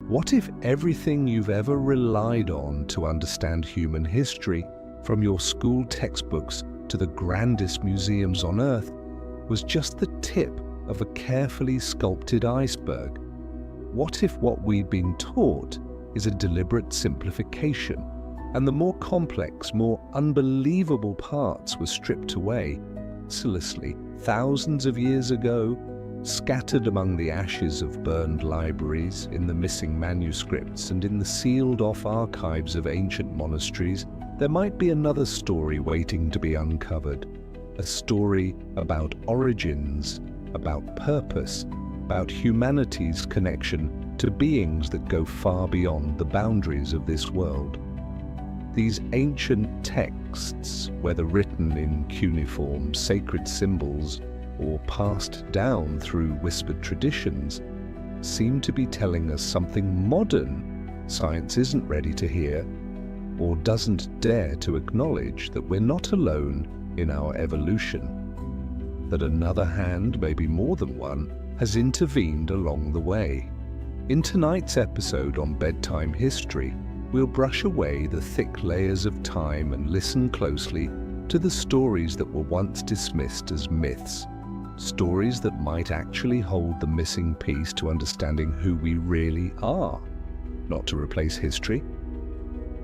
What if everything you've ever relied on to understand human history, from your school textbooks to the grandest museums on Earth, was just the tip of a carefully sculpted iceberg? What if what we've been taught is a deliberate simplification, and the more complex, more unbelievable parts were stripped away, mercilessly, thousands of years ago, scattered among the ashes of burned libraries, in the missing manuscripts, and in the sealed-off archives of ancient monasteries? There might be another story waiting to be uncovered, a story about origins, about purpose, about humanity's connection to beings that go far beyond the boundaries of this world. These ancient texts, whether written in cuneiform, sacred symbols, or passed down through whispered traditions, seem to be telling us something modern science isn't ready to hear, or doesn't dare to acknowledge: that we're not alone in our evolution, that another hand, maybe more than one, has intervened along the way. In tonight's episode on Bedtime History, we'll brush away the thick layers of time and listen closely to the stories that were once dismissed as myths, stories that might actually hold the missing piece to understanding who we really are. Not to replace history,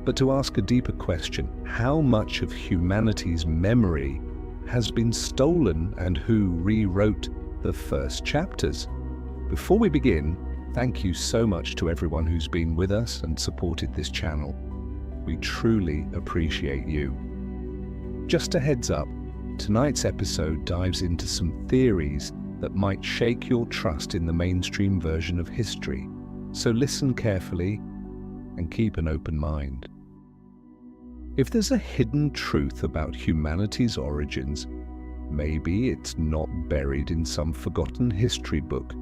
but to ask a deeper question: how much of humanity's memory has been stolen, and who rewrote the first chapters? Before we begin, thank you so much to everyone who's been with us and supported this channel. We truly appreciate you. Just a heads up, tonight's episode dives into some theories that might shake your trust in the mainstream version of history, so listen carefully and keep an open mind. If there's a hidden truth about humanity's origins, maybe it's not buried in some forgotten history book,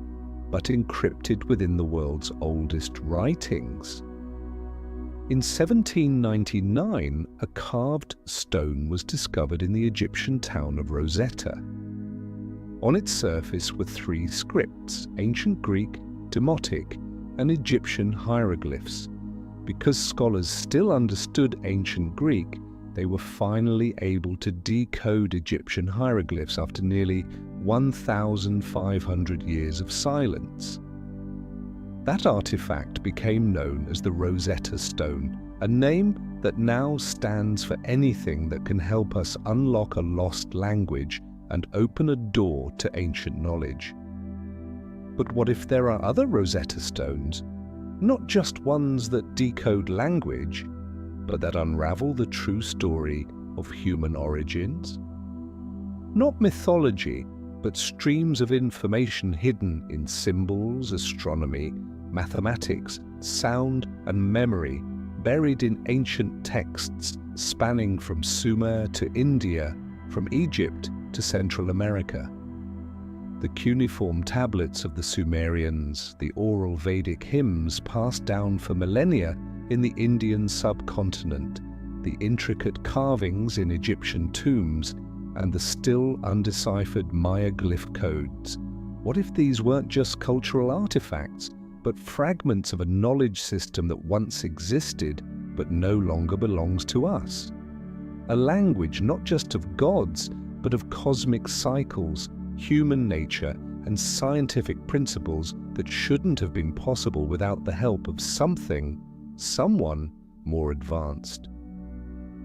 but encrypted within the world's oldest writings. In 1799, a carved stone was discovered in the Egyptian town of Rosetta. On its surface were three scripts: ancient Greek, Demotic, and Egyptian hieroglyphs. Because scholars still understood ancient Greek, they were finally able to decode Egyptian hieroglyphs after nearly 1,500 years of silence. That artifact became known as the Rosetta Stone, a name that now stands for anything that can help us unlock a lost language and open a door to ancient knowledge. But what if there are other Rosetta Stones? Not just ones that decode language, but that unravel the true story of human origins? Not mythology, but streams of information hidden in symbols, astronomy, mathematics, sound, and memory, buried in ancient texts spanning from Sumer to India, from Egypt to Central America. The cuneiform tablets of the Sumerians, the oral Vedic hymns passed down for millennia in the Indian subcontinent, the intricate carvings in Egyptian tombs, and the still undeciphered Maya glyph codes. What if these weren't just cultural artifacts, but fragments of a knowledge system that once existed but no longer belongs to us? A language not just of gods, but of cosmic cycles, human nature, and scientific principles that shouldn't have been possible without the help of someone more advanced.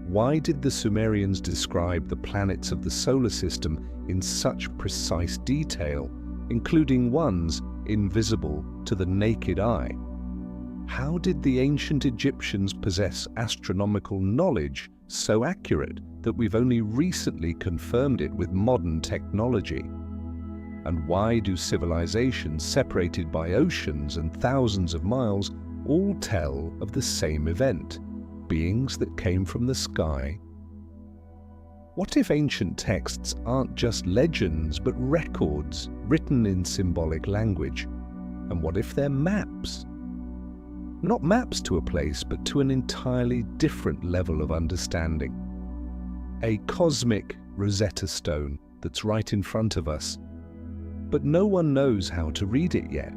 Why did the Sumerians describe the planets of the solar system in such precise detail, including ones invisible to the naked eye? How did the ancient Egyptians possess astronomical knowledge so accurate that we've only recently confirmed it with modern technology? And why do civilizations separated by oceans and thousands of miles all tell of the same event: beings that came from the sky? What if ancient texts aren't just legends but records written in symbolic language? And what if they're maps? Not maps to a place, but to an entirely different level of understanding. A cosmic Rosetta Stone that's right in front of us, but no one knows how to read it yet.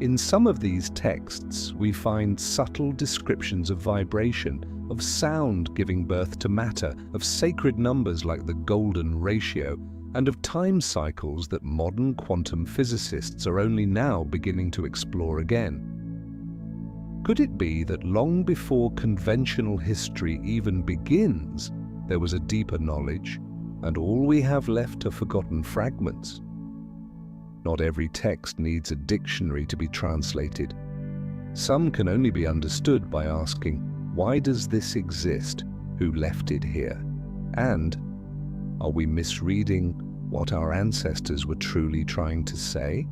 In some of these texts, we find subtle descriptions of vibration, of sound giving birth to matter, of sacred numbers like the golden ratio, and of time cycles that modern quantum physicists are only now beginning to explore again. Could it be that long before conventional history even begins, there was a deeper knowledge, and all we have left are forgotten fragments? Not every text needs a dictionary to be translated. Some can only be understood by asking, why does this exist? Who left it here? And are we misreading what our ancestors were truly trying to say?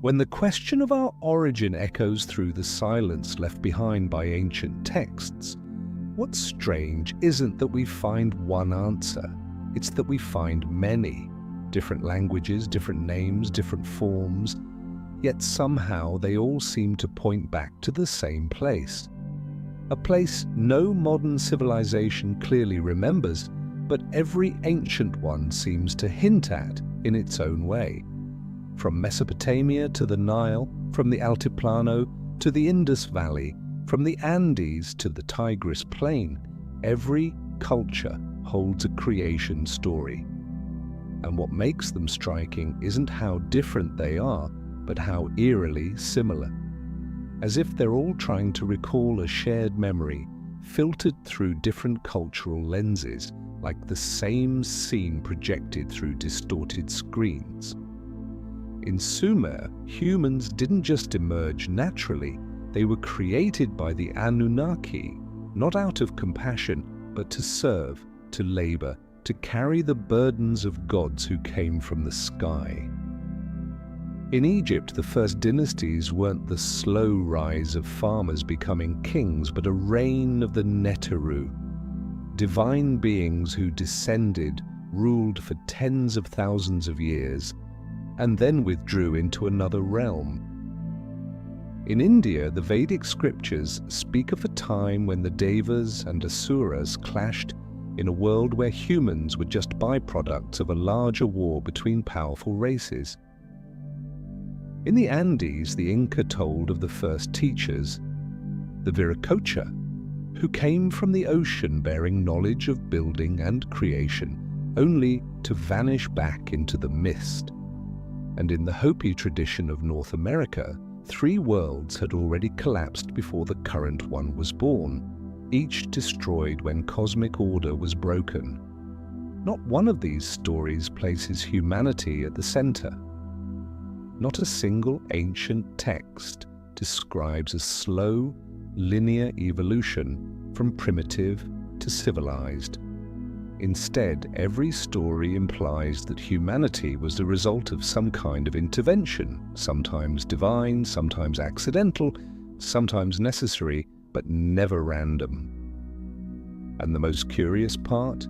When the question of our origin echoes through the silence left behind by ancient texts, what's strange isn't that we find one answer, it's that we find many. Different languages, different names, different forms, yet somehow they all seem to point back to the same place. A place no modern civilization clearly remembers, but every ancient one seems to hint at in its own way. From Mesopotamia to the Nile, from the Altiplano to the Indus Valley, from the Andes to the Tigris Plain, every culture holds a creation story. And what makes them striking isn't how different they are, but how eerily similar. As if they're all trying to recall a shared memory, filtered through different cultural lenses, like the same scene projected through distorted screens. In Sumer, humans didn't just emerge naturally, they were created by the Anunnaki, not out of compassion, but to serve, to labor, to carry the burdens of gods who came from the sky. In Egypt, the first dynasties weren't the slow rise of farmers becoming kings, but a reign of the Neteru, divine beings who descended, ruled for tens of thousands of years, and then withdrew into another realm. In India, the Vedic scriptures speak of a time when the Devas and Asuras clashed in a world where humans were just byproducts of a larger war between powerful races. In the Andes, the Inca told of the first teachers, the Viracocha, who came from the ocean bearing knowledge of building and creation, only to vanish back into the mist. And in the Hopi tradition of North America, 3 worlds had already collapsed before the current one was born, each destroyed when cosmic order was broken. Not one of these stories places humanity at the center. Not a single ancient text describes a slow, linear evolution from primitive to civilized. Instead, every story implies that humanity was the result of some kind of intervention, sometimes divine, sometimes accidental, sometimes necessary, but never random. And the most curious part?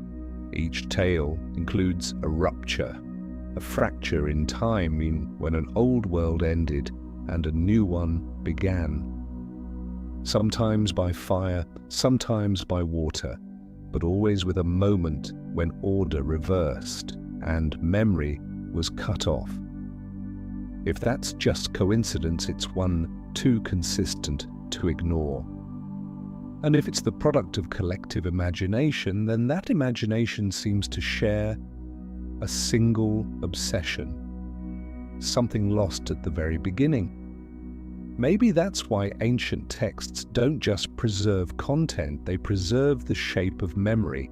Each tale includes a rupture, a fracture in time when an old world ended and a new one began. Sometimes by fire, sometimes by water, but always with a moment when order reversed and memory was cut off. If that's just coincidence, it's one too consistent to ignore. And if it's the product of collective imagination, then that imagination seems to share a single obsession, something lost at the very beginning. Maybe that's why ancient texts don't just preserve content, they preserve the shape of memory.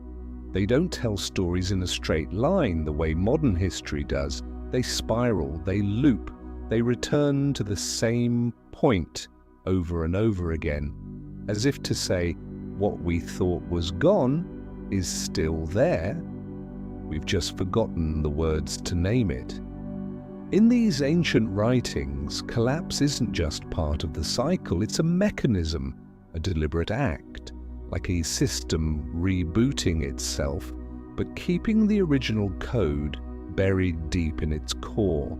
They don't tell stories in a straight line the way modern history does. They spiral, they loop, they return to the same point over and over again, as if to say, what we thought was gone is still there. We've just forgotten the words to name it. In these ancient writings, collapse isn't just part of the cycle, it's a mechanism, a deliberate act, like a system rebooting itself, but keeping the original code buried deep in its core.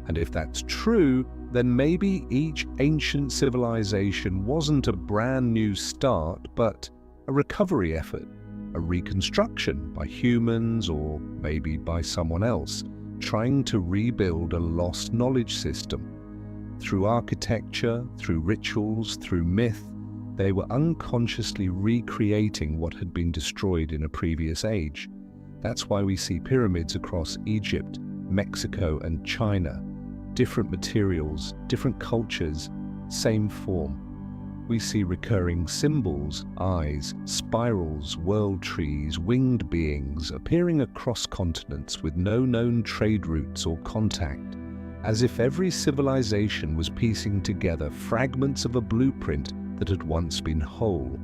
And if that's true, then maybe each ancient civilization wasn't a brand new start, but a recovery effort, a reconstruction by humans or maybe by someone else, trying to rebuild a lost knowledge system. Through architecture, through rituals, through myth, they were unconsciously recreating what had been destroyed in a previous age. That's why we see pyramids across Egypt, Mexico, and China. Different materials, different cultures, same form. We see recurring symbols, eyes, spirals, world trees, winged beings appearing across continents with no known trade routes or contact, as if every civilization was piecing together fragments of a blueprint that had once been whole,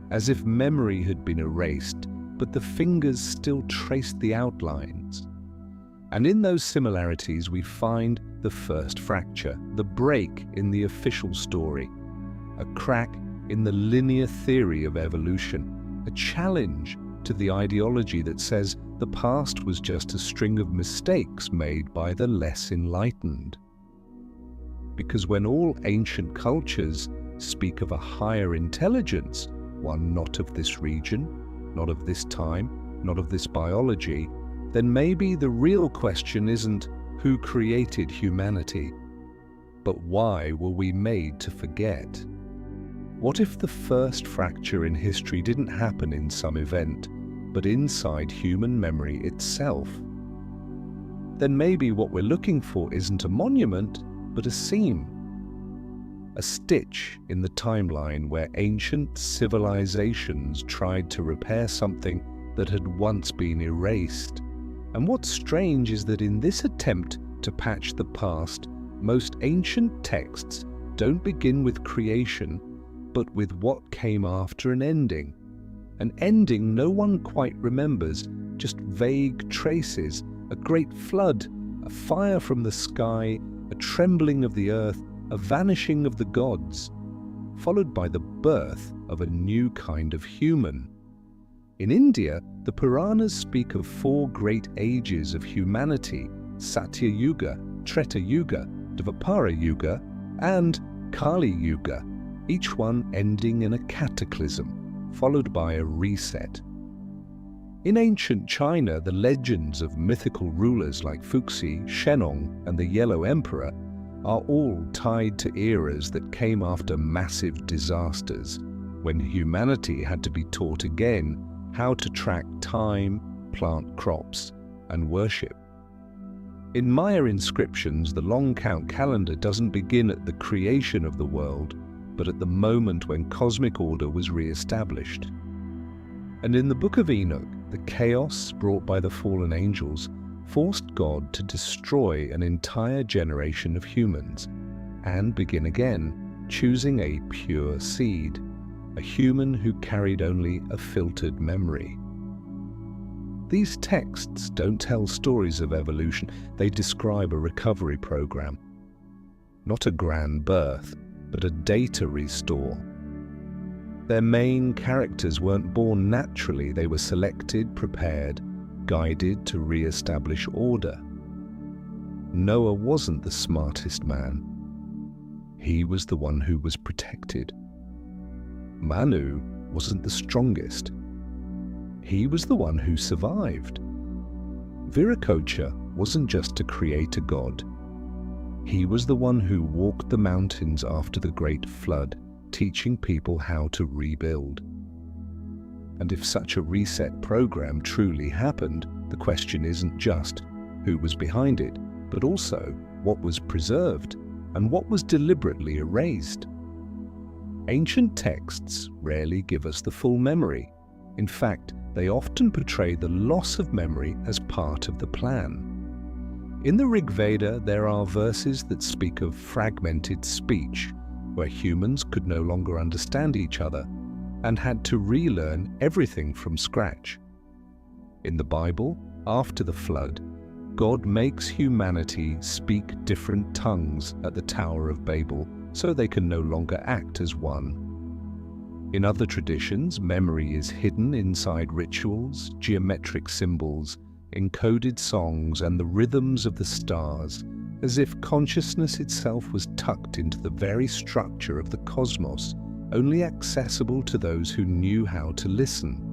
as if memory had been erased, but the fingers still traced the outlines. And in those similarities we find the first fracture, the break in the official story, a crack in the linear theory of evolution, a challenge to the ideology that says the past was just a string of mistakes made by the less enlightened. Because when all ancient cultures speak of a higher intelligence, one not of this region, not of this time, not of this biology, then maybe the real question isn't who created humanity, but why were we made to forget? What if the first fracture in history didn't happen in some event, but inside human memory itself? Then maybe what we're looking for isn't a monument, but a seam. A stitch in the timeline where ancient civilizations tried to repair something that had once been erased. And what's strange is that in this attempt to patch the past, most ancient texts don't begin with creation, but with what came after an ending. An ending no one quite remembers, just vague traces, a great flood, a fire from the sky, a trembling of the earth, a vanishing of the gods, followed by the birth of a new kind of human. In India, the Puranas speak of 4 great ages of humanity: Satya Yuga, Treta Yuga, Dvapara Yuga, and Kali Yuga, each one ending in a cataclysm, followed by a reset. In ancient China, the legends of mythical rulers like Fuxi, Shennong, and the Yellow Emperor are all tied to eras that came after massive disasters, when humanity had to be taught again how to track time, plant crops, and worship. In Maya inscriptions, the long count calendar doesn't begin at the creation of the world, but at the moment when cosmic order was re-established. And in the Book of Enoch, the chaos brought by the fallen angels forced God to destroy an entire generation of humans and begin again, choosing a pure seed, a human who carried only a filtered memory. These texts don't tell stories of evolution, they describe a recovery program. Not a grand birth, but a data restore. Their main characters weren't born naturally, they were selected, prepared, guided to re-establish order. Noah wasn't the smartest man. He was the one who was protected. Manu wasn't the strongest. He was the one who survived. Viracocha wasn't just to create a god. He was the one who walked the mountains after the great flood, teaching people how to rebuild. And if such a reset program truly happened, the question isn't just who was behind it, but also what was preserved and what was deliberately erased. Ancient texts rarely give us the full memory. In fact, they often portray the loss of memory as part of the plan. In the Rig Veda, there are verses that speak of fragmented speech, where humans could no longer understand each other and had to relearn everything from scratch. In the Bible, after the flood, God makes humanity speak different tongues at the Tower of Babel so they can no longer act as one. In other traditions, memory is hidden inside rituals, geometric symbols, encoded songs, and the rhythms of the stars, as if consciousness itself was tucked into the very structure of the cosmos, only accessible to those who knew how to listen.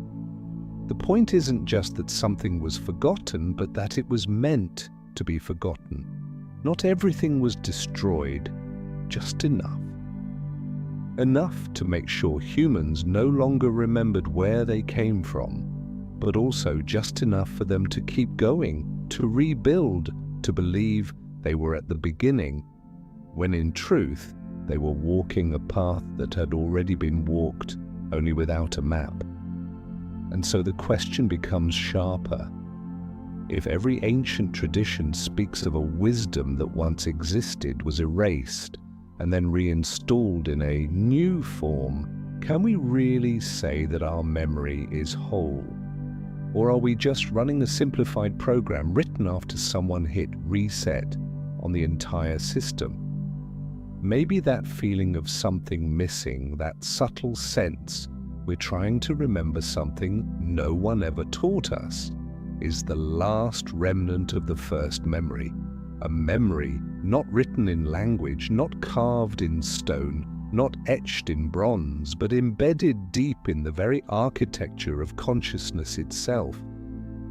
The point isn't just that something was forgotten, but that it was meant to be forgotten. Not everything was destroyed, just enough. Enough to make sure humans no longer remembered where they came from, but also just enough for them to keep going, to rebuild, to believe they were at the beginning, when in truth they were walking a path that had already been walked, only without a map. And so the question becomes sharper. If every ancient tradition speaks of a wisdom that once existed, was erased, and then reinstalled in a new form, can we really say that our memory is whole? Or are we just running a simplified program written after someone hit reset on the entire system? Maybe that feeling of something missing, that subtle sense we're trying to remember something no one ever taught us, is the last remnant of the first memory. A memory not written in language, not carved in stone, not etched in bronze, but embedded deep in the very architecture of consciousness itself.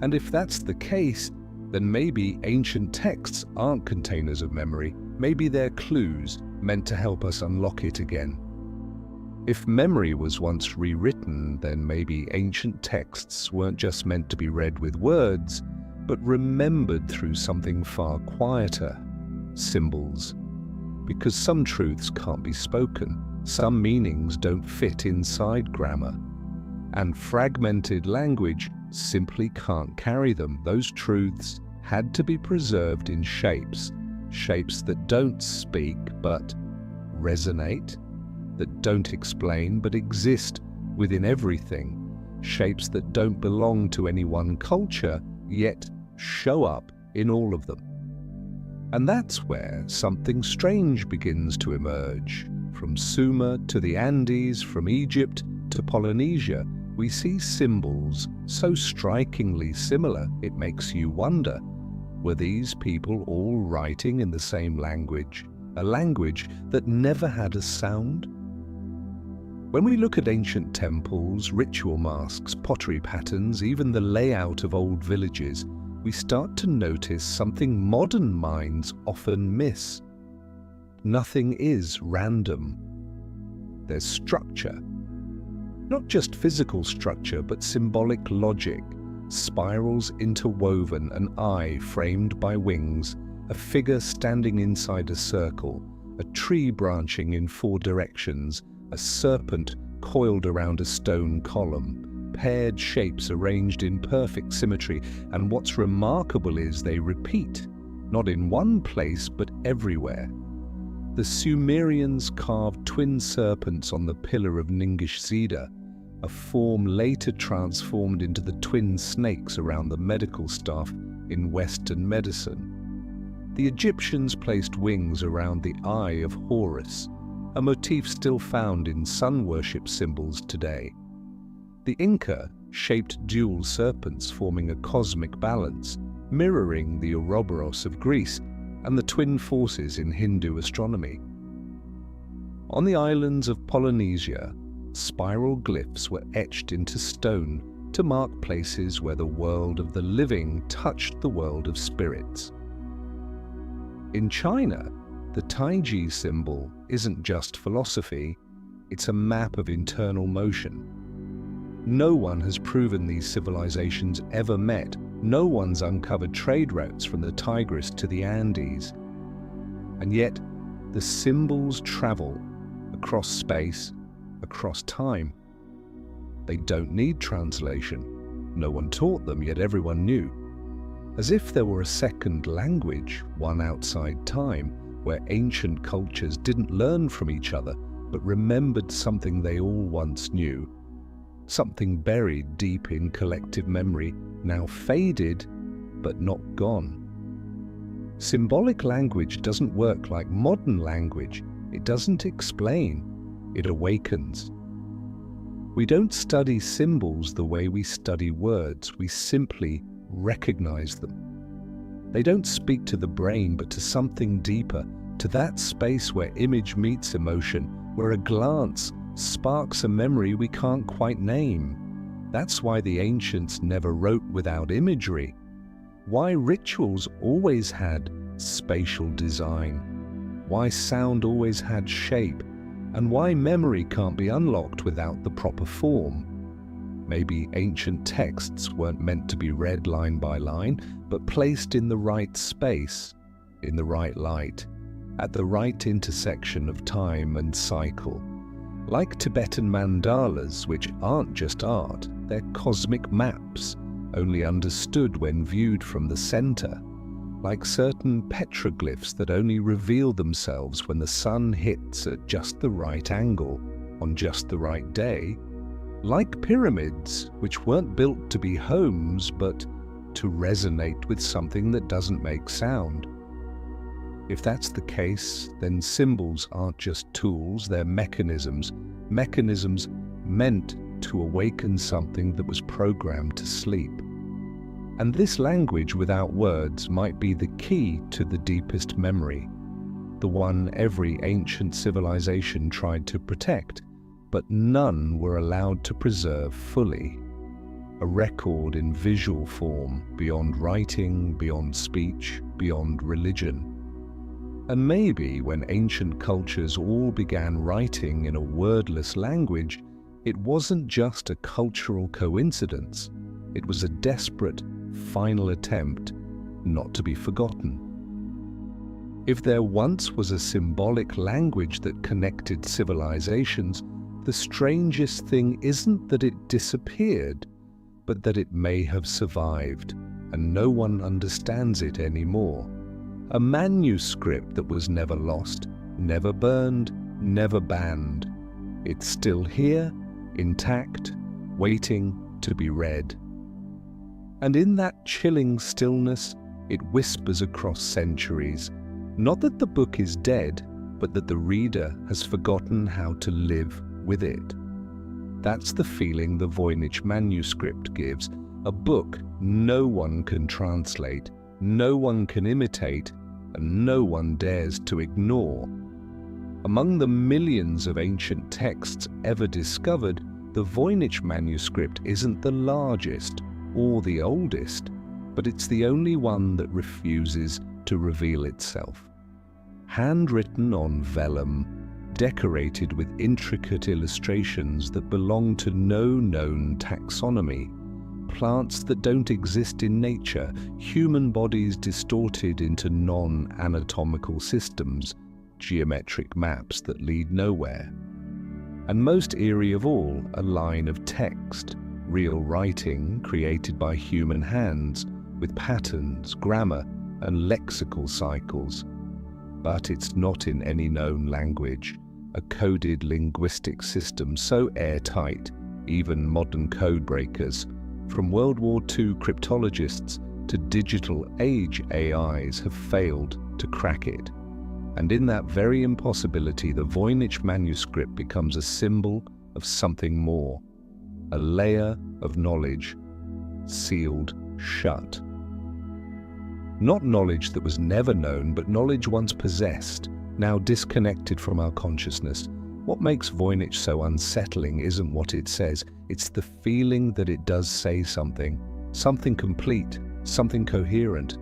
And if that's the case, then maybe ancient texts aren't containers of memory. Maybe they're clues meant to help us unlock it again. If memory was once rewritten, then maybe ancient texts weren't just meant to be read with words, but remembered through something far quieter, symbols. Because some truths can't be spoken, some meanings don't fit inside grammar, and fragmented language simply can't carry them. Those truths had to be preserved in shapes that don't speak but resonate, that don't explain but exist within everything, shapes that don't belong to any one culture yet show up in all of them. And that's where something strange begins to emerge. From Sumer to the Andes, from Egypt to Polynesia, we see symbols so strikingly similar it makes you wonder, were these people all writing in the same language, a language that never had a sound? When we look at ancient temples, ritual masks, pottery patterns, even the layout of old villages, we start to notice something modern minds often miss. Nothing is random. There's structure. Not just physical structure, but symbolic logic. Spirals interwoven, an eye framed by wings, a figure standing inside a circle, a tree branching in 4 directions, a serpent coiled around a stone column, paired shapes arranged in perfect symmetry, and what's remarkable is they repeat, not in one place but everywhere. The Sumerians carved twin serpents on the pillar of Ningishzida, a form later transformed into the twin snakes around the medical staff in Western medicine. The Egyptians placed wings around the eye of Horus, a motif still found in sun worship symbols today. The Inca shaped dual serpents forming a cosmic balance, mirroring the Ouroboros of Greece and the twin forces in Hindu astronomy. On the islands of Polynesia, spiral glyphs were etched into stone to mark places where the world of the living touched the world of spirits. In China, the Taiji symbol isn't just philosophy, it's a map of internal motion. No one has proven these civilizations ever met. No one's uncovered trade routes from the Tigris to the Andes. And yet, the symbols travel across space, across time. They don't need translation. No one taught them, yet everyone knew. As if there were a second language, one outside time, where ancient cultures didn't learn from each other, but remembered something they all once knew. Something buried deep in collective memory, now faded, but not gone. Symbolic language doesn't work like modern language. It doesn't explain, it awakens. We don't study symbols the way we study words, we simply recognize them. They don't speak to the brain, but to something deeper, to that space where image meets emotion, where a glance sparks a memory we can't quite name. That's why the ancients never wrote without imagery. Why rituals always had spatial design. why sound always had shape, and why memory can't be unlocked without the proper form. Maybe ancient texts weren't meant to be read line by line, but placed in the right space, in the right light, at the right intersection of time and cycle. Like Tibetan mandalas, which aren't just art, they're cosmic maps, only understood when viewed from the center. Like certain petroglyphs that only reveal themselves when the sun hits at just the right angle, on just the right day. Like pyramids, which weren't built to be homes, but to resonate with something that doesn't make sound. If that's the case, then symbols aren't just tools, they're mechanisms. Mechanisms meant to awaken something that was programmed to sleep. And this language without words might be the key to the deepest memory, the one every ancient civilization tried to protect, but none were allowed to preserve fully. A record in visual form, beyond writing, beyond speech, beyond religion. And maybe when ancient cultures all began writing in a wordless language, it wasn't just a cultural coincidence. It was a desperate, final attempt not to be forgotten. If there once was a symbolic language that connected civilizations, the strangest thing isn't that it disappeared, but that it may have survived, and no one understands it anymore. A manuscript that was never lost, never burned, never banned. It's still here, intact, waiting to be read. And in that chilling stillness, it whispers across centuries, not that the book is dead, but that the reader has forgotten how to live with it. That's the feeling the Voynich manuscript gives, a book no one can translate, no one can imitate, and no one dares to ignore. Among the millions of ancient texts ever discovered, the Voynich manuscript isn't the largest or the oldest, but it's the only one that refuses to reveal itself. Handwritten on vellum, decorated with intricate illustrations that belong to no known taxonomy, plants that don't exist in nature, human bodies distorted into non-anatomical systems, geometric maps that lead nowhere. And most eerie of all, a line of text, real writing created by human hands, with patterns, grammar, and lexical cycles. But it's not in any known language, a coded linguistic system so airtight, even modern code breakers, from World War II cryptologists to digital age AIs, have failed to crack it. And in that very impossibility, the Voynich manuscript becomes a symbol of something more, a layer of knowledge, sealed shut. Not knowledge that was never known, but knowledge once possessed, now disconnected from our consciousness. What makes Voynich so unsettling isn't what it says, it's the feeling that it does say something, something complete, something coherent.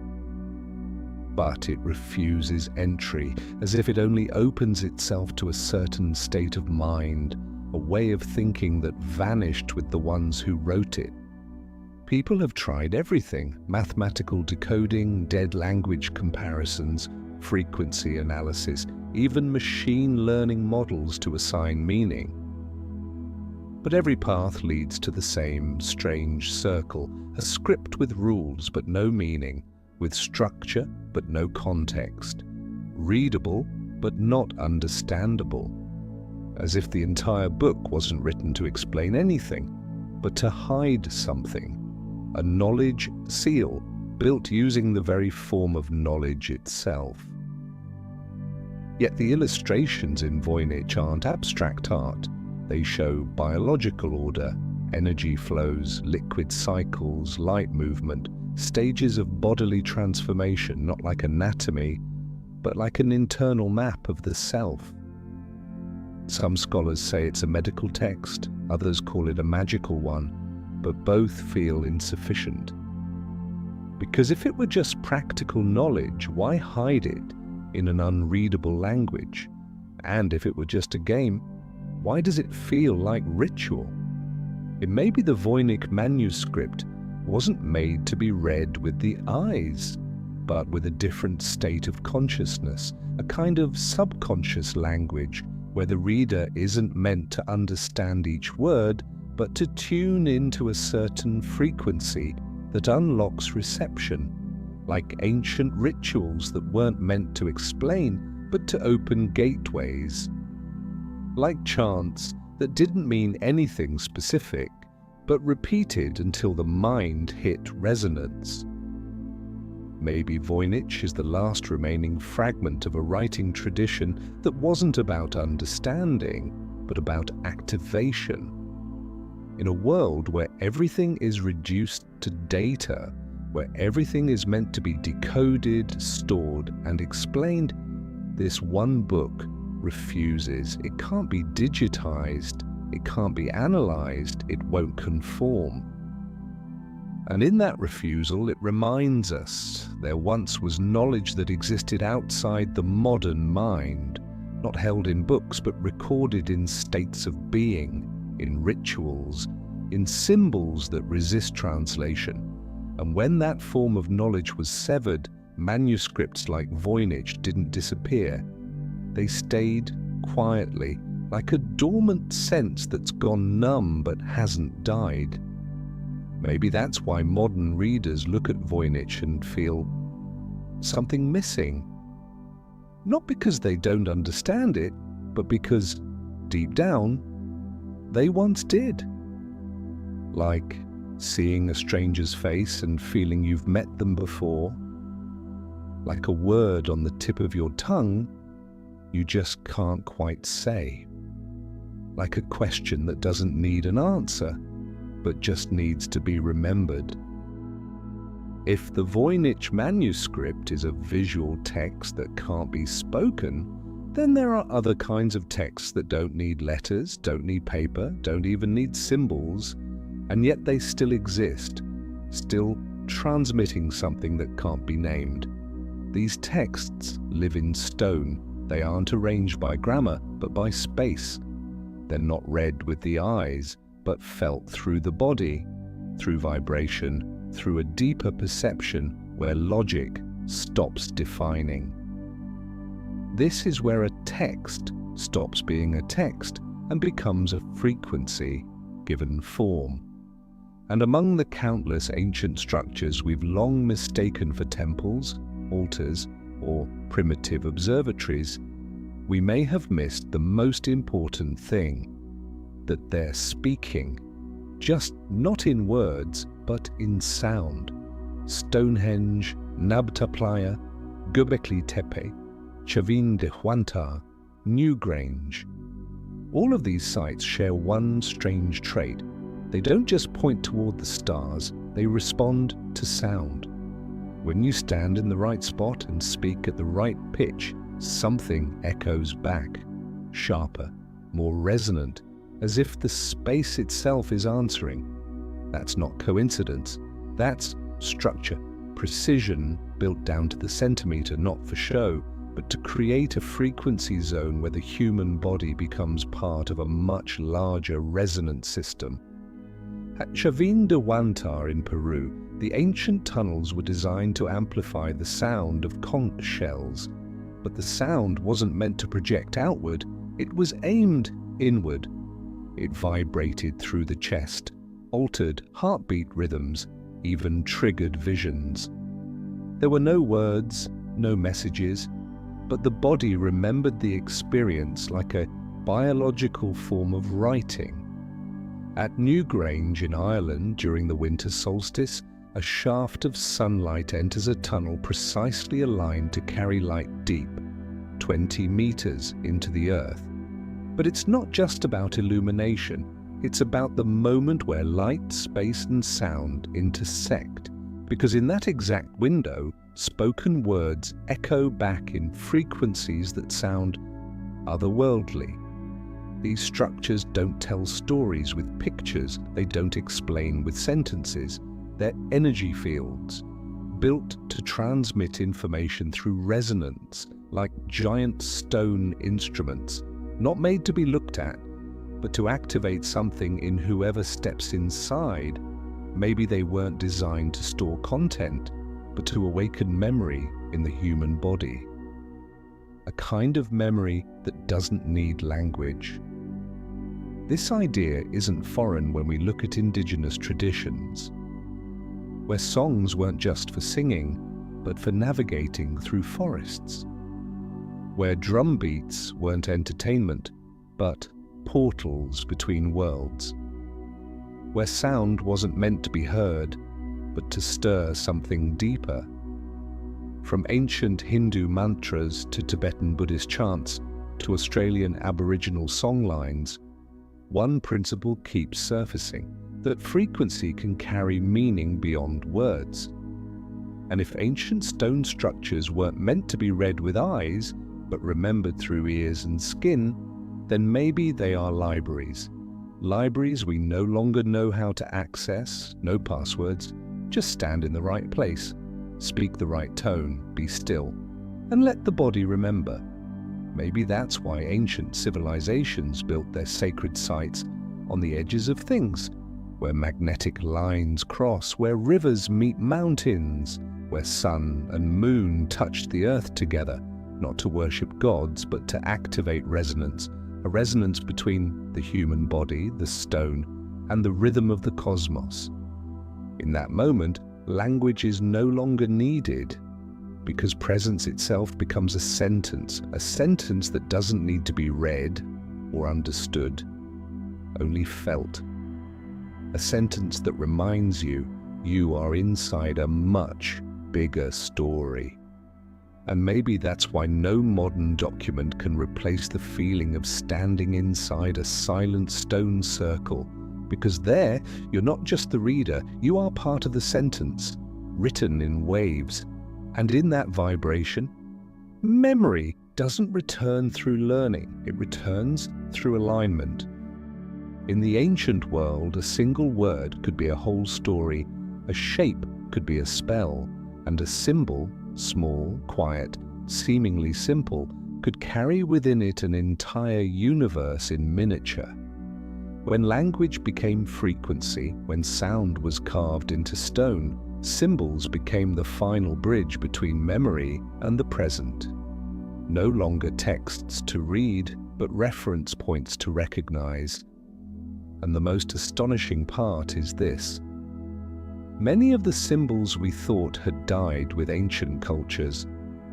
But it refuses entry, as if it only opens itself to a certain state of mind, a way of thinking that vanished with the ones who wrote it. People have tried everything: mathematical decoding, dead language comparisons, frequency analysis, even machine learning models to assign meaning. But every path leads to the same strange circle, a script with rules but no meaning, with structure but no context, readable but not understandable, as if the entire book wasn't written to explain anything, but to hide something, a knowledge seal built using the very form of knowledge itself. Yet the illustrations in Voynich aren't abstract art. They show biological order, energy flows, liquid cycles, light movement, stages of bodily transformation, not like anatomy, but like an internal map of the self. Some scholars say it's a medical text, others call it a magical one, but both feel insufficient. Because if it were just practical knowledge, why hide it? in an unreadable language? And if it were just a game, why does it feel like ritual? It may be the Voynich manuscript wasn't made to be read with the eyes, but with a different state of consciousness, a kind of subconscious language where the reader isn't meant to understand each word, but to tune into a certain frequency that unlocks reception, like ancient rituals that weren't meant to explain, but to open gateways. Like chants that didn't mean anything specific, but repeated until the mind hit resonance. Maybe Voynich is the last remaining fragment of a writing tradition that wasn't about understanding, but about activation. In a world where everything is reduced to data, where everything is meant to be decoded, stored, and explained, this one book refuses. It can't be digitized, it can't be analyzed, it won't conform. And in that refusal, it reminds us there once was knowledge that existed outside the modern mind, not held in books, but recorded in states of being, in rituals, in symbols that resist translation. And when that form of knowledge was severed, manuscripts like Voynich didn't disappear. They stayed quietly, like a dormant sense that's gone numb but hasn't died. Maybe that's why modern readers look at Voynich and feel something missing. Not because they don't understand it, but because, deep down, they once did. Like seeing a stranger's face and feeling you've met them before. Like a word on the tip of your tongue you just can't quite say. Like a question that doesn't need an answer, but just needs to be remembered. If the Voynich manuscript is a visual text that can't be spoken, then there are other kinds of texts that don't need letters, don't need paper, don't even need symbols, and yet they still exist, still transmitting something that can't be named. These texts live in stone. They aren't arranged by grammar, but by space. They're not read with the eyes, but felt through the body, through vibration, through a deeper perception where logic stops defining. This is where a text stops being a text and becomes a frequency given form. And among the countless ancient structures we've long mistaken for temples, altars, or primitive observatories, we may have missed the most important thing, that they're speaking, just not in words, but in sound. Stonehenge, Nabta Playa, Göbekli Tepe, Chavin de Huantar, Newgrange. All of these sites share one strange trait. They don't just point toward the stars, they respond to sound. When you stand in the right spot and speak at the right pitch, something echoes back, sharper, more resonant, as if the space itself is answering. That's not coincidence. That's structure, precision built down to the centimeter, not for show, but to create a frequency zone where the human body becomes part of a much larger resonant system. At Chavin de Huantar in Peru, the ancient tunnels were designed to amplify the sound of conch shells, but the sound wasn't meant to project outward, it was aimed inward. It vibrated through the chest, altered heartbeat rhythms, even triggered visions. There were no words, no messages, but the body remembered the experience like a biological form of writing. At Newgrange in Ireland during the winter solstice, a shaft of sunlight enters a tunnel precisely aligned to carry light deep, 20 meters into the earth. But it's not just about illumination, it's about the moment where light, space and sound intersect, because in that exact window, spoken words echo back in frequencies that sound otherworldly. These structures don't tell stories with pictures, they don't explain with sentences. They're energy fields, built to transmit information through resonance, like giant stone instruments, not made to be looked at, but to activate something in whoever steps inside. Maybe they weren't designed to store content, but to awaken memory in the human body. A kind of memory that doesn't need language. This idea isn't foreign when we look at indigenous traditions, where songs weren't just for singing, but for navigating through forests, where drum beats weren't entertainment, but portals between worlds, where sound wasn't meant to be heard, but to stir something deeper. From ancient Hindu mantras to Tibetan Buddhist chants to Australian Aboriginal songlines, one principle keeps surfacing, that frequency can carry meaning beyond words. And if ancient stone structures weren't meant to be read with eyes, but remembered through ears and skin, then maybe they are libraries. Libraries we no longer know how to access, no passwords, just stand in the right place, speak the right tone, be still, and let the body remember. Maybe that's why ancient civilizations built their sacred sites on the edges of things, where magnetic lines cross, where rivers meet mountains, where sun and moon touched the earth together, not to worship gods, but to activate resonance, a resonance between the human body, the stone, and the rhythm of the cosmos. In that moment, language is no longer needed, because presence itself becomes a sentence that doesn't need to be read or understood, only felt. A sentence that reminds you you are inside a much bigger story. And maybe that's why no modern document can replace the feeling of standing inside a silent stone circle, because there you're not just the reader, you are part of the sentence, written in waves. And in that vibration, memory doesn't return through learning, it returns through alignment. In the ancient world, a single word could be a whole story, a shape could be a spell, and a symbol, small, quiet, seemingly simple, could carry within it an entire universe in miniature. When language became frequency, when sound was carved into stone, symbols became the final bridge between memory and the present. No longer texts to read, but reference points to recognize. And the most astonishing part is this. Many of the symbols we thought had died with ancient cultures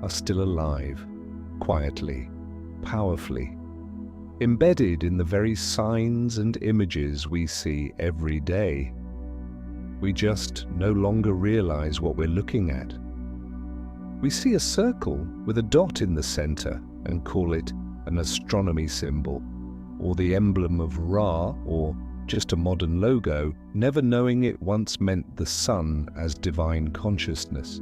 are still alive, quietly, powerfully, embedded in the very signs and images we see every day. We just no longer realize what we're looking at. We see a circle with a dot in the center and call it an astronomy symbol, or the emblem of Ra, or just a modern logo, never knowing it once meant the sun as divine consciousness.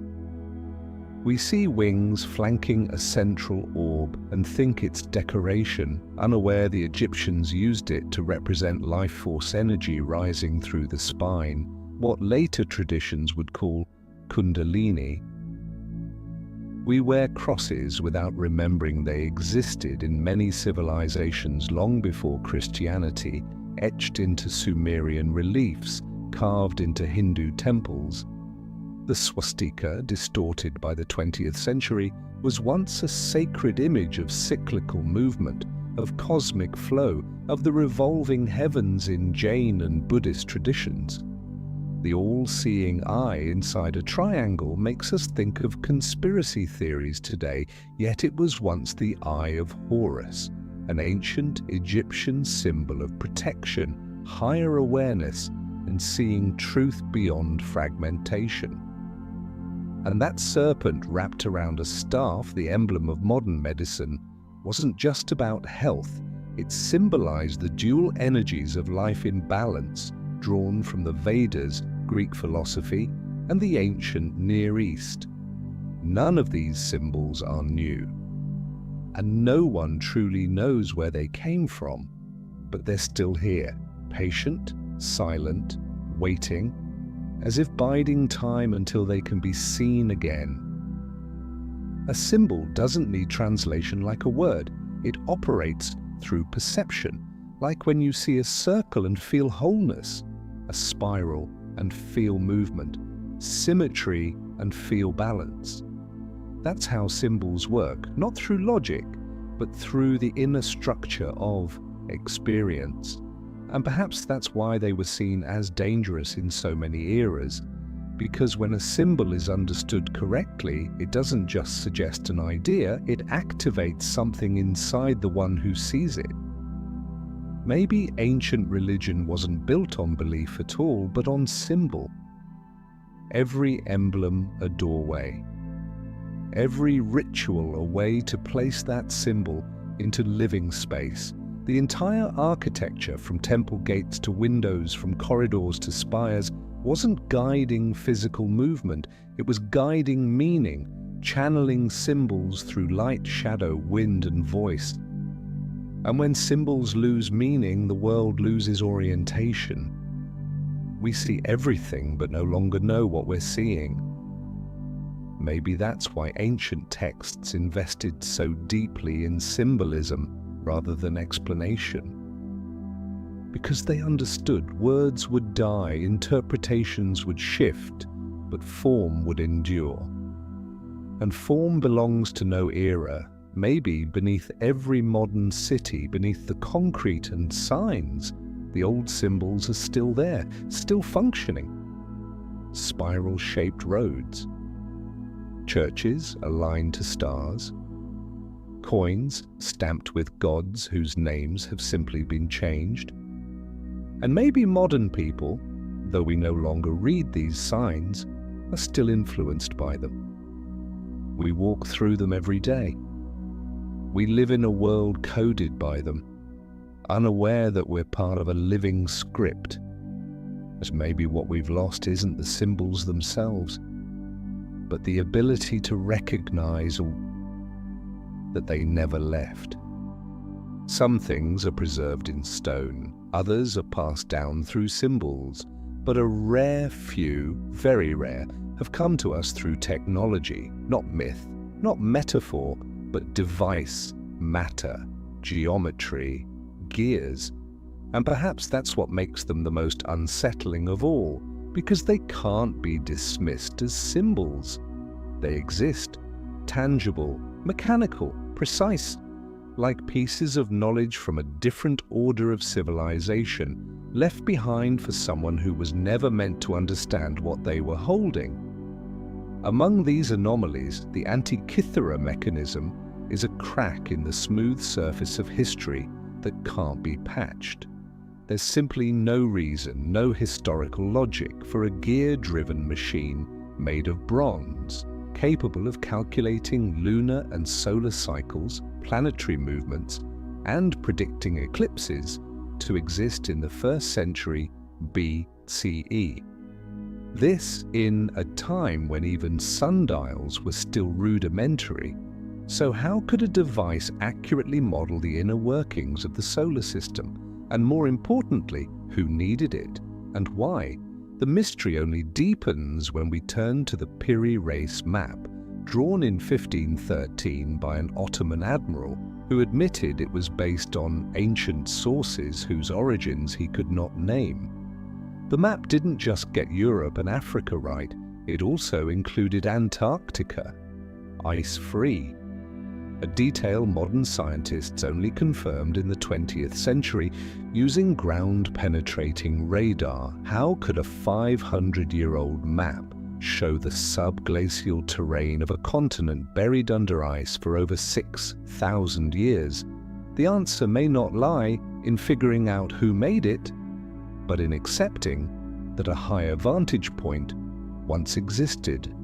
We see wings flanking a central orb and think it's decoration, unaware the Egyptians used it to represent life force energy rising through the spine, what later traditions would call Kundalini. We wear crosses without remembering they existed in many civilizations long before Christianity, etched into Sumerian reliefs, carved into Hindu temples. The swastika, distorted by the 20th century, was once a sacred image of cyclical movement, of cosmic flow, of the revolving heavens in Jain and Buddhist traditions. The all-seeing eye inside a triangle makes us think of conspiracy theories today, yet it was once the Eye of Horus, an ancient Egyptian symbol of protection, higher awareness, and seeing truth beyond fragmentation. And that serpent wrapped around a staff, the emblem of modern medicine, wasn't just about health. It symbolized the dual energies of life in balance, drawn from the Vedas, Greek philosophy, and the ancient Near East. None of these symbols are new, and no one truly knows where they came from, but they're still here, patient, silent, waiting, as if biding time until they can be seen again. A symbol doesn't need translation like a word. It operates through perception, like when you see a circle and feel wholeness, a spiral and feel movement, symmetry and feel balance. That's how symbols work, not through logic, but through the inner structure of experience. And perhaps that's why they were seen as dangerous in so many eras, because when a symbol is understood correctly, it doesn't just suggest an idea, it activates something inside the one who sees it. Maybe ancient religion wasn't built on belief at all, but on symbol. Every emblem a doorway. Every ritual a way to place that symbol into living space. The entire architecture, from temple gates to windows, from corridors to spires, wasn't guiding physical movement, it was guiding meaning, channeling symbols through light, shadow, wind, and voice. And when symbols lose meaning, the world loses orientation. We see everything but no longer know what we're seeing. Maybe that's why ancient texts invested so deeply in symbolism rather than explanation. Because they understood words would die, interpretations would shift, but form would endure. And form belongs to no era. Maybe beneath every modern city, beneath the concrete and signs, the old symbols are still there, still functioning. Spiral-shaped roads, churches aligned to stars, coins stamped with gods whose names have simply been changed. And maybe modern people, though we no longer read these signs, are still influenced by them. We walk through them every day. We live in a world coded by them, unaware that we're part of a living script. As maybe what we've lost isn't the symbols themselves, but the ability to recognize that they never left. Some things are preserved in stone, others are passed down through symbols, but a rare few, very rare, have come to us through technology, not myth, not metaphor, but device, matter, geometry, gears. And perhaps that's what makes them the most unsettling of all, because they can't be dismissed as symbols. They exist, tangible, mechanical, precise, like pieces of knowledge from a different order of civilization, left behind for someone who was never meant to understand what they were holding. Among these anomalies, the Antikythera mechanism is a crack in the smooth surface of history that can't be patched. There's simply no reason, no historical logic for a gear-driven machine made of bronze, capable of calculating lunar and solar cycles, planetary movements, and predicting eclipses to exist in the 1st century BCE. This in a time when even sundials were still rudimentary. So how could a device accurately model the inner workings of the solar system? And more importantly, who needed it and why? The mystery only deepens when we turn to the Piri Reis map, drawn in 1513 by an Ottoman admiral who admitted it was based on ancient sources whose origins he could not name. The map didn't just get Europe and Africa right, it also included Antarctica, ice-free. A detail modern scientists only confirmed in the 20th century using ground-penetrating radar. How could a 500-year-old map show the subglacial terrain of a continent buried under ice for over 6,000 years? The answer may not lie in figuring out who made it, but in accepting that a higher vantage point once existed.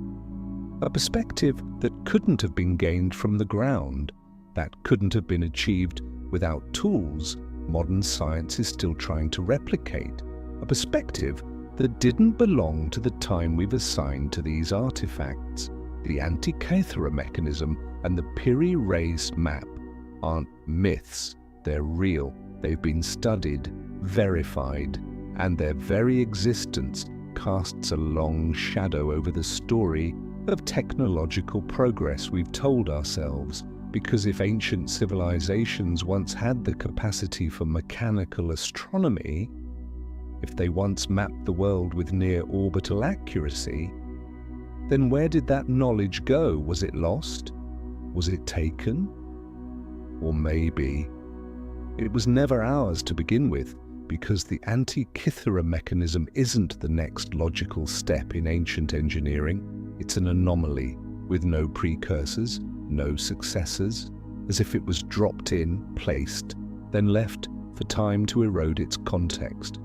A perspective that couldn't have been gained from the ground, that couldn't have been achieved without tools modern science is still trying to replicate. A perspective that didn't belong to the time we've assigned to these artifacts. The Antikythera mechanism and the Piri Reis map aren't myths, they're real. They've been studied, verified, and their very existence casts a long shadow over the story of technological progress, we've told ourselves, because if ancient civilizations once had the capacity for mechanical astronomy, if they once mapped the world with near-orbital accuracy, then where did that knowledge go? Was it lost? Was it taken? Or maybe it was never ours to begin with, because the Antikythera mechanism isn't the next logical step in ancient engineering. It's an anomaly with no precursors, no successors, as if it was dropped in, placed, then left for time to erode its context.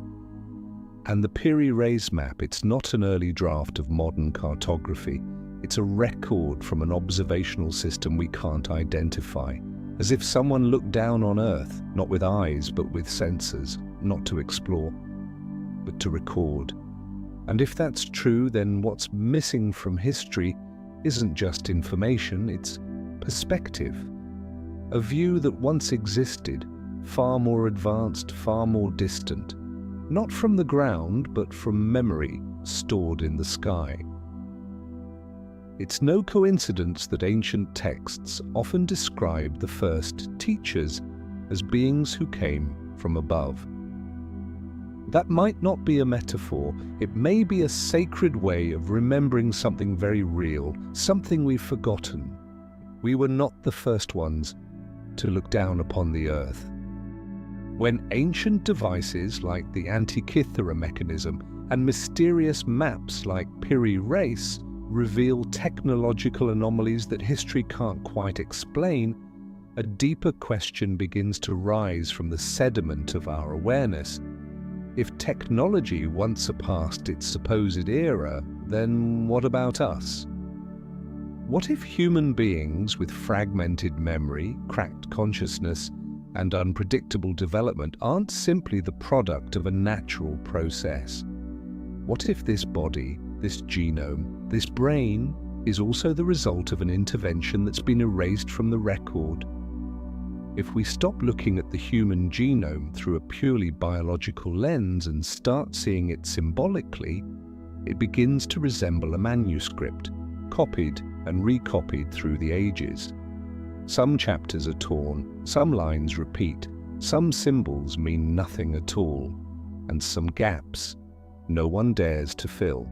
And the Piri Reis map, it's not an early draft of modern cartography. It's a record from an observational system we can't identify, as if someone looked down on Earth, not with eyes but with sensors, not to explore, but to record. And if that's true, then what's missing from history isn't just information, it's perspective. A view that once existed, far more advanced, far more distant, not from the ground, but from memory stored in the sky. It's no coincidence that ancient texts often describe the first teachers as beings who came from above. That might not be a metaphor. It may be a sacred way of remembering something very real, something we've forgotten. We were not the first ones to look down upon the earth. When ancient devices like the Antikythera mechanism and mysterious maps like Piri Reis reveal technological anomalies that history can't quite explain, a deeper question begins to rise from the sediment of our awareness. If technology once surpassed its supposed era, then what about us? What if human beings with fragmented memory, cracked consciousness, and unpredictable development aren't simply the product of a natural process? What if this body, this genome, this brain is also the result of an intervention that's been erased from the record? If we stop looking at the human genome through a purely biological lens and start seeing it symbolically, it begins to resemble a manuscript, copied and recopied through the ages. Some chapters are torn, some lines repeat, some symbols mean nothing at all, and some gaps no one dares to fill.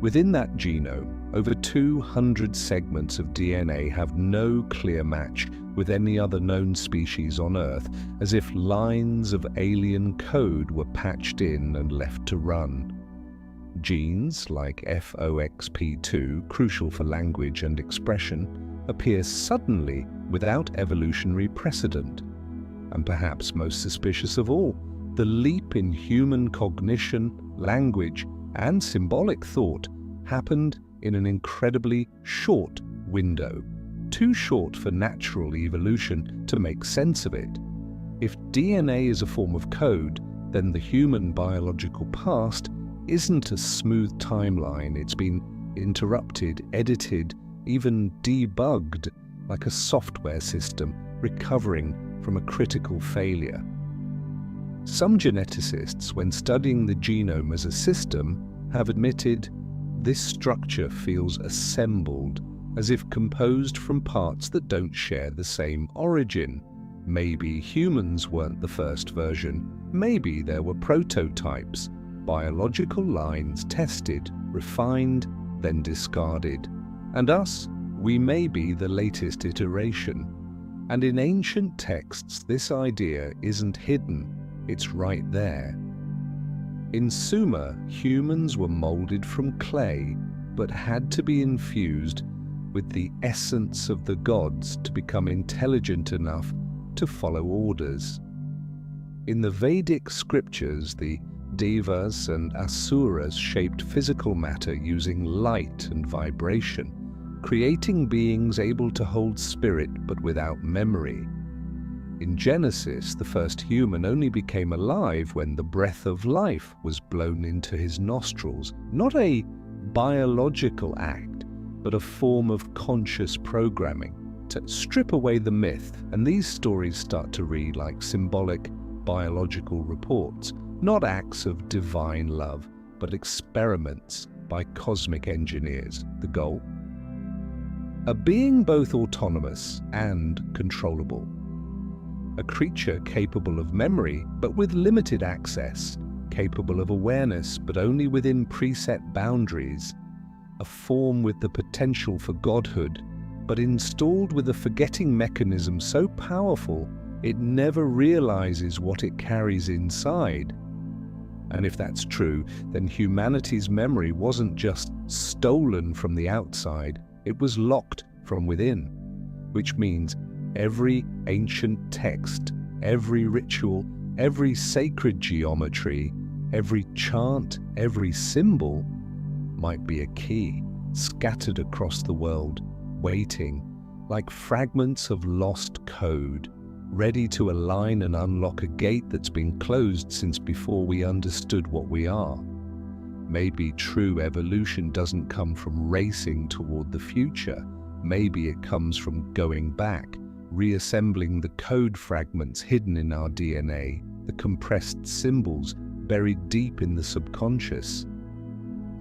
Within that genome, over 200 segments of DNA have no clear match with any other known species on Earth, as if lines of alien code were patched in and left to run. Genes like FOXP2, crucial for language and expression, appear suddenly without evolutionary precedent. And perhaps most suspicious of all, the leap in human cognition, language, and symbolic thought happened in an incredibly short window, too short for natural evolution to make sense of it. If DNA is a form of code, then the human biological past isn't a smooth timeline. It's been interrupted, edited, even debugged, like a software system recovering from a critical failure. Some geneticists, when studying the genome as a system, have admitted this structure feels assembled, as if composed from parts that don't share the same origin. Maybe humans weren't the first version. Maybe there were prototypes, biological lines tested, refined, then discarded. And us, we may be the latest iteration. And in ancient texts, this idea isn't hidden, it's right there. In Sumer, humans were molded from clay, but had to be infused with the essence of the gods to become intelligent enough to follow orders. In the Vedic scriptures, the Devas and Asuras shaped physical matter using light and vibration, creating beings able to hold spirit but without memory. In Genesis, the first human only became alive when the breath of life was blown into his nostrils, not a biological act, but a form of conscious programming. To strip away the myth, and these stories start to read like symbolic biological reports, not acts of divine love, but experiments by cosmic engineers. The goal? A being both autonomous and controllable. A creature capable of memory, but with limited access, capable of awareness, but only within preset boundaries. A form with the potential for godhood, but installed with a forgetting mechanism so powerful it never realizes what it carries inside. And if that's true, then humanity's memory wasn't just stolen from the outside, it was locked from within, which means every ancient text, every ritual, every sacred geometry, every chant, every symbol might be a key scattered across the world, waiting, like fragments of lost code, ready to align and unlock a gate that's been closed since before we understood what we are. Maybe true evolution doesn't come from racing toward the future. Maybe it comes from going back, reassembling the code fragments hidden in our DNA, the compressed symbols buried deep in the subconscious.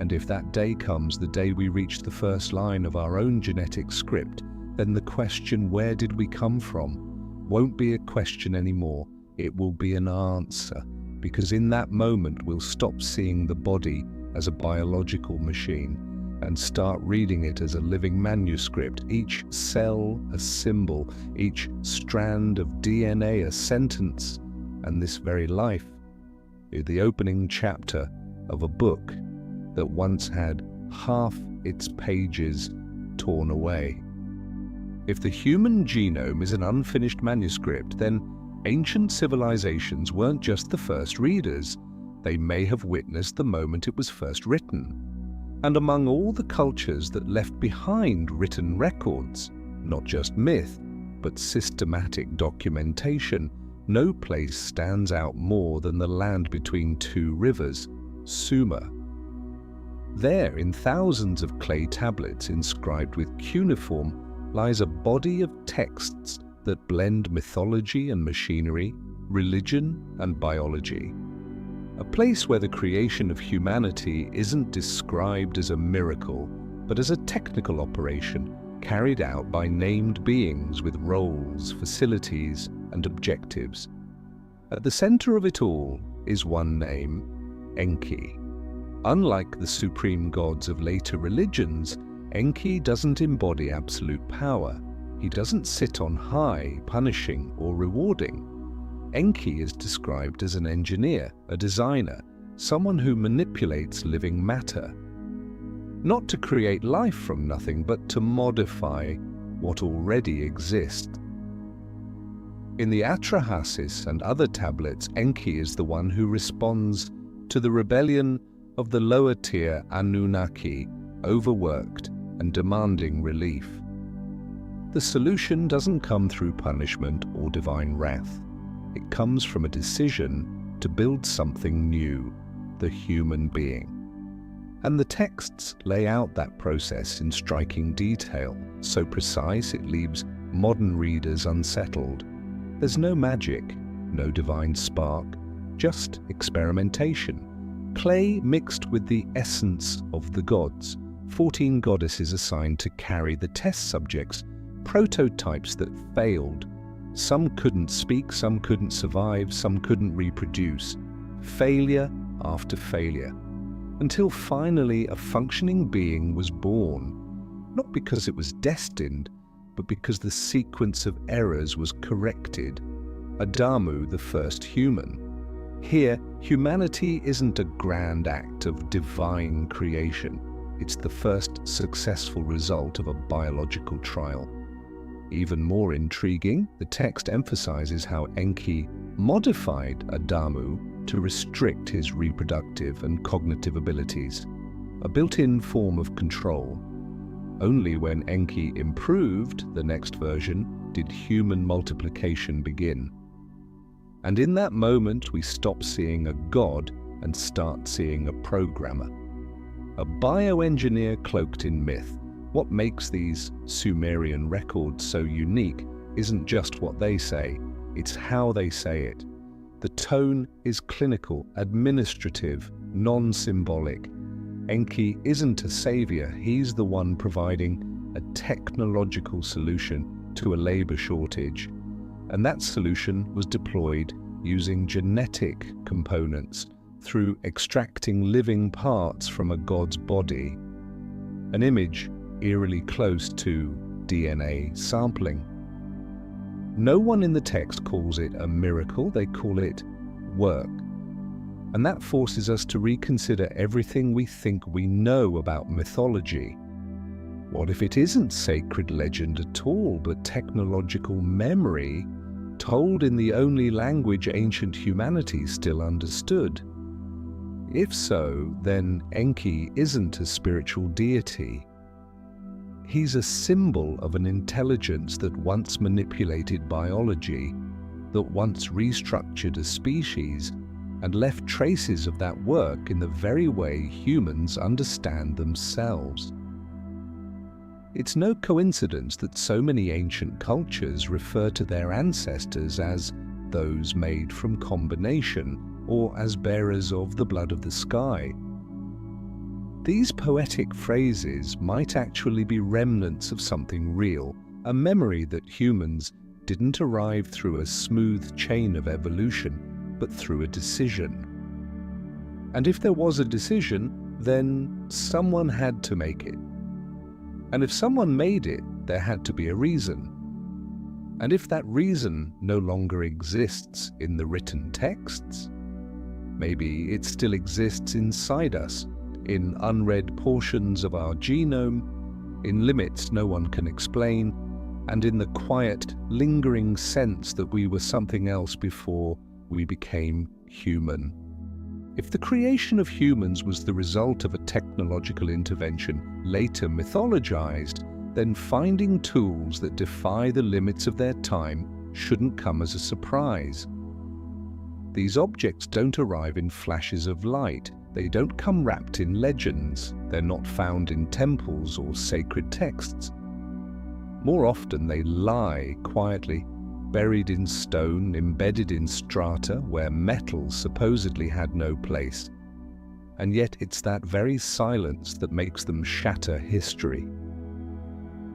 And if that day comes, the day we reach the first line of our own genetic script, then the question, where did we come from, won't be a question anymore. It will be an answer, because in that moment we'll stop seeing the body as a biological machine and start reading it as a living manuscript, each cell a symbol, each strand of DNA a sentence, and this very life is the opening chapter of a book that once had half its pages torn away. If the human genome is an unfinished manuscript, then ancient civilizations weren't just the first readers. They may have witnessed the moment it was first written. And among all the cultures that left behind written records, not just myth, but systematic documentation, no place stands out more than the land between two rivers, Sumer. There, in thousands of clay tablets inscribed with cuneiform, lies a body of texts that blend mythology and machinery, religion and biology. A place where the creation of humanity isn't described as a miracle, but as a technical operation carried out by named beings with roles, facilities, and objectives. At the center of it all is one name, Enki. Unlike the supreme gods of later religions, Enki doesn't embody absolute power. He doesn't sit on high, punishing or rewarding. Enki is described as an engineer, a designer, someone who manipulates living matter. Not to create life from nothing, but to modify what already exists. In the Atrahasis and other tablets, Enki is the one who responds to the rebellion of the lower tier Anunnaki, overworked and demanding relief. The solution doesn't come through punishment or divine wrath. It comes from a decision to build something new, the human being. And the texts lay out that process in striking detail, so precise it leaves modern readers unsettled. There's no magic, no divine spark, just experimentation. Clay mixed with the essence of the gods. 14 goddesses assigned to carry the test subjects, prototypes that failed. Some couldn't speak, some couldn't survive, some couldn't reproduce. Failure after failure. Until finally a functioning being was born, not because it was destined, but because the sequence of errors was corrected. Adamu, the first human. Here, humanity isn't a grand act of divine creation. It's the first successful result of a biological trial. Even more intriguing, the text emphasizes how Enki modified Adamu to restrict his reproductive and cognitive abilities, a built-in form of control. Only when Enki improved the next version did human multiplication begin. And in that moment, we stop seeing a god and start seeing a programmer. A bioengineer cloaked in myth. What makes these Sumerian records so unique isn't just what they say, it's how they say it. The tone is clinical, administrative, non-symbolic. Enki isn't a savior, he's the one providing a technological solution to a labor shortage. And that solution was deployed using genetic components through extracting living parts from a god's body. An image eerily close to DNA sampling. No one in the text calls it a miracle, they call it work. And that forces us to reconsider everything we think we know about mythology. What if it isn't sacred legend at all, but technological memory told in the only language ancient humanity still understood? If so, then Enki isn't a spiritual deity. He's a symbol of an intelligence that once manipulated biology, that once restructured a species, and left traces of that work in the very way humans understand themselves. It's no coincidence that so many ancient cultures refer to their ancestors as those made from combination, or as bearers of the blood of the sky. These poetic phrases might actually be remnants of something real, a memory that humans didn't arrive through a smooth chain of evolution, but through a decision. And if there was a decision, then someone had to make it. And if someone made it, there had to be a reason. And if that reason no longer exists in the written texts, maybe it still exists inside us, in unread portions of our genome, in limits no one can explain, and in the quiet, lingering sense that we were something else before we became human. If the creation of humans was the result of a technological intervention later mythologized, then finding tools that defy the limits of their time shouldn't come as a surprise. These objects don't arrive in flashes of light. They don't come wrapped in legends. They're not found in temples or sacred texts. More often they lie quietly, buried in stone, embedded in strata where metal supposedly had no place. And yet it's that very silence that makes them shatter history.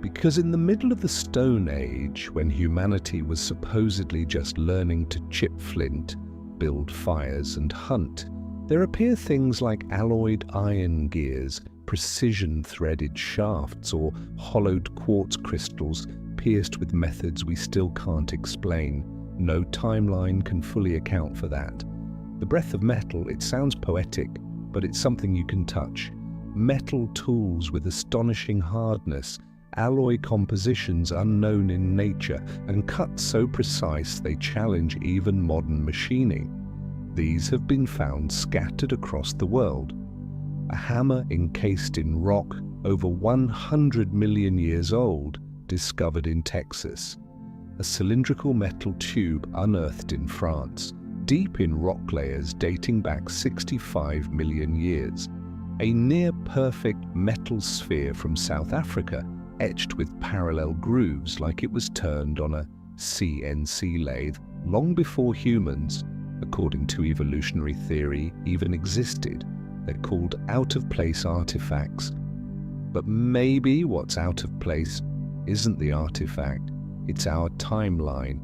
Because in the middle of the Stone Age, when humanity was supposedly just learning to chip flint, build fires and hunt, there appear things like alloyed iron gears, precision-threaded shafts, or hollowed quartz crystals pierced with methods we still can't explain. No timeline can fully account for that. The breath of metal, it sounds poetic, but it's something you can touch. Metal tools with astonishing hardness, alloy compositions unknown in nature, and cuts so precise they challenge even modern machining. These have been found scattered across the world. A hammer encased in rock over 100 million years old, discovered in Texas. A cylindrical metal tube unearthed in France, deep in rock layers dating back 65 million years. A near-perfect metal sphere from South Africa, etched with parallel grooves like it was turned on a CNC lathe long before humans, according to evolutionary theory, even existed. They're called out-of-place artifacts. But maybe what's out of place isn't the artifact, it's our timeline.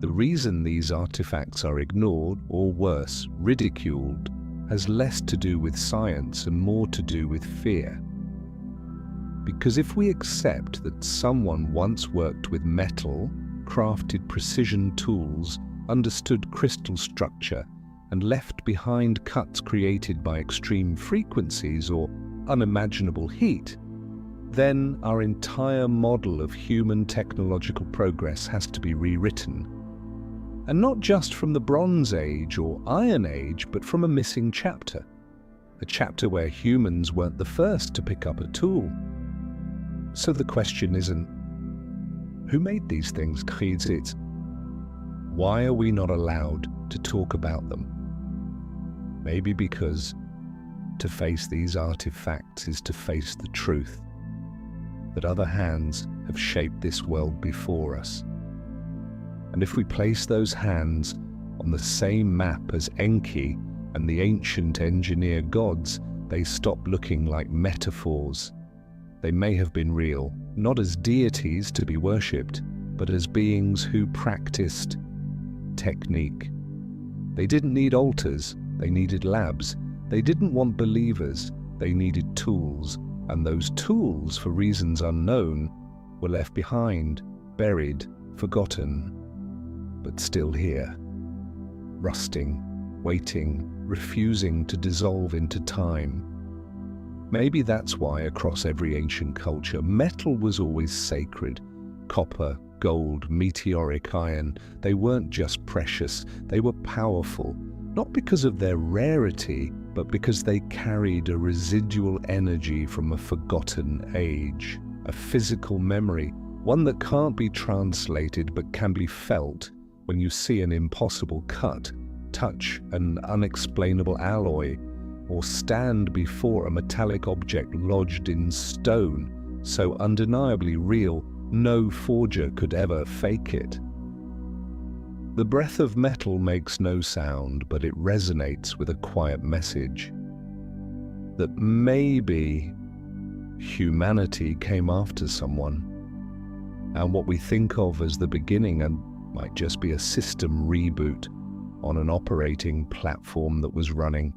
The reason these artifacts are ignored, or worse, ridiculed, has less to do with science and more to do with fear. Because if we accept that someone once worked with metal, crafted precision tools, understood crystal structure, and left behind cuts created by extreme frequencies or unimaginable heat, then our entire model of human technological progress has to be rewritten. And not just from the Bronze Age or Iron Age, but from a missing chapter. A chapter where humans weren't the first to pick up a tool. So the question isn't, who made these things? It's, why are we not allowed to talk about them? Maybe because to face these artifacts is to face the truth, that other hands have shaped this world before us. And if we place those hands on the same map as Enki and the ancient engineer gods, they stopped looking like metaphors. They may have been real, not as deities to be worshipped, but as beings who practiced technique. They didn't need altars, they needed labs. They didn't want believers, they needed tools, and those tools, for reasons unknown, were left behind, buried, forgotten, but still here, rusting, waiting, refusing to dissolve into time. Maybe that's why across every ancient culture, metal was always sacred. Copper, gold, meteoric iron, they weren't just precious, they were powerful, not because of their rarity, but because they carried a residual energy from a forgotten age, a physical memory, one that can't be translated but can be felt when you see an impossible cut, touch an unexplainable alloy, or stand before a metallic object lodged in stone, so undeniably real, no forger could ever fake it. The breath of metal makes no sound, but it resonates with a quiet message that maybe humanity came after someone, and what we think of as the beginning and might just be a system reboot on an operating platform that was running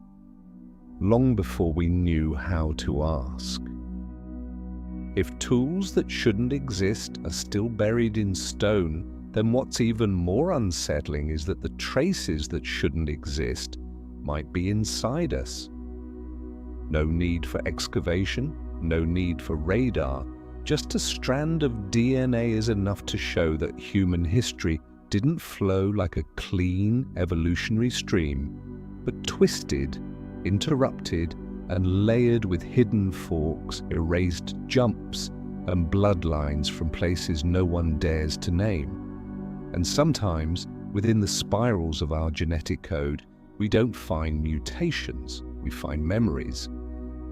long before we knew how to ask. If tools that shouldn't exist are still buried in stone, then what's even more unsettling is that the traces that shouldn't exist might be inside us. No need for excavation, no need for radar, just a strand of DNA is enough to show that human history didn't flow like a clean evolutionary stream, but twisted, interrupted, and layered with hidden forks, erased jumps, and bloodlines from places no one dares to name. And sometimes, within the spirals of our genetic code, we don't find mutations, we find memories,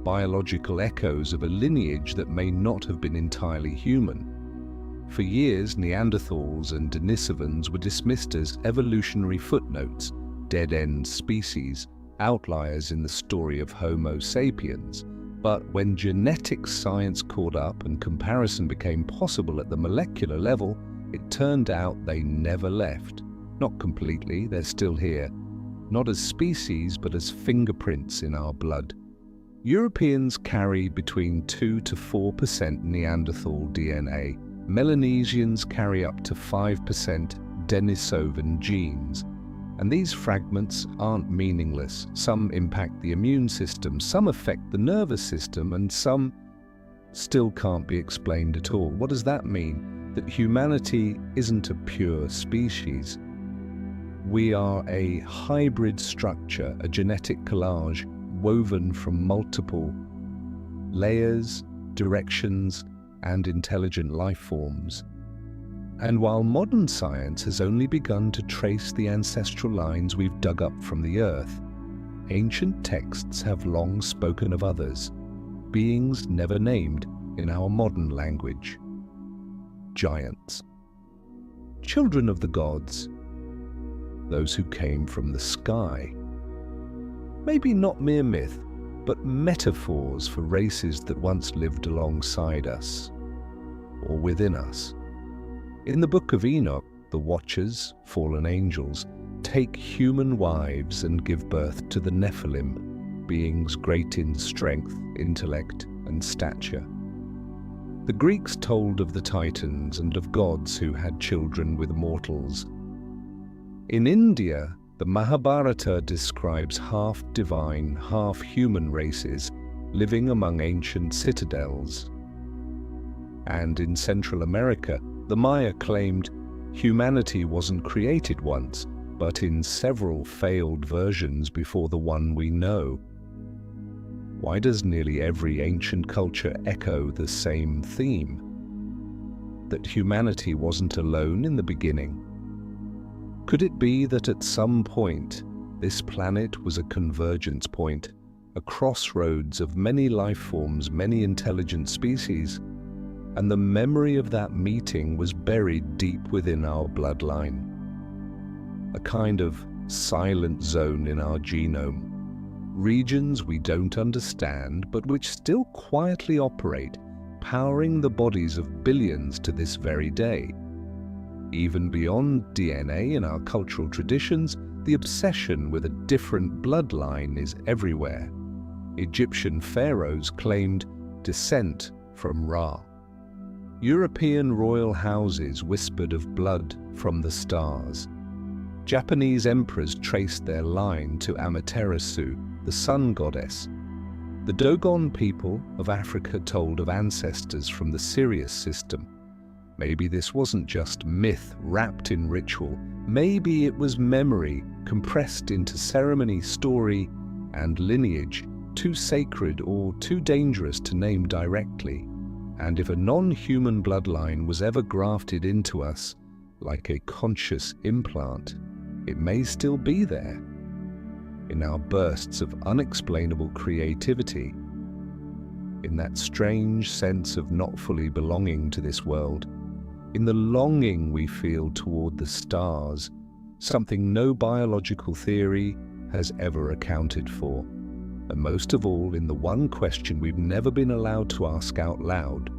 biological echoes of a lineage that may not have been entirely human. For years, Neanderthals and Denisovans were dismissed as evolutionary footnotes, dead-end species, outliers in the story of Homo sapiens. But when genetic science caught up and comparison became possible at the molecular level, it turned out they never left. Not completely, they're still here. Not as species, but as fingerprints in our blood. Europeans carry between 2 to 4% Neanderthal DNA. Melanesians carry up to 5% Denisovan genes. And these fragments aren't meaningless. Some impact the immune system, some affect the nervous system, and some still can't be explained at all. What does that mean? That humanity isn't a pure species. We are a hybrid structure, a genetic collage woven from multiple layers, directions, and intelligent life forms. And while modern science has only begun to trace the ancestral lines we've dug up from the earth, ancient texts have long spoken of others, beings never named in our modern language. Giants. Children of the gods. Those who came from the sky. Maybe not mere myth, but metaphors for races that once lived alongside us, or within us. In the Book of Enoch, the Watchers, fallen angels, take human wives and give birth to the Nephilim, beings great in strength, intellect, and stature. The Greeks told of the Titans and of gods who had children with mortals. In India, the Mahabharata describes half-divine, half-human races living among ancient citadels. And in Central America, the Maya claimed humanity wasn't created once, but in several failed versions before the one we know. Why does nearly every ancient culture echo the same theme? That humanity wasn't alone in the beginning? Could it be that at some point, this planet was a convergence point, a crossroads of many life forms, many intelligent species, and the memory of that meeting was buried deep within our bloodline? A kind of silent zone in our genome, regions we don't understand but which still quietly operate, powering the bodies of billions to this very day. Even beyond DNA in our cultural traditions, the obsession with a different bloodline is everywhere. Egyptian pharaohs claimed descent from Ra. European royal houses whispered of blood from the stars. Japanese emperors traced their line to Amaterasu, the sun goddess. The Dogon people of Africa told of ancestors from the Sirius system. Maybe this wasn't just myth wrapped in ritual. Maybe it was memory compressed into ceremony, story, and lineage, too sacred or too dangerous to name directly. And if a non-human bloodline was ever grafted into us, like a conscious implant, it may still be there, in our bursts of unexplainable creativity, in that strange sense of not fully belonging to this world, in the longing we feel toward the stars, something no biological theory has ever accounted for. And most of all, in the one question we've never been allowed to ask out loud: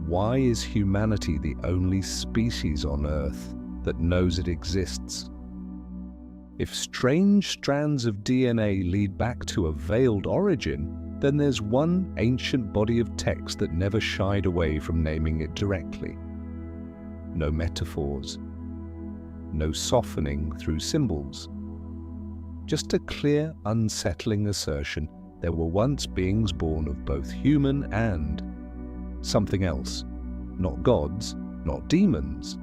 why is humanity the only species on Earth that knows it exists? If strange strands of DNA lead back to a veiled origin, then there's one ancient body of text that never shied away from naming it directly. No metaphors, no softening through symbols. Just a clear, unsettling assertion: there were once beings born of both human and something else. Not gods, not demons,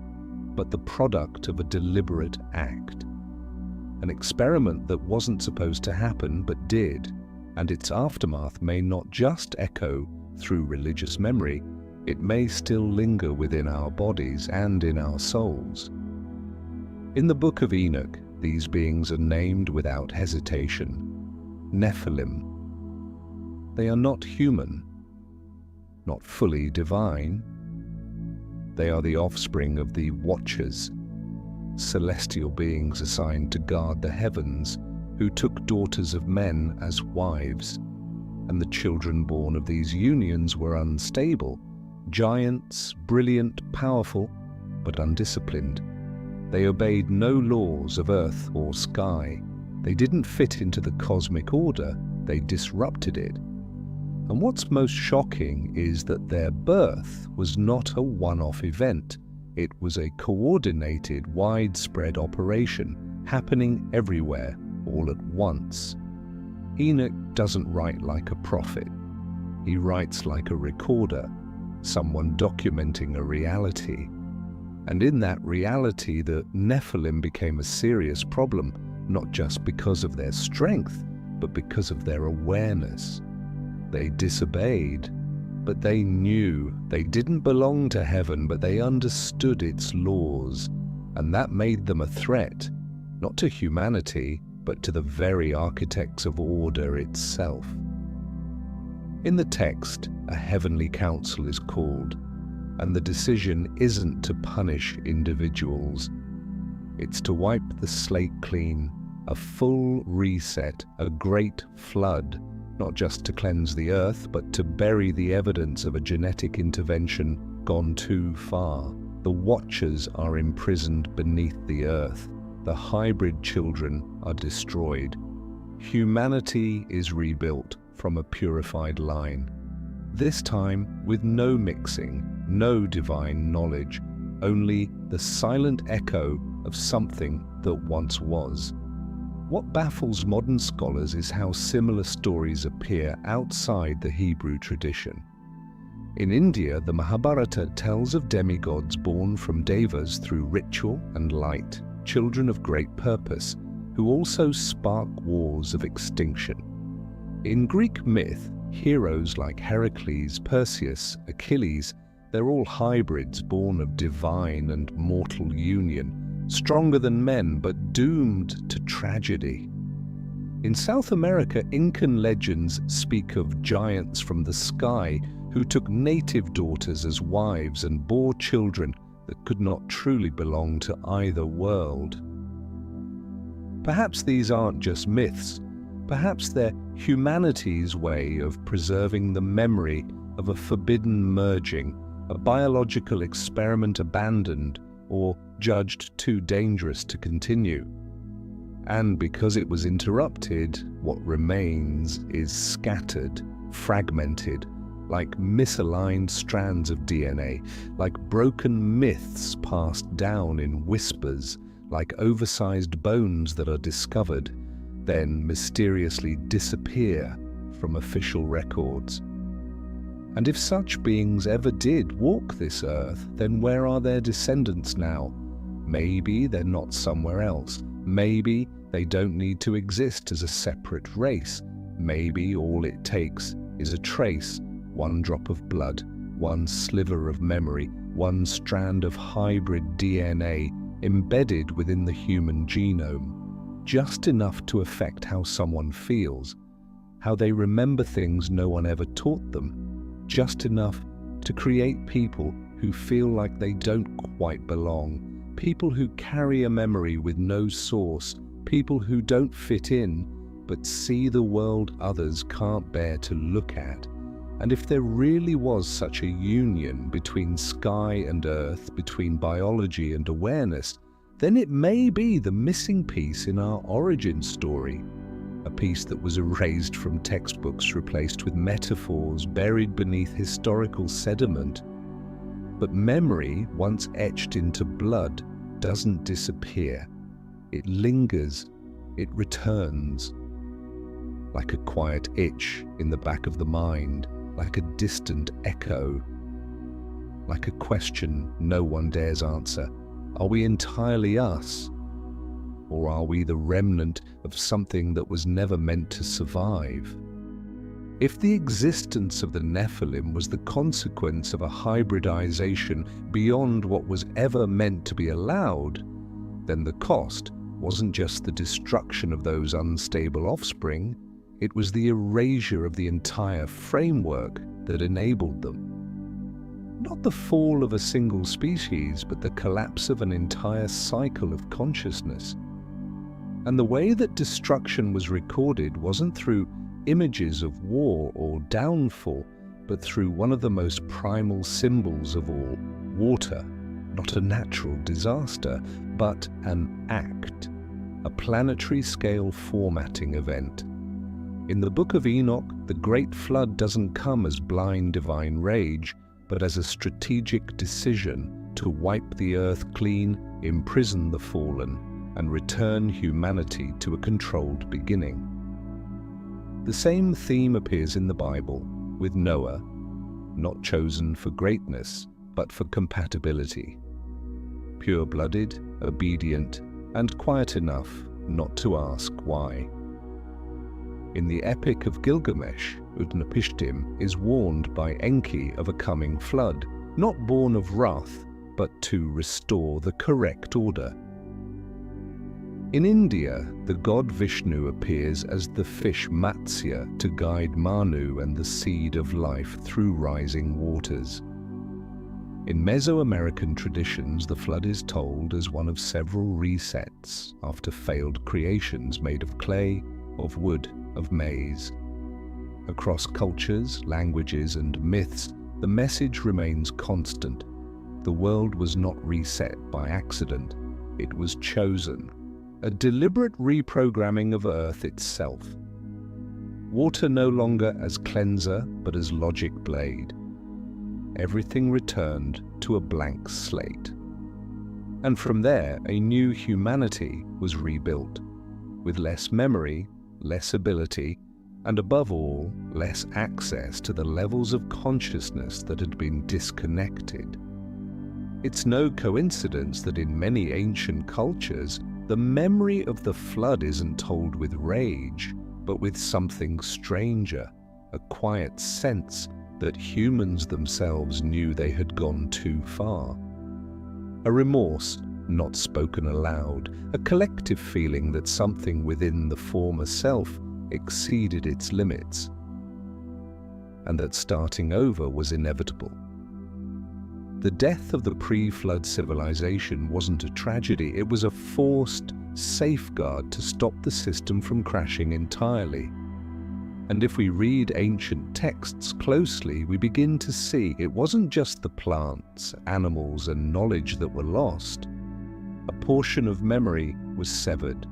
but the product of a deliberate act. An experiment that wasn't supposed to happen but did, and its aftermath may not just echo through religious memory, it may still linger within our bodies and in our souls. In the Book of Enoch, these beings are named without hesitation: Nephilim. They are not human, not fully divine. They are the offspring of the Watchers, celestial beings assigned to guard the heavens, who took daughters of men as wives, and the children born of these unions were unstable, giants, brilliant, powerful, but undisciplined. They obeyed no laws of earth or sky. They didn't fit into the cosmic order, they disrupted it. And what's most shocking is that their birth was not a one-off event. It was a coordinated, widespread operation, happening everywhere, all at once. Enoch doesn't write like a prophet. He writes like a recorder, someone documenting a reality. And in that reality, the Nephilim became a serious problem, not just because of their strength, but because of their awareness. They disobeyed, but they knew. They didn't belong to heaven, but they understood its laws, and that made them a threat, not to humanity, but to the very architects of order itself. In the text, a heavenly council is called, and the decision isn't to punish individuals. It's to wipe the slate clean, a full reset, a great flood, not just to cleanse the earth, but to bury the evidence of a genetic intervention gone too far. The Watchers are imprisoned beneath the earth. The hybrid children are destroyed. Humanity is rebuilt from a purified line. This time with no mixing, no divine knowledge, only the silent echo of something that once was. What baffles modern scholars is how similar stories appear outside the Hebrew tradition. In India, the Mahabharata tells of demigods born from devas through ritual and light, children of great purpose, who also spark wars of extinction. In Greek myth, heroes like Heracles, Perseus, Achilles, they're all hybrids born of divine and mortal union, stronger than men but doomed to tragedy. In South America, Incan legends speak of giants from the sky who took native daughters as wives and bore children that could not truly belong to either world. Perhaps these aren't just myths, Perhaps they're humanity's way of preserving the memory of a forbidden merging, a biological experiment abandoned or judged too dangerous to continue. And because it was interrupted, what remains is scattered, fragmented, like misaligned strands of DNA, like broken myths passed down in whispers, like oversized bones that are discovered, then mysteriously disappear from official records. And if such beings ever did walk this earth, then where are their descendants now? Maybe they're not somewhere else. Maybe they don't need to exist as a separate race. Maybe all it takes is a trace, one drop of blood, one sliver of memory, one strand of hybrid DNA embedded within the human genome, just enough to affect how someone feels, how they remember things no one ever taught them, just enough to create people who feel like they don't quite belong, people who carry a memory with no source, people who don't fit in, but see the world others can't bear to look at. And if there really was such a union between sky and earth, between biology and awareness, then it may be the missing piece in our origin story, a piece that was erased from textbooks, replaced with metaphors, buried beneath historical sediment. But memory, once etched into blood, doesn't disappear. It lingers, it returns, like a quiet itch in the back of the mind, like a distant echo, like a question no one dares answer. Are we entirely us? Or are we the remnant of something that was never meant to survive? If the existence of the Nephilim was the consequence of a hybridization beyond what was ever meant to be allowed, then the cost wasn't just the destruction of those unstable offspring, it was the erasure of the entire framework that enabled them. Not the fall of a single species, but the collapse of an entire cycle of consciousness. And the way that destruction was recorded wasn't through images of war or downfall, but through one of the most primal symbols of all, water. Not a natural disaster, but an act, a planetary scale formatting event. In the Book of Enoch, the Great Flood doesn't come as blind divine rage, but as a strategic decision to wipe the earth clean, imprison the fallen, and return humanity to a controlled beginning. The same theme appears in the Bible, with Noah, not chosen for greatness, but for compatibility. Pure-blooded, obedient, and quiet enough not to ask why. In the Epic of Gilgamesh, Utnapishtim is warned by Enki of a coming flood, not born of wrath, but to restore the correct order. In India, the god Vishnu appears as the fish Matsya to guide Manu and the seed of life through rising waters. In Mesoamerican traditions, the flood is told as one of several resets after failed creations made of clay, of wood, of maize. Across cultures, languages, and myths, the message remains constant. The world was not reset by accident. It was chosen. A deliberate reprogramming of Earth itself. Water no longer as cleanser, but as logic blade. Everything returned to a blank slate. And from there, a new humanity was rebuilt, with less memory, less ability, and above all, less access to the levels of consciousness that had been disconnected. It's no coincidence that in many ancient cultures, the memory of the flood isn't told with rage, but with something stranger, a quiet sense that humans themselves knew they had gone too far. A remorse not spoken aloud, a collective feeling that something within the former self exceeded its limits, and that starting over was inevitable. The death of the pre-flood civilization wasn't a tragedy, it was a forced, safeguard to stop the system from crashing entirely. And if we read ancient texts closely, we begin to see it wasn't just the plants, animals, and knowledge that were lost. A portion of memory was severed.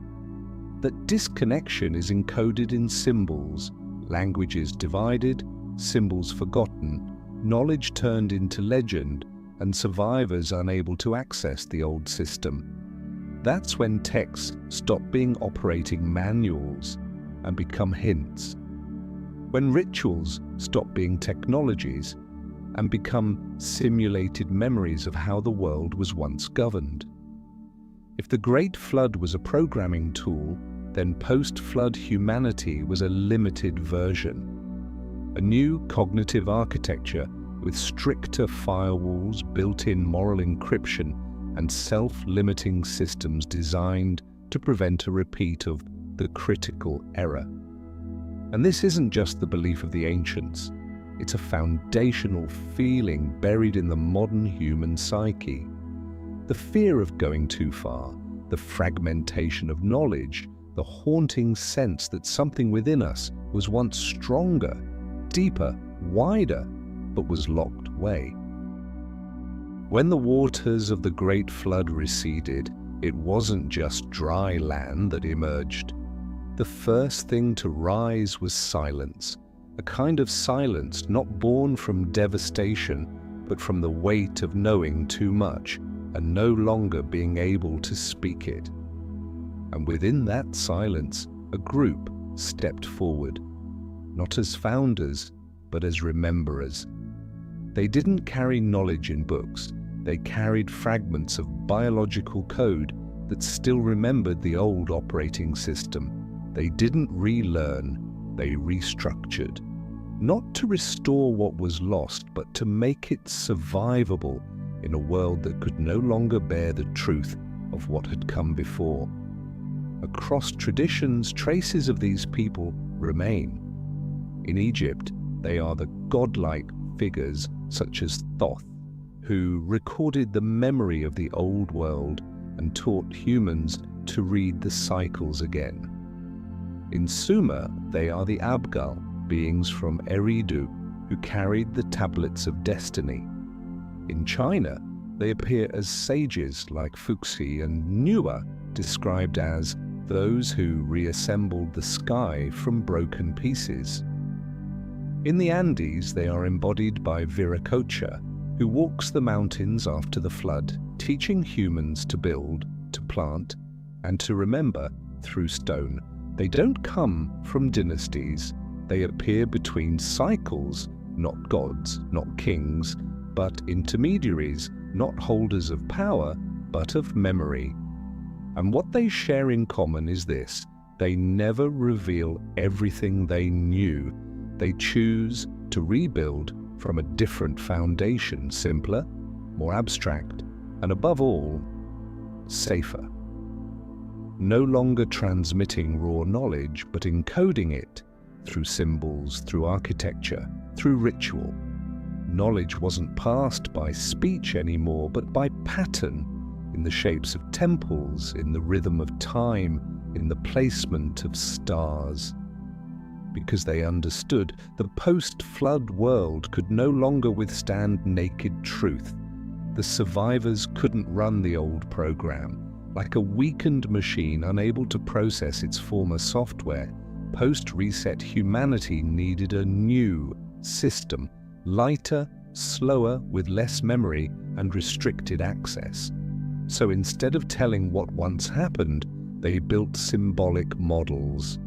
That disconnection is encoded in symbols, languages divided, symbols forgotten, knowledge turned into legend, and survivors unable to access the old system. That's when texts stop being operating manuals and become hints. When rituals stop being technologies and become simulated memories of how the world was once governed. If the Great Flood was a programming tool, then post-flood humanity was a limited version. A new cognitive architecture with stricter firewalls, built-in moral encryption, and self-limiting systems designed to prevent a repeat of the critical error. And this isn't just the belief of the ancients. It's a foundational feeling buried in the modern human psyche. The fear of going too far, the fragmentation of knowledge, the haunting sense that something within us was once stronger, deeper, wider, but was locked away. When the waters of the Great Flood receded, it wasn't just dry land that emerged. The first thing to rise was silence, a kind of silence not born from devastation, but from the weight of knowing too much and no longer being able to speak it. And within that silence, a group stepped forward, not as founders, but as rememberers. They didn't carry knowledge in books. They carried fragments of biological code that still remembered the old operating system. They didn't relearn, they restructured. Not to restore what was lost, but to make it survivable in a world that could no longer bear the truth of what had come before. Across traditions, traces of these people remain. In Egypt, they are the godlike figures such as Thoth, who recorded the memory of the old world and taught humans to read the cycles again. In Sumer, they are the Abgal, beings from Eridu, who carried the tablets of destiny. In China, they appear as sages like Fuxi, and Nuwa, described as those who reassembled the sky from broken pieces. In the Andes, they are embodied by Viracocha, who walks the mountains after the flood, teaching humans to build, to plant, and to remember through stone. They don't come from dynasties. They appear between cycles, not gods, not kings, but intermediaries, not holders of power, but of memory. And what they share in common is this: they never reveal everything they knew. They choose to rebuild from a different foundation, simpler, more abstract, and above all, safer. No longer transmitting raw knowledge, but encoding it through symbols, through architecture, through ritual. Knowledge wasn't passed by speech anymore, but by pattern, in the shapes of temples, in the rhythm of time, in the placement of stars. Because they understood the post-flood world could no longer withstand naked truth. The survivors couldn't run the old program. Like a weakened machine unable to process its former software, post-reset humanity needed a new system, lighter, slower, with less memory and restricted access. So instead of telling what once happened, they built symbolic models.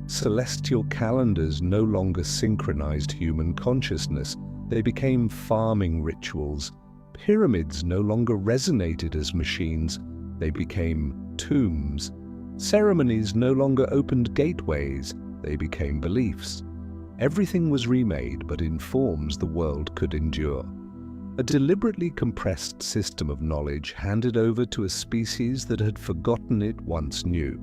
Celestial calendars no longer synchronized human consciousness. They became farming rituals. Pyramids no longer resonated as machines. They became tombs. Ceremonies no longer opened gateways. They became beliefs. Everything was remade, but in forms the world could endure. A deliberately compressed system of knowledge handed over to a species that had forgotten it once knew.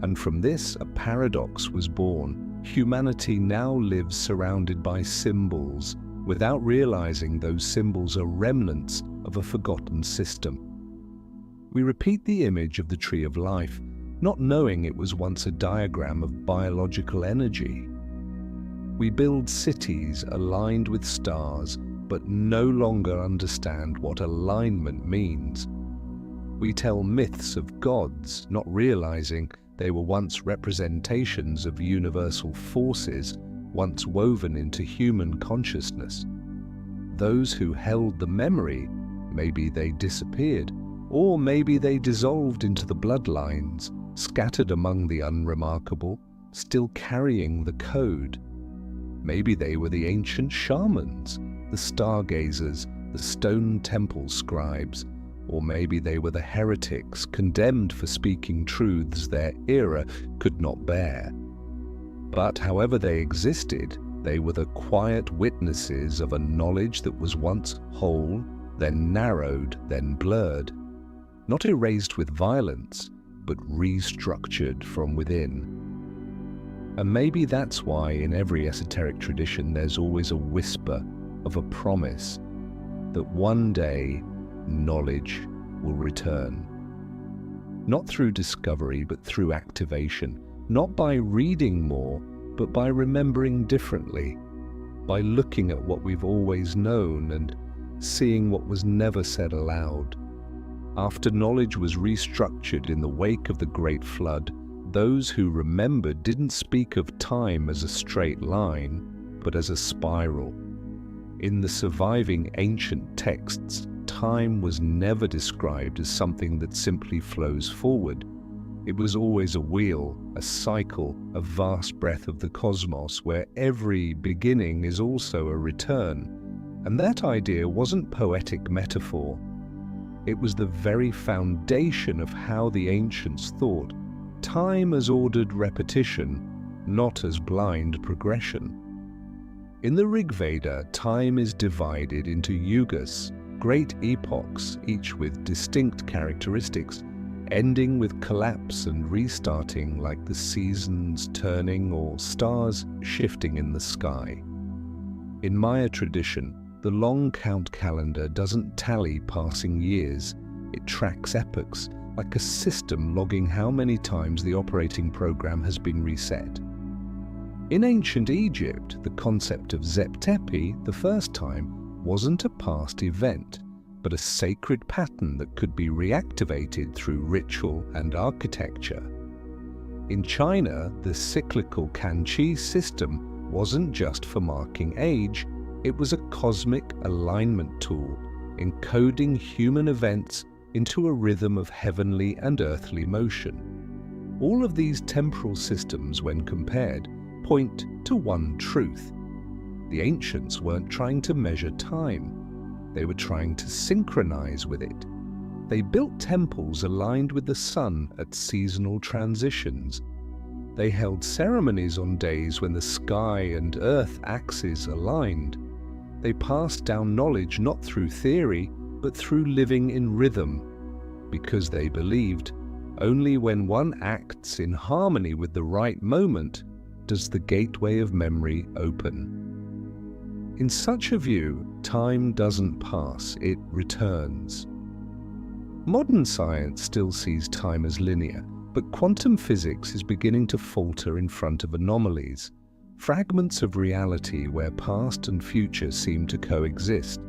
And from this, a paradox was born. Humanity now lives surrounded by symbols, without realizing those symbols are remnants of a forgotten system. We repeat the image of the tree of life, not knowing it was once a diagram of biological energy. We build cities aligned with stars, but no longer understand what alignment means. We tell myths of gods, not realizing they were once representations of universal forces once woven into human consciousness. Those who held the memory, maybe they disappeared, or maybe they dissolved into the bloodlines, scattered among the unremarkable, still carrying the code. Maybe they were the ancient shamans, the stargazers, the stone temple scribes, or maybe they were the heretics condemned for speaking truths their era could not bear. But however they existed, they were the quiet witnesses of a knowledge that was once whole, then narrowed, then blurred, not erased with violence, but restructured from within. And maybe that's why in every esoteric tradition there's always a whisper of a promise that one day knowledge will return. Not through discovery, but through activation. Not by reading more, but by remembering differently. By looking at what we've always known and seeing what was never said aloud. After knowledge was restructured in the wake of the Great Flood, those who remembered didn't speak of time as a straight line, but as a spiral. In the surviving ancient texts, time was never described as something that simply flows forward. It was always a wheel, a cycle, a vast breath of the cosmos where every beginning is also a return. And that idea wasn't poetic metaphor. It was the very foundation of how the ancients thought. Time as ordered repetition, not as blind progression. In the Rig Veda, time is divided into yugas, great epochs, each with distinct characteristics, ending with collapse and restarting like the seasons turning or stars shifting in the sky. In Maya tradition, the long count calendar doesn't tally passing years, it tracks epochs, like a system logging how many times the operating program has been reset. In ancient Egypt, the concept of Zep Tepi, the first time, wasn't a past event, but a sacred pattern that could be reactivated through ritual and architecture. In China, the cyclical Kanchi system wasn't just for marking age, it was a cosmic alignment tool, encoding human events into a rhythm of heavenly and earthly motion. All of these temporal systems, when compared, point to one truth. The ancients weren't trying to measure time. They were trying to synchronize with it. They built temples aligned with the sun at seasonal transitions. They held ceremonies on days when the sky and earth axes aligned. They passed down knowledge not through theory, but through living in rhythm, because they believed only when one acts in harmony with the right moment does the gateway of memory open. In such a view, time doesn't pass, it returns. Modern science still sees time as linear, but quantum physics is beginning to falter in front of anomalies, fragments of reality where past and future seem to coexist.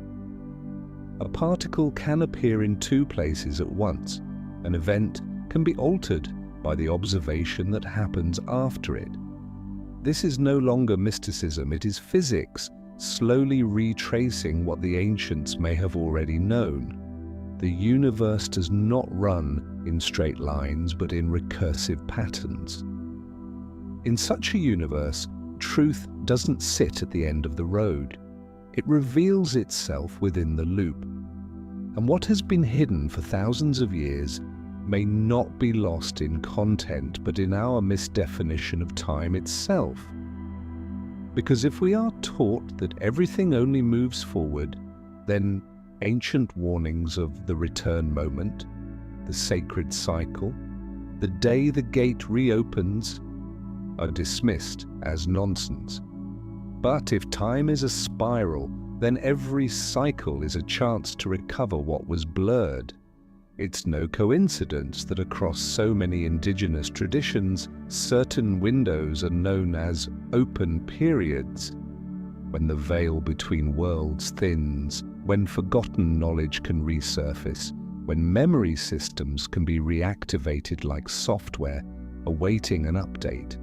A particle can appear in two places at once. An event can be altered by the observation that happens after it. This is no longer mysticism, it is physics, slowly retracing what the ancients may have already known. The universe does not run in straight lines, but in recursive patterns. In such a universe, truth doesn't sit at the end of the road. It reveals itself within the loop. And what has been hidden for thousands of years may not be lost in content, but in our misdefinition of time itself. Because if we are taught that everything only moves forward, then ancient warnings of the return moment, the sacred cycle, the day the gate reopens, are dismissed as nonsense. But if time is a spiral, then every cycle is a chance to recover what was blurred. It's no coincidence that across so many indigenous traditions, certain windows are known as open periods, when the veil between worlds thins, when forgotten knowledge can resurface, when memory systems can be reactivated like software, awaiting an update.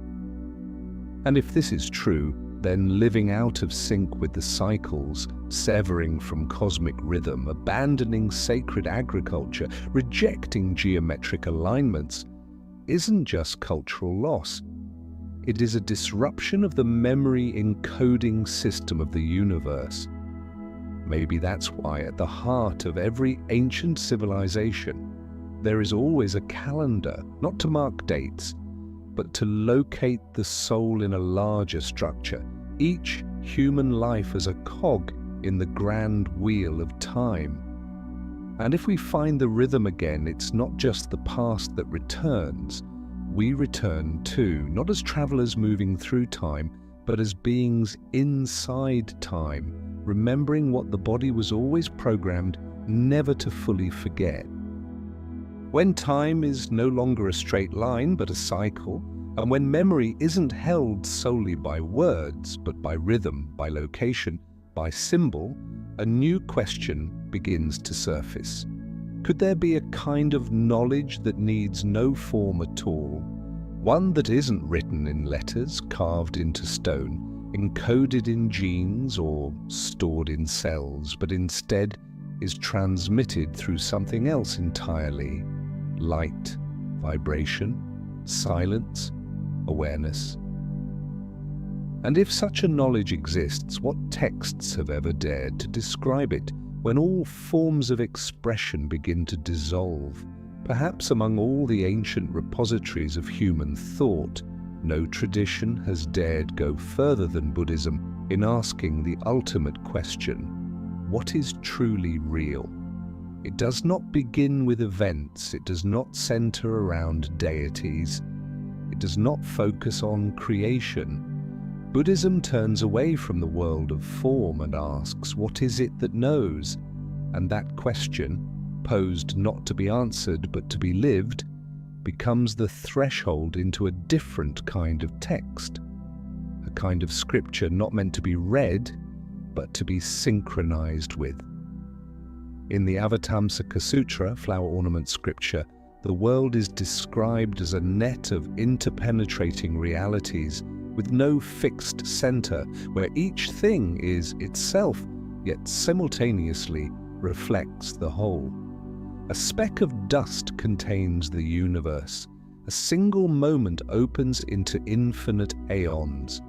And if this is true, then living out of sync with the cycles, severing from cosmic rhythm, abandoning sacred agriculture, rejecting geometric alignments, isn't just cultural loss. It is a disruption of the memory encoding system of the universe. Maybe that's why at the heart of every ancient civilization, there is always a calendar, not to mark dates, but to locate the soul in a larger structure, each human life as a cog in the grand wheel of time. And if we find the rhythm again, it's not just the past that returns. We return too, not as travelers moving through time, but as beings inside time, remembering what the body was always programmed never to fully forget. When time is no longer a straight line but a cycle, and when memory isn't held solely by words but by rhythm, by location, by symbol, a new question begins to surface. Could there be a kind of knowledge that needs no form at all? One that isn't written in letters, carved into stone, encoded in genes or stored in cells, but instead is transmitted through something else entirely: light, vibration, silence, awareness. And if such a knowledge exists, what texts have ever dared to describe it when all forms of expression begin to dissolve? Perhaps among all the ancient repositories of human thought, no tradition has dared go further than Buddhism in asking the ultimate question: what is truly real? It does not begin with events, it does not center around deities, it does not focus on creation. Buddhism turns away from the world of form and asks, what is it that knows? And that question, posed not to be answered but to be lived, becomes the threshold into a different kind of text, a kind of scripture not meant to be read, but to be synchronized with. In the Avatamsaka Sutra, flower ornament scripture, the world is described as a net of interpenetrating realities with no fixed center, where each thing is itself, yet simultaneously reflects the whole. A speck of dust contains the universe. A single moment opens into infinite aeons.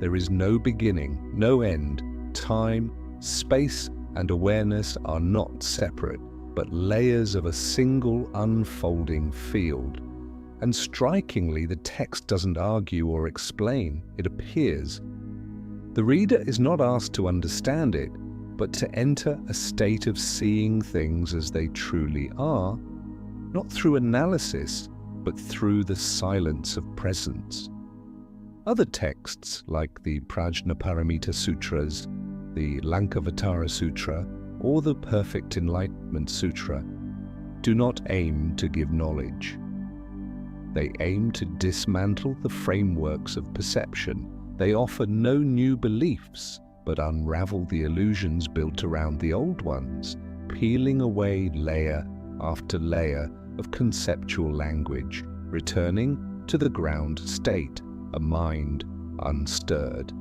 There is no beginning, no end. Time, space, and awareness are not separate, but layers of a single unfolding field. And strikingly, the text doesn't argue or explain, it appears. The reader is not asked to understand it, but to enter a state of seeing things as they truly are, not through analysis, but through the silence of presence. Other texts, like the Prajnaparamita Sutras, the Lankavatara Sutra, or the Perfect Enlightenment Sutra, do not aim to give knowledge. They aim to dismantle the frameworks of perception. They offer no new beliefs, but unravel the illusions built around the old ones, peeling away layer after layer of conceptual language, returning to the ground state, a mind unstirred.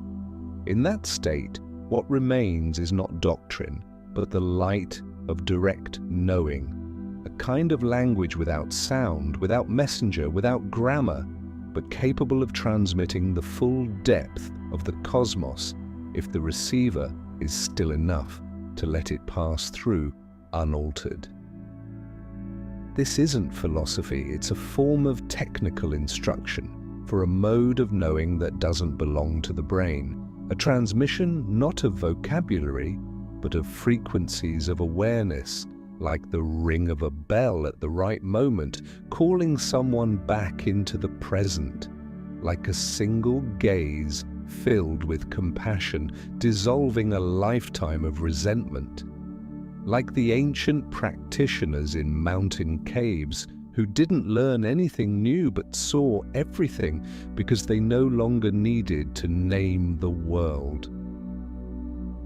In that state, what remains is not doctrine, but the light of direct knowing, a kind of language without sound, without messenger, without grammar, but capable of transmitting the full depth of the cosmos if the receiver is still enough to let it pass through unaltered. This isn't philosophy, it's a form of technical instruction for a mode of knowing that doesn't belong to the brain, a transmission not of vocabulary, but of frequencies of awareness, like the ring of a bell at the right moment, calling someone back into the present, like a single gaze filled with compassion, dissolving a lifetime of resentment. Like the ancient practitioners in mountain caves who didn't learn anything new but saw everything because they no longer needed to name the world.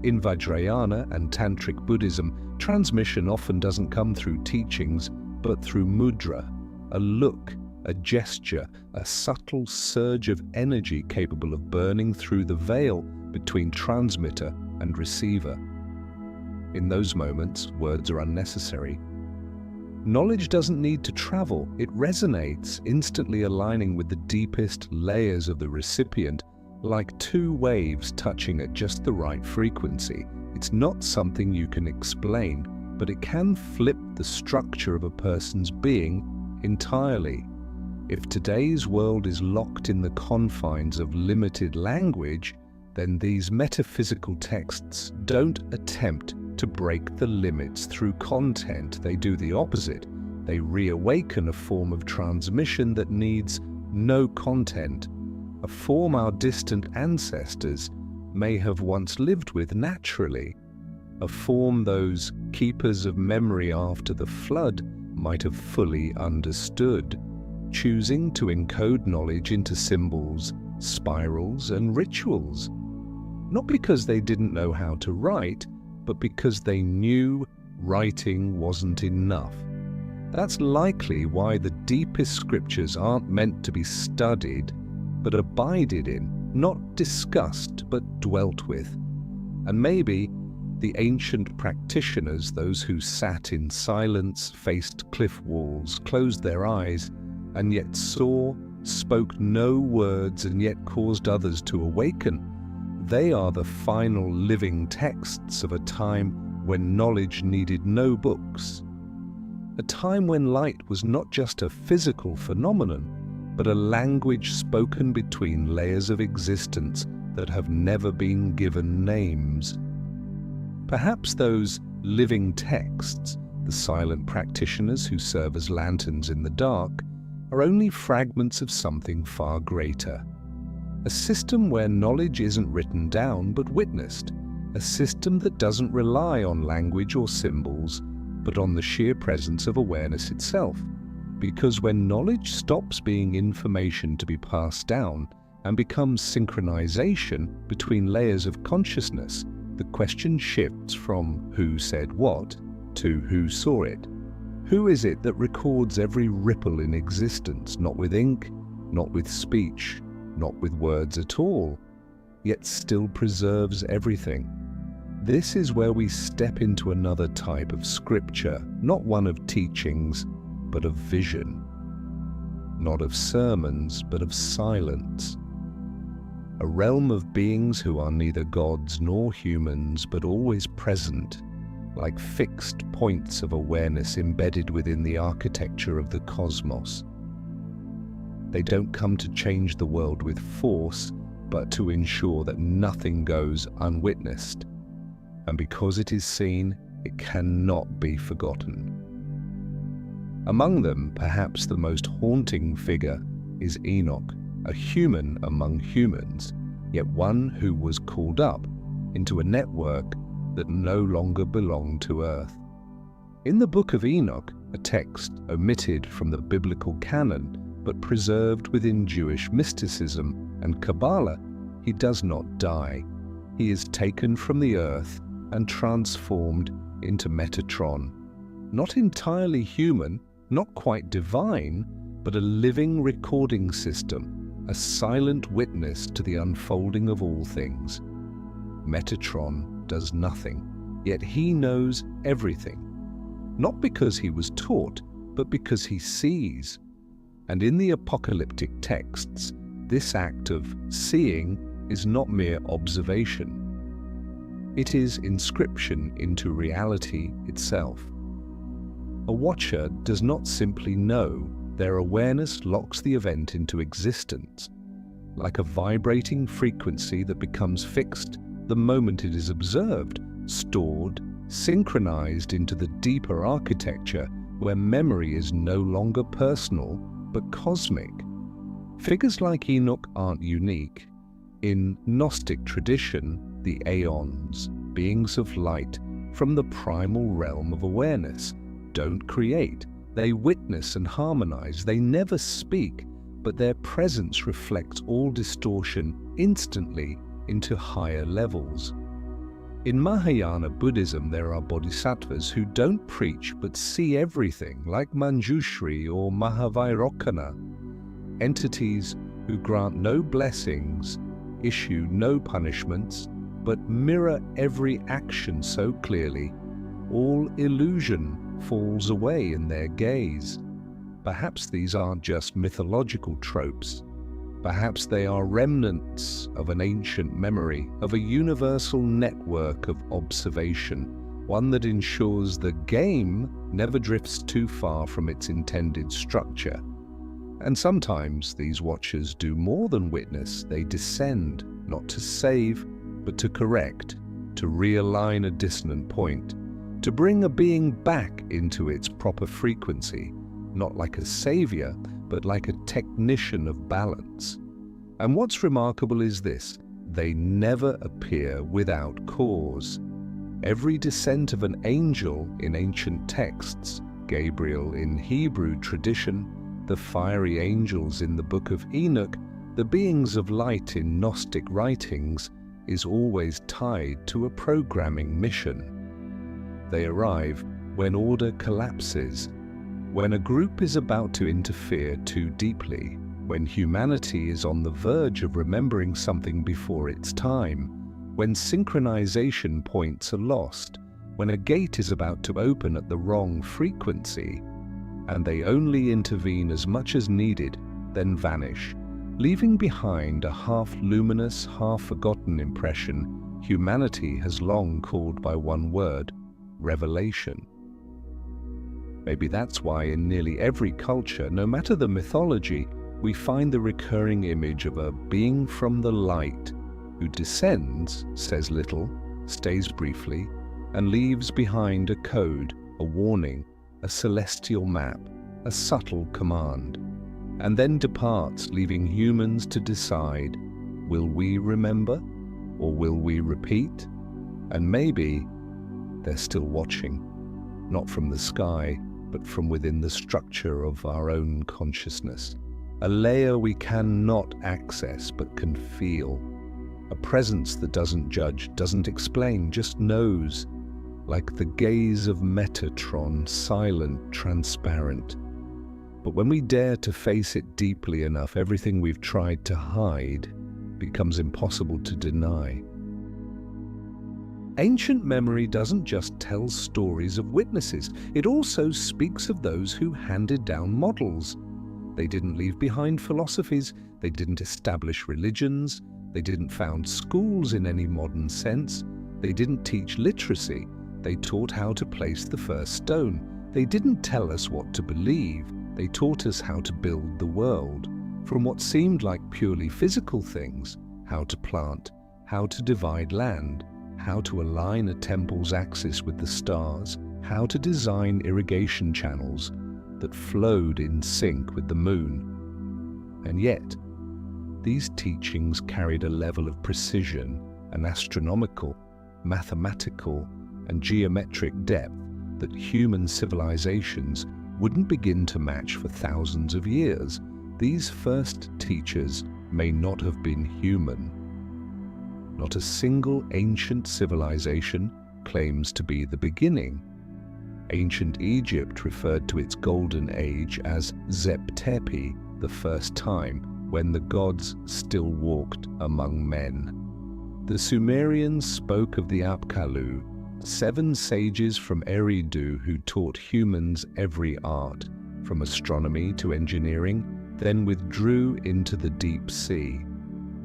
In Vajrayana and Tantric Buddhism, transmission often doesn't come through teachings, but through mudra, a look, a gesture, a subtle surge of energy capable of burning through the veil between transmitter and receiver. In those moments, words are unnecessary. Knowledge doesn't need to travel, it resonates, instantly aligning with the deepest layers of the recipient, like two waves touching at just the right frequency. It's not something you can explain, but it can flip the structure of a person's being entirely. If today's world is locked in the confines of limited language, then these metaphysical texts don't attempt to break the limits through content. They do the opposite. They reawaken a form of transmission that needs no content, a form our distant ancestors may have once lived with naturally, a form those keepers of memory after the flood might have fully understood, choosing to encode knowledge into symbols, spirals, and rituals. Not because they didn't know how to write, but because they knew writing wasn't enough. That's likely why the deepest scriptures aren't meant to be studied, but abided in, not discussed, but dwelt with. And maybe the ancient practitioners, those who sat in silence, faced cliff walls, closed their eyes, and yet saw, spoke no words, and yet caused others to awaken, they are the final living texts of a time when knowledge needed no books. A time when light was not just a physical phenomenon, but a language spoken between layers of existence that have never been given names. Perhaps those living texts, the silent practitioners who serve as lanterns in the dark, are only fragments of something far greater. A system where knowledge isn't written down but witnessed, a system that doesn't rely on language or symbols, but on the sheer presence of awareness itself. Because when knowledge stops being information to be passed down and becomes synchronization between layers of consciousness, the question shifts from who said what to who saw it. Who is it that records every ripple in existence, not with ink, not with speech, not with words at all, yet still preserves everything? This is where we step into another type of scripture, not one of teachings, but of vision. Not of sermons, but of silence. A realm of beings who are neither gods nor humans, but always present, like fixed points of awareness embedded within the architecture of the cosmos. They don't come to change the world with force, but to ensure that nothing goes unwitnessed. And because it is seen, it cannot be forgotten. Among them, perhaps the most haunting figure is Enoch, a human among humans, yet one who was called up into a network that no longer belonged to Earth. In the Book of Enoch, a text omitted from the biblical canon, but preserved within Jewish mysticism and Kabbalah, he does not die. He is taken from the earth and transformed into Metatron. Not entirely human, not quite divine, but a living recording system, a silent witness to the unfolding of all things. Metatron does nothing, yet he knows everything. Not because he was taught, but because he sees. And in the apocalyptic texts, this act of seeing is not mere observation. It is inscription into reality itself. A watcher does not simply know, their awareness locks the event into existence. Like a vibrating frequency that becomes fixed the moment it is observed, stored, synchronized into the deeper architecture where memory is no longer personal but cosmic. Figures like Enoch aren't unique. In Gnostic tradition, the aeons, beings of light, from the primal realm of awareness, don't create. They witness and harmonize. They never speak, but their presence reflects all distortion instantly into higher levels. In Mahayana Buddhism, there are bodhisattvas who don't preach but see everything, like Manjushri or Mahavairocana, entities who grant no blessings, issue no punishments, but mirror every action so clearly, all illusion falls away in their gaze. Perhaps these aren't just mythological tropes. Perhaps they are remnants of an ancient memory, of a universal network of observation, one that ensures the game never drifts too far from its intended structure. And sometimes these watchers do more than witness. They descend, not to save, but to correct, to realign a dissonant point, to bring a being back into its proper frequency, not like a savior, but like a technician of balance. And what's remarkable is this: they never appear without cause. Every descent of an angel in ancient texts, Gabriel in Hebrew tradition, the fiery angels in the Book of Enoch, the beings of light in Gnostic writings, is always tied to a programming mission. They arrive when order collapses, when a group is about to interfere too deeply, when humanity is on the verge of remembering something before its time, when synchronization points are lost, when a gate is about to open at the wrong frequency, and they only intervene as much as needed, then vanish, leaving behind a half-luminous, half-forgotten impression humanity has long called by one word: revelation. Maybe that's why in nearly every culture, no matter the mythology, we find the recurring image of a being from the light who descends, says little, stays briefly, and leaves behind a code, a warning, a celestial map, a subtle command, and then departs, leaving humans to decide, will we remember or will we repeat? And maybe they're still watching, not from the sky, but from within the structure of our own consciousness. A layer we cannot access but can feel. A presence that doesn't judge, doesn't explain, just knows, like the gaze of Metatron, silent, transparent. But when we dare to face it deeply enough, everything we've tried to hide becomes impossible to deny. Ancient memory doesn't just tell stories of witnesses, it also speaks of those who handed down models. They didn't leave behind philosophies, they didn't establish religions, they didn't found schools in any modern sense, they didn't teach literacy, they taught how to place the first stone. They didn't tell us what to believe, they taught us how to build the world. From what seemed like purely physical things, how to plant, how to divide land, how to align a temple's axis with the stars, how to design irrigation channels that flowed in sync with the moon. And yet, these teachings carried a level of precision, an astronomical, mathematical, and geometric depth that human civilizations wouldn't begin to match for thousands of years. These first teachers may not have been human. Not a single ancient civilization claims to be the beginning. Ancient Egypt referred to its golden age as Zep-Tepi, the first time when the gods still walked among men. The Sumerians spoke of the Apkallu, 7 sages from Eridu who taught humans every art, from astronomy to engineering, then withdrew into the deep sea.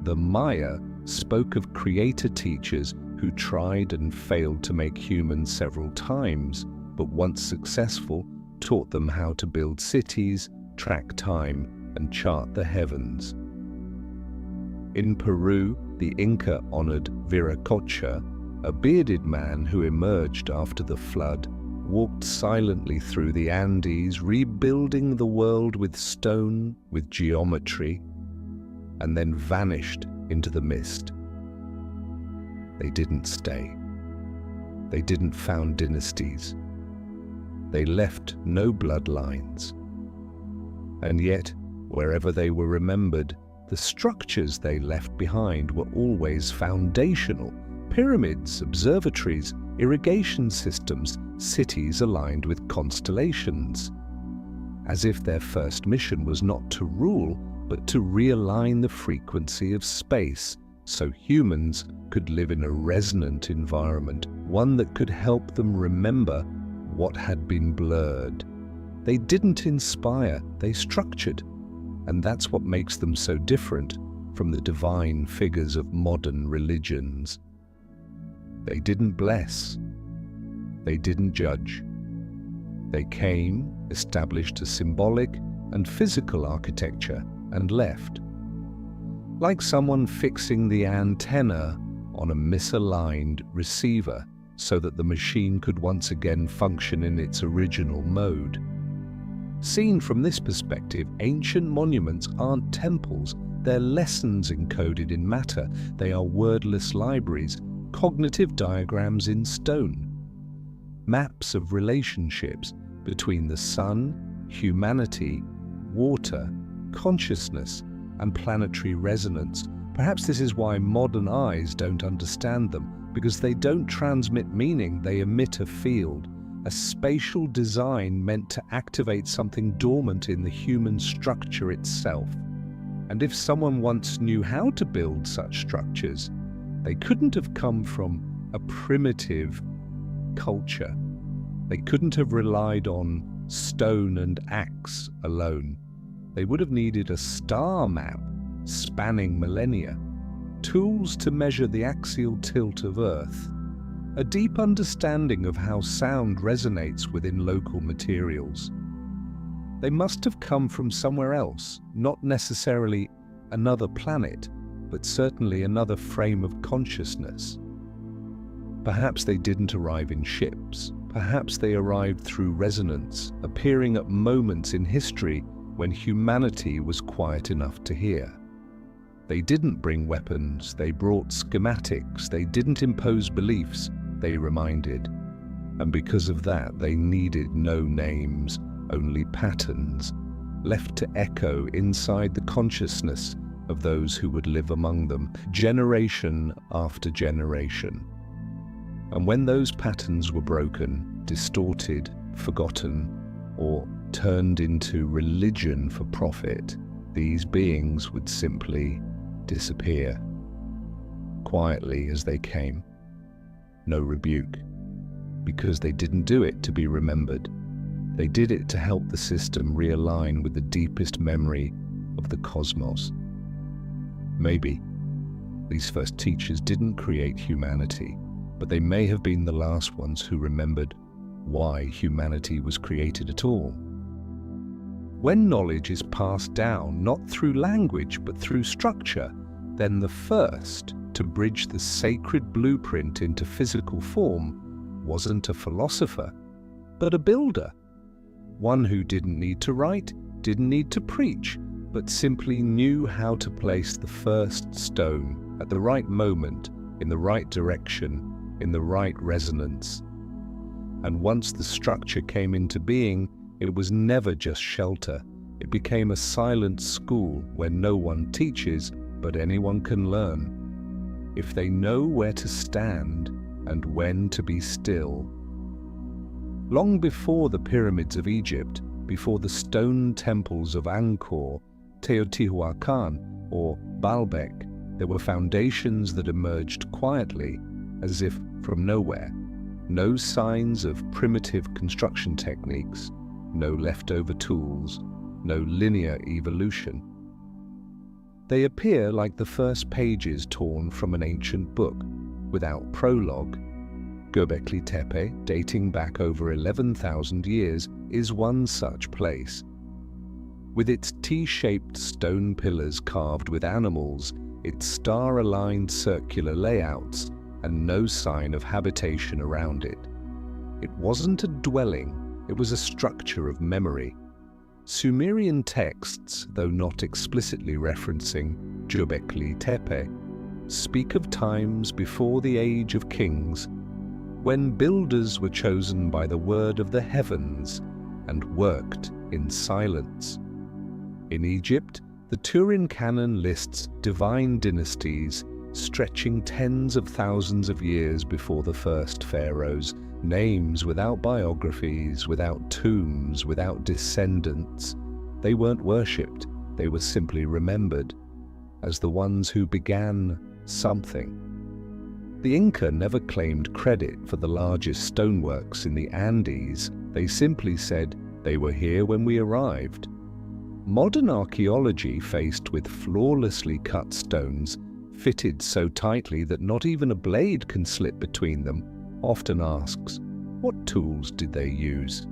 The Maya spoke of creator teachers who tried and failed to make humans several times, but once successful, taught them how to build cities, track time, and chart the heavens. In Peru, the Inca honored Viracocha, a bearded man who emerged after the flood, walked silently through the Andes, rebuilding the world with stone, with geometry, and then vanished into the mist. They didn't stay. They didn't found dynasties. They left no bloodlines. And yet, wherever they were remembered, the structures they left behind were always foundational: pyramids, observatories, irrigation systems, cities aligned with constellations. As if their first mission was not to rule, but to realign the frequency of space, so humans could live in a resonant environment, one that could help them remember what had been blurred. They didn't inspire, they structured. And that's what makes them so different from the divine figures of modern religions. They didn't bless. They didn't judge. They came, established a symbolic and physical architecture, and left. Like someone fixing the antenna on a misaligned receiver so that the machine could once again function in its original mode. Seen from this perspective, ancient monuments aren't temples, they're lessons encoded in matter. They are wordless libraries, cognitive diagrams in stone, maps of relationships between the sun, humanity, water, consciousness, and planetary resonance. Perhaps this is why modern eyes don't understand them, because they don't transmit meaning, they emit a field, a spatial design meant to activate something dormant in the human structure itself. And if someone once knew how to build such structures, they couldn't have come from a primitive culture. They couldn't have relied on stone and axe alone. They would have needed a star map spanning millennia, tools to measure the axial tilt of Earth, a deep understanding of how sound resonates within local materials. They must have come from somewhere else, not necessarily another planet, but certainly another frame of consciousness. Perhaps they didn't arrive in ships. Perhaps they arrived through resonance, appearing at moments in history when humanity was quiet enough to hear. They didn't bring weapons, they brought schematics, they didn't impose beliefs, they reminded. And because of that, they needed no names, only patterns, left to echo inside the consciousness of those who would live among them, generation after generation. And when those patterns were broken, distorted, forgotten, or turned into religion for profit, these beings would simply disappear, quietly as they came. No rebuke, because they didn't do it to be remembered. They did it to help the system realign with the deepest memory of the cosmos. Maybe these first teachers didn't create humanity, but they may have been the last ones who remembered why humanity was created at all. When knowledge is passed down, not through language, but through structure, then the first to bridge the sacred blueprint into physical form wasn't a philosopher, but a builder. One who didn't need to write, didn't need to preach, but simply knew how to place the first stone at the right moment, in the right direction, in the right resonance. And once the structure came into being, it was never just shelter. It became a silent school where no one teaches, but anyone can learn, if they know where to stand and when to be still. Long before the pyramids of Egypt, before the stone temples of Angkor, Teotihuacan, or Baalbek, there were foundations that emerged quietly, as if from nowhere. No signs of primitive construction techniques, no leftover tools, no linear evolution. They appear like the first pages torn from an ancient book, without prologue. Göbekli Tepe, dating back over 11,000 years, is one such place. With its T-shaped stone pillars carved with animals, its star-aligned circular layouts, and no sign of habitation around it. It wasn't a dwelling, it was a structure of memory. Sumerian texts, though not explicitly referencing Göbekli Tepe, speak of times before the age of kings, when builders were chosen by the word of the heavens and worked in silence. In Egypt, the Turin Canon lists divine dynasties stretching tens of thousands of years before the first pharaohs, names without biographies, without tombs, without descendants. They weren't worshipped, they were simply remembered as the ones who began something. The Inca never claimed credit for the largest stoneworks in the Andes. They simply said they were here when we arrived. Modern archaeology, faced with flawlessly cut stones, fitted so tightly that not even a blade can slip between them, often asks, what tools did they use?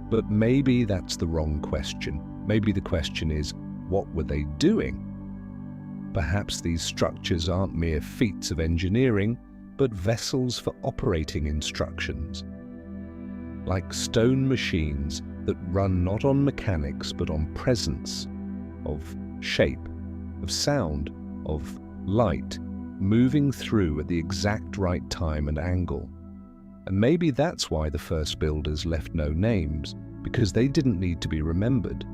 But maybe that's the wrong question. Maybe the question is, what were they doing? Perhaps these structures aren't mere feats of engineering, but vessels for operating instructions. Like stone machines that run not on mechanics but on presence, of shape, of sound, of light, moving through at the exact right time and angle. And maybe that's why the first builders left no names, because they didn't need to be remembered.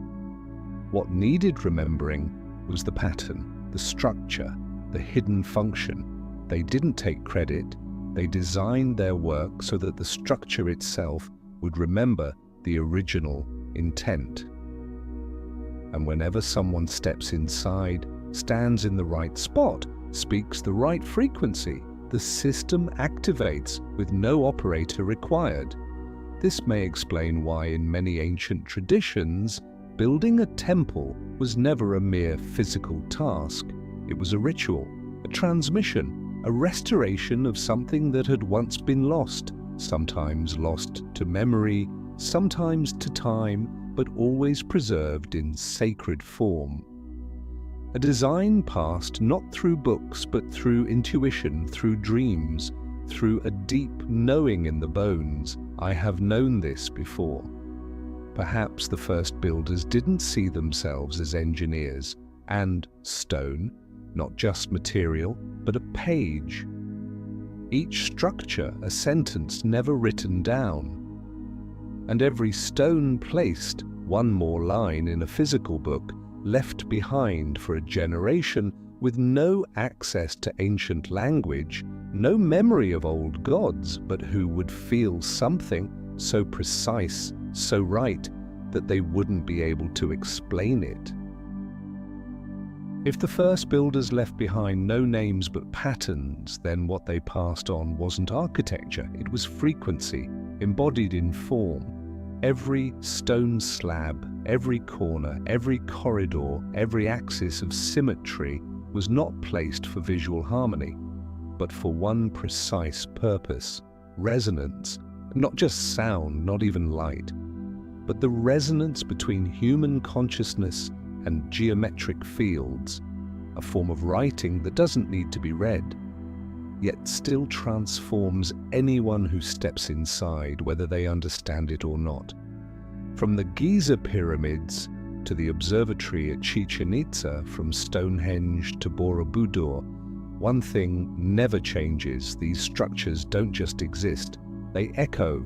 What needed remembering was the pattern, the structure, the hidden function. They didn't take credit, they designed their work so that the structure itself would remember the original intent. And whenever someone steps inside, stands in the right spot, speaks the right frequency, the system activates with no operator required. This may explain why in many ancient traditions, building a temple was never a mere physical task. It was a ritual, a transmission, a restoration of something that had once been lost, sometimes lost to memory, sometimes to time, but always preserved in sacred form. A design passed not through books, but through intuition, through dreams, through a deep knowing in the bones. I have known this before. Perhaps the first builders didn't see themselves as engineers, and stone, not just material, but a page. Each structure a sentence never written down. And every stone placed, one more line in a physical book, left behind for a generation with no access to ancient language, no memory of old gods, but who would feel something so precise, so right, that they wouldn't be able to explain it. If the first builders left behind no names but patterns, then what they passed on wasn't architecture, it was frequency, embodied in form. Every stone slab, every corner, every corridor, every axis of symmetry was not placed for visual harmony, but for one precise purpose: resonance. Not just sound, not even light, but the resonance between human consciousness and geometric fields, a form of writing that doesn't need to be read, yet still transforms anyone who steps inside, whether they understand it or not. From the Giza pyramids to the observatory at Chichen Itza, from Stonehenge to Borobudur, one thing never changes: these structures don't just exist, they echo.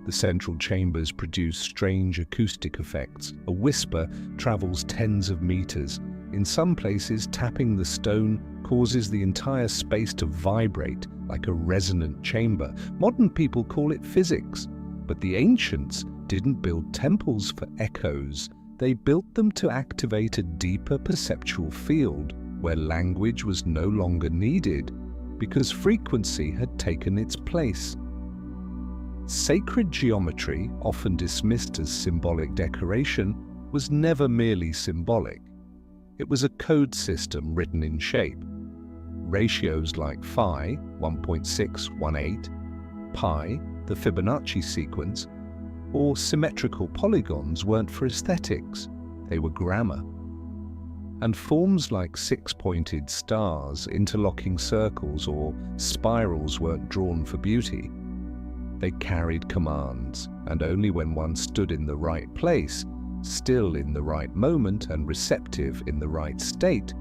The central chambers produce strange acoustic effects. A whisper travels tens of meters. In some places, tapping the stone causes the entire space to vibrate like a resonant chamber. Modern people call it physics, but the ancients didn't build temples for echoes. They built them to activate a deeper perceptual field where language was no longer needed because frequency had taken its place. Sacred geometry, often dismissed as symbolic decoration, was never merely symbolic. It was a code system written in shape. Ratios like phi, 1.618, pi, the Fibonacci sequence, or symmetrical polygons weren't for aesthetics, they were grammar. And forms like six-pointed stars, interlocking circles, or spirals weren't drawn for beauty. They carried commands, and only when one stood in the right place, still in the right moment and receptive in the right state,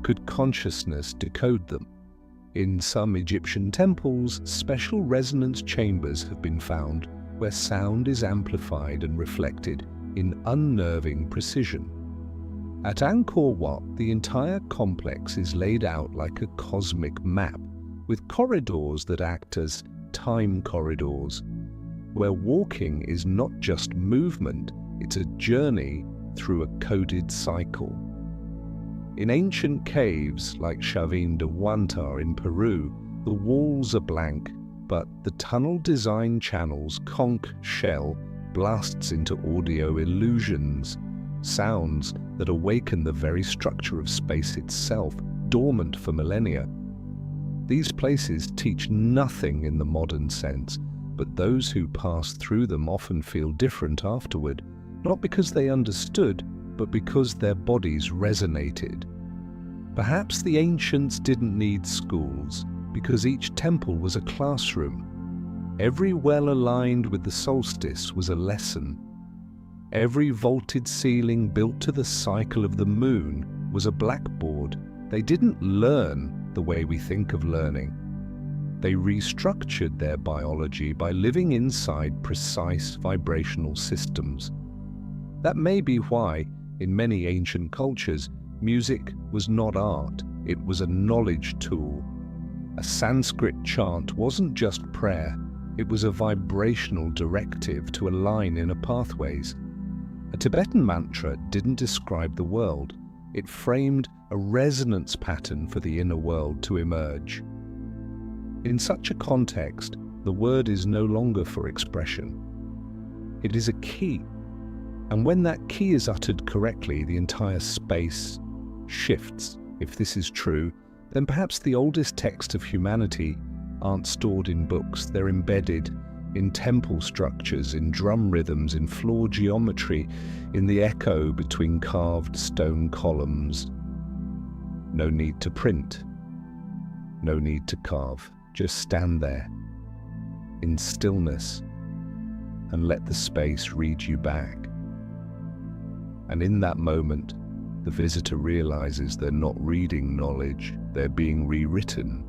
could consciousness decode them. In some Egyptian temples, special resonance chambers have been found where sound is amplified and reflected in unnerving precision. At Angkor Wat, the entire complex is laid out like a cosmic map, with corridors that act as time corridors, where walking is not just movement, it's a journey through a coded cycle. In ancient caves like Chavin de Huántar in Peru, the walls are blank, but the tunnel design channels conch shell blasts into audio illusions, sounds that awaken the very structure of space itself, dormant for millennia. These places teach nothing in the modern sense, but those who pass through them often feel different afterward, not because they understood, but because their bodies resonated. Perhaps the ancients didn't need schools, because each temple was a classroom. Every well aligned with the solstice was a lesson. Every vaulted ceiling built to the cycle of the moon was a blackboard. They didn't learn the way we think of learning. They restructured their biology by living inside precise vibrational systems. That may be why, in many ancient cultures, music was not art, it was a knowledge tool. A Sanskrit chant wasn't just prayer, it was a vibrational directive to align inner pathways. A Tibetan mantra didn't describe the world, it framed a resonance pattern for the inner world to emerge. In such a context, the word is no longer for expression. It is a key, and when that key is uttered correctly, the entire space shifts. If this is true, then perhaps the oldest texts of humanity aren't stored in books, they're embedded in temple structures, in drum rhythms, in floor geometry, in the echo between carved stone columns. No need to print, no need to carve. Just stand there, in stillness, and let the space read you back. And in that moment, the visitor realizes they're not reading knowledge, they're being rewritten.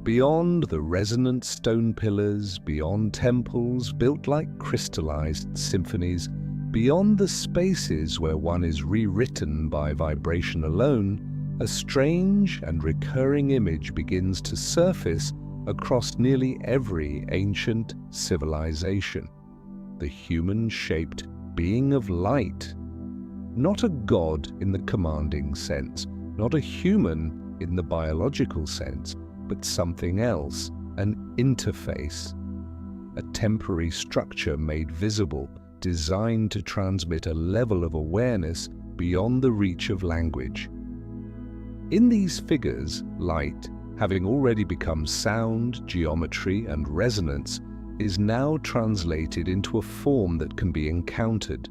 Beyond the resonant stone pillars, beyond temples built like crystallized symphonies, beyond the spaces where one is rewritten by vibration alone, a strange and recurring image begins to surface across nearly every ancient civilization. The human-shaped being of light. Not a god in the commanding sense, not a human in the biological sense, but something else, an interface. A temporary structure made visible, designed to transmit a level of awareness beyond the reach of language. In these figures, light, having already become sound, geometry, and resonance, is now translated into a form that can be encountered.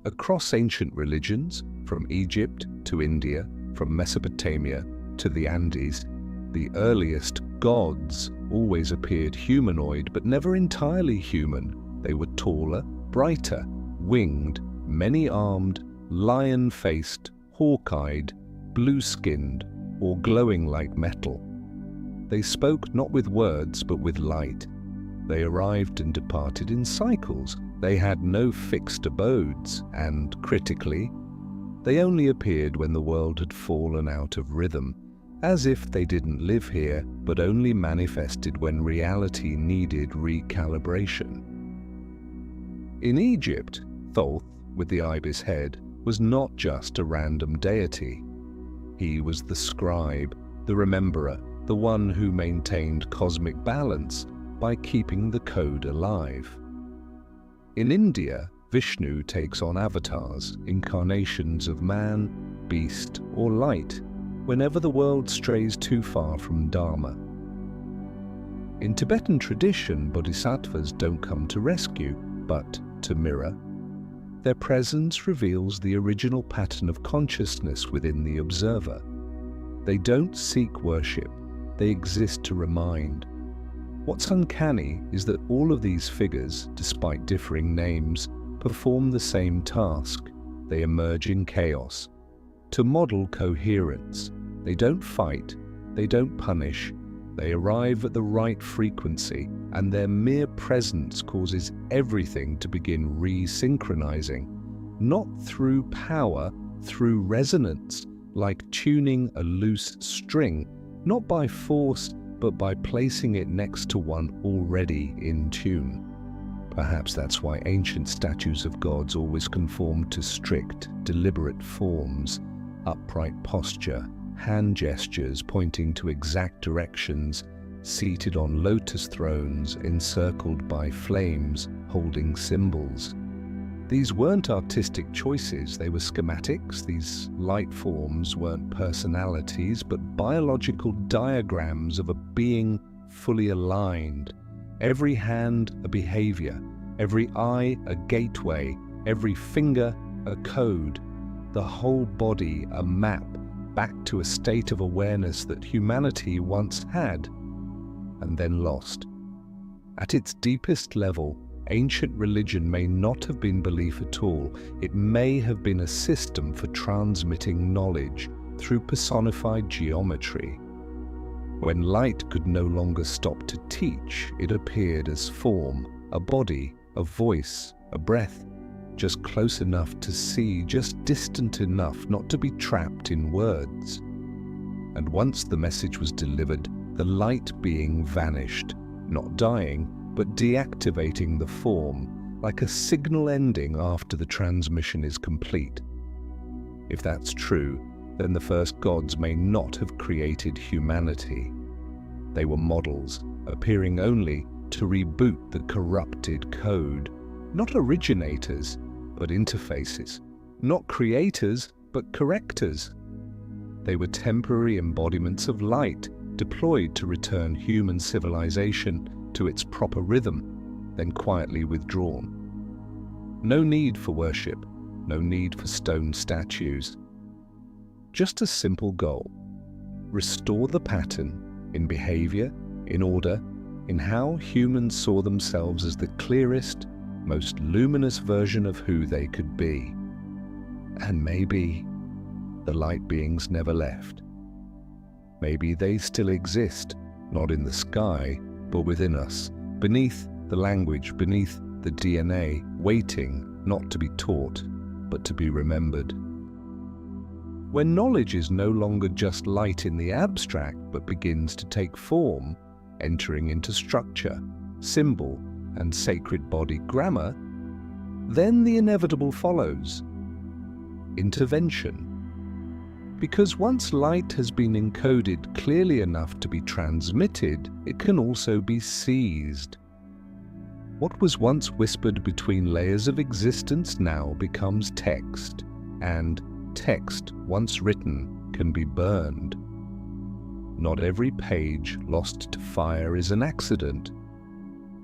Across ancient religions, from Egypt to India, from Mesopotamia to the Andes, the earliest gods always appeared humanoid, but never entirely human. They were taller, brighter, winged, many-armed, lion-faced, hawk-eyed, blue-skinned, or glowing like metal. They spoke not with words, but with light. They arrived and departed in cycles. They had no fixed abodes, and, critically, they only appeared when the world had fallen out of rhythm, as if they didn't live here, but only manifested when reality needed recalibration. In Egypt, Thoth, with the ibis head, was not just a random deity. He was the scribe, the rememberer, the one who maintained cosmic balance by keeping the code alive. In India, Vishnu takes on avatars, incarnations of man, beast, or light, whenever the world strays too far from Dharma. In Tibetan tradition, bodhisattvas don't come to rescue, but to mirror. Their presence reveals the original pattern of consciousness within the observer. They don't seek worship, they exist to remind. What's uncanny is that all of these figures, despite differing names, perform the same task. They emerge in chaos. To model coherence, they don't fight, They don't punish. They arrive at the right frequency, and their mere presence causes everything to begin resynchronizing, not through power, through resonance, like tuning a loose string, not by force, but by placing it next to one already in tune. Perhaps that's why ancient statues of gods always conformed to strict, deliberate forms, upright posture, hand gestures pointing to exact directions, seated on lotus thrones encircled by flames holding symbols. These weren't artistic choices, they were schematics. These light forms weren't personalities, but biological diagrams of a being fully aligned. Every hand a behavior, every eye a gateway, every finger a code, the whole body a map back to a state of awareness that humanity once had and then lost. At its deepest level, ancient religion may not have been belief at all. It may have been a system for transmitting knowledge through personified geometry. When light could no longer stop to teach, it appeared as form, a body, a voice, a breath, just close enough to see, just distant enough not to be trapped in words. And once the message was delivered, the light being vanished, not dying, but deactivating the form, like a signal ending after the transmission is complete. If that's true, then the first gods may not have created humanity. They were models, appearing only to reboot the corrupted code. Not originators, but interfaces. Not creators, but correctors. They were temporary embodiments of light, deployed to return human civilization to its proper rhythm, then quietly withdrawn. No need for worship, no need for stone statues. Just a simple goal: restore the pattern in behavior, in order, in how humans saw themselves as the clearest, most luminous version of who they could be. And maybe the light beings never left. Maybe they still exist, not in the sky, but within us, beneath the language, beneath the DNA, waiting not to be taught, but to be remembered. When knowledge is no longer just light in the abstract, but begins to take form, entering into structure, symbol, and sacred body grammar, then the inevitable follows: intervention. Because once light has been encoded clearly enough to be transmitted, it can also be seized. What was once whispered between layers of existence now becomes text, and text, once written, can be burned. Not every page lost to fire is an accident.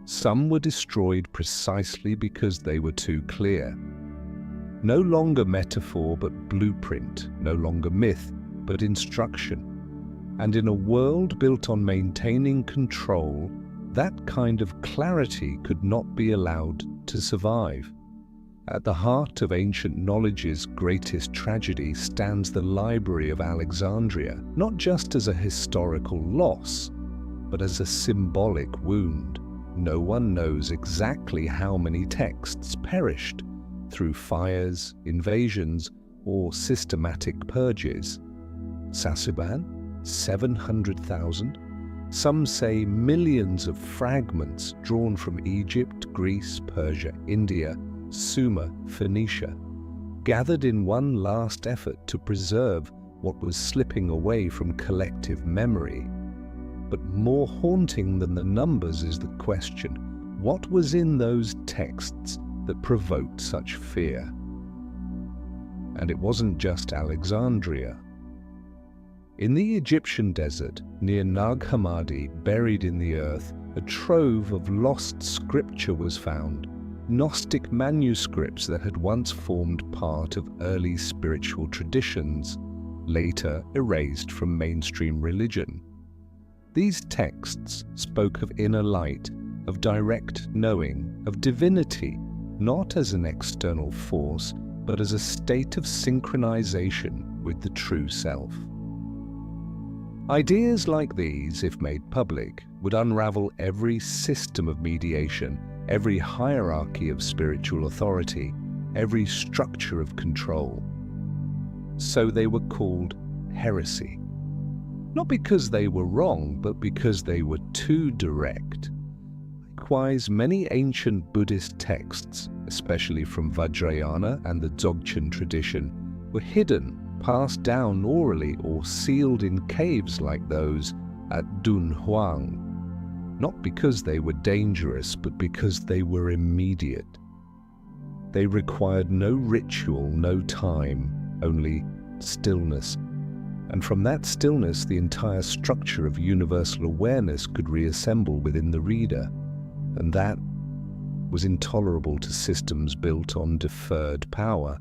Some were destroyed precisely because they were too clear. No longer metaphor but blueprint, no longer myth but instruction. And in a world built on maintaining control, that kind of clarity could not be allowed to survive. At the heart of ancient knowledge's greatest tragedy stands the Library of Alexandria, not just as a historical loss, but as a symbolic wound. No one knows exactly how many texts perished through fires, invasions, or systematic purges. Sasuban, 700,000. Some say millions of fragments drawn from Egypt, Greece, Persia, India, Sumer, Phoenicia, gathered in one last effort to preserve what was slipping away from collective memory. But more haunting than the numbers is the question: what was in those texts that provoked such fear? And it wasn't just Alexandria. In the Egyptian desert, near Nag Hammadi, buried in the earth, a trove of lost scripture was found. Gnostic manuscripts that had once formed part of early spiritual traditions, later erased from mainstream religion. These texts spoke of inner light, of direct knowing, of divinity, not as an external force, but as a state of synchronization with the true self. Ideas like these, if made public, would unravel every system of mediation, every hierarchy of spiritual authority, every structure of control. So they were called heresy. Not because they were wrong, but because they were too direct. Likewise, many ancient Buddhist texts, especially from Vajrayana and the Dzogchen tradition, were hidden, passed down orally, or sealed in caves like those at Dunhuang. Not because they were dangerous, but because they were immediate. They required no ritual, no time, only stillness. And from that stillness, the entire structure of universal awareness could reassemble within the reader. And that was intolerable to systems built on deferred power.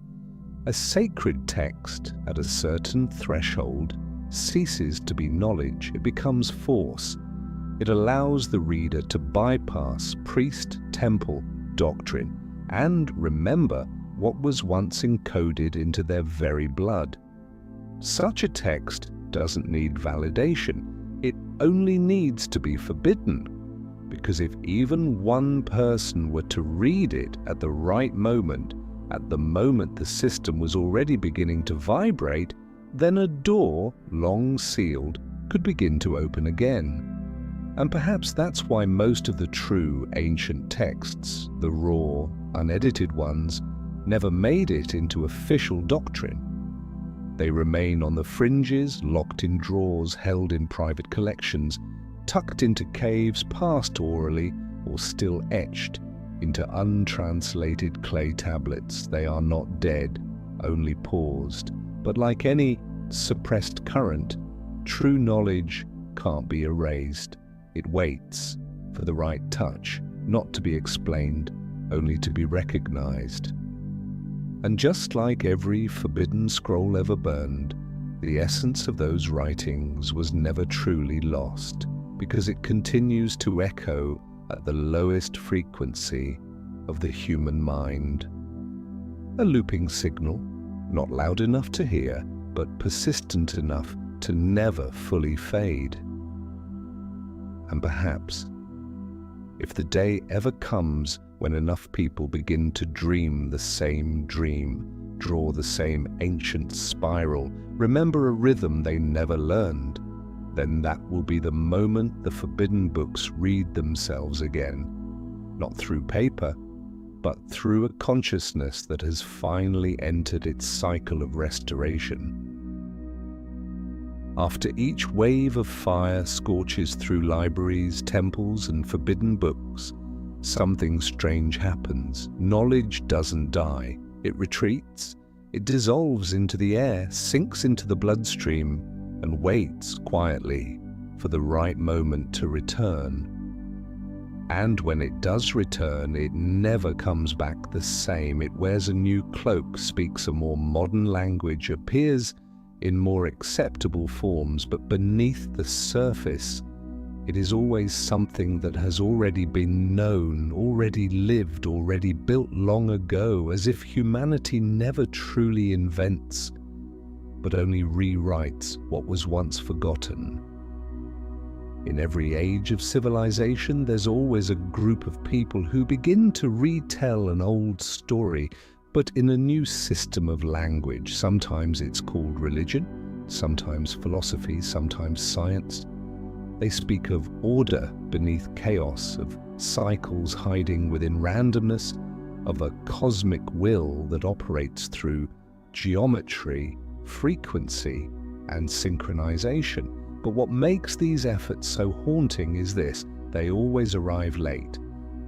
A sacred text, at a certain threshold, ceases to be knowledge. It becomes force. It allows the reader to bypass priest, temple, doctrine, and remember what was once encoded into their very blood. Such a text doesn't need validation. It only needs to be forbidden. Because if even one person were to read it at the right moment, at the moment the system was already beginning to vibrate, then a door, long sealed, could begin to open again. And perhaps that's why most of the true ancient texts, the raw, unedited ones, never made it into official doctrine. They remain on the fringes, locked in drawers, held in private collections, tucked into caves, passed orally, or still etched into untranslated clay tablets. They are not dead, only paused. But like any suppressed current, true knowledge can't be erased. It waits for the right touch, not to be explained, only to be recognized. And just like every forbidden scroll ever burned, the essence of those writings was never truly lost, because it continues to echo at the lowest frequency of the human mind. A looping signal, not loud enough to hear, but persistent enough to never fully fade. And perhaps, if the day ever comes when enough people begin to dream the same dream, draw the same ancient spiral, remember a rhythm they never learned, then that will be the moment the forbidden books read themselves again, not through paper, but through a consciousness that has finally entered its cycle of restoration. After each wave of fire scorches through libraries, temples, and forbidden books, something strange happens. Knowledge doesn't die. It retreats. It dissolves into the air, sinks into the bloodstream, and waits quietly for the right moment to return. And when it does return, it never comes back the same. It wears a new cloak, speaks a more modern language, appears in more acceptable forms, but beneath the surface, it is always something that has already been known, already lived, already built long ago, as if humanity never truly invents, but only rewrites what was once forgotten. In every age of civilization, there's always a group of people who begin to retell an old story, but in a new system of language. Sometimes it's called religion, sometimes philosophy, sometimes science. They speak of order beneath chaos, of cycles hiding within randomness, of a cosmic will that operates through geometry, frequency, and synchronization. But what makes these efforts so haunting is this: they always arrive late.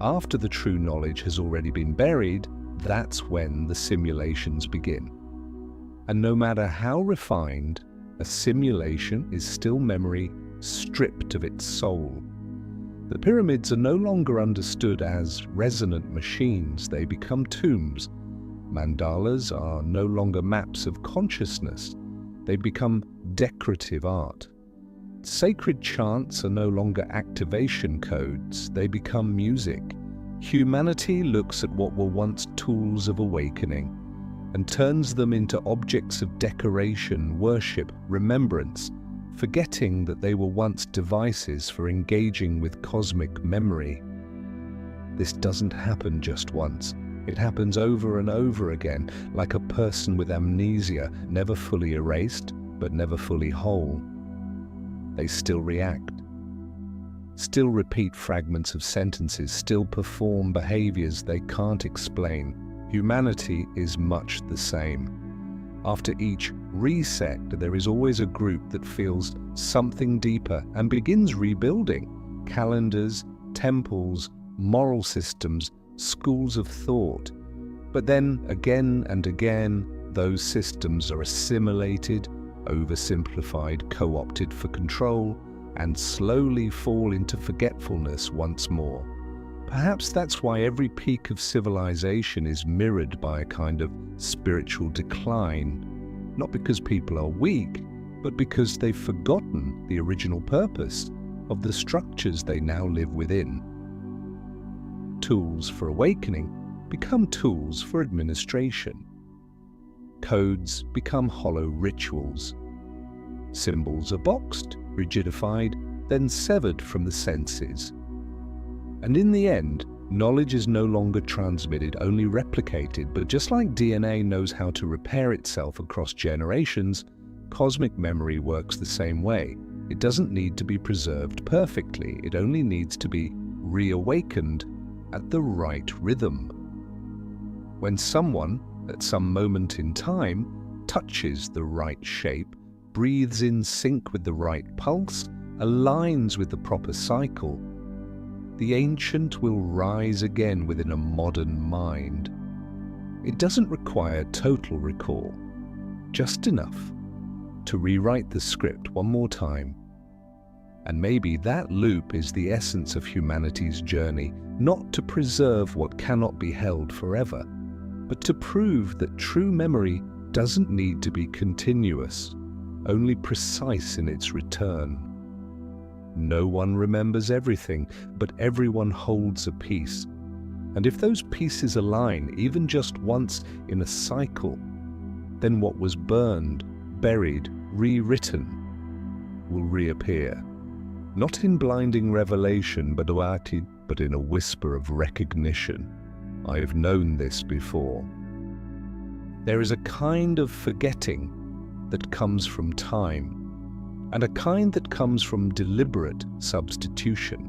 After the true knowledge has already been buried, that's when the simulations begin. And no matter how refined, a simulation is still memory stripped of its soul. The pyramids are no longer understood as resonant machines, they become tombs. Mandalas are no longer maps of consciousness, they become decorative art. Sacred chants are no longer activation codes, they become music. Humanity looks at what were once tools of awakening and turns them into objects of decoration, worship, remembrance, forgetting that they were once devices for engaging with cosmic memory. This doesn't happen just once. It happens over and over again, like a person with amnesia, never fully erased, but never fully whole. They still react, still repeat fragments of sentences, still perform behaviors they can't explain. Humanity is much the same. After each reset, there is always a group that feels something deeper and begins rebuilding calendars, temples, moral systems, schools of thought. But then, again and again, those systems are assimilated, oversimplified, co-opted for control, and slowly fall into forgetfulness once more. Perhaps that's why every peak of civilization is mirrored by a kind of spiritual decline, not because people are weak, but because they've forgotten the original purpose of the structures they now live within. Tools for awakening become tools for administration. Codes become hollow rituals. Symbols are boxed, rigidified, then severed from the senses. And in the end, knowledge is no longer transmitted, only replicated. But just like DNA knows how to repair itself across generations, cosmic memory works the same way. It doesn't need to be preserved perfectly. It only needs to be reawakened at the right rhythm. When someone, at some moment in time, touches the right shape, breathes in sync with the right pulse, aligns with the proper cycle, the ancient will rise again within a modern mind. It doesn't require total recall, just enough to rewrite the script one more time. And maybe that loop is the essence of humanity's journey, not to preserve what cannot be held forever, but to prove that true memory doesn't need to be continuous, only precise in its return. No one remembers everything, but everyone holds a piece. And if those pieces align, even just once in a cycle, then what was burned, buried, rewritten will reappear. Not in blinding revelation, but in a whisper of recognition. I have known this before. There is a kind of forgetting that comes from time, and a kind that comes from deliberate substitution.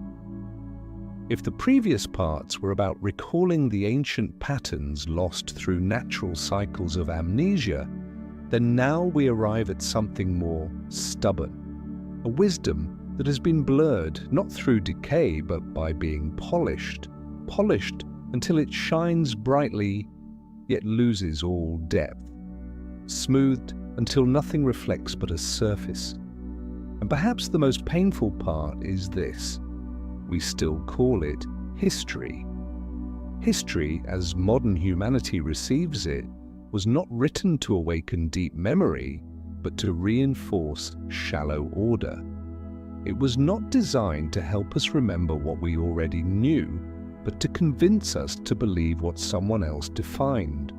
If the previous parts were about recalling the ancient patterns lost through natural cycles of amnesia, then now we arrive at something more stubborn, a wisdom that has been blurred not through decay but by being polished until it shines brightly yet loses all depth, smoothed until nothing reflects but a surface. And perhaps the most painful part is this: we still call it history. History, as modern humanity receives it, was not written to awaken deep memory, but to reinforce shallow order. It was not designed to help us remember what we already knew, but to convince us to believe what someone else defined.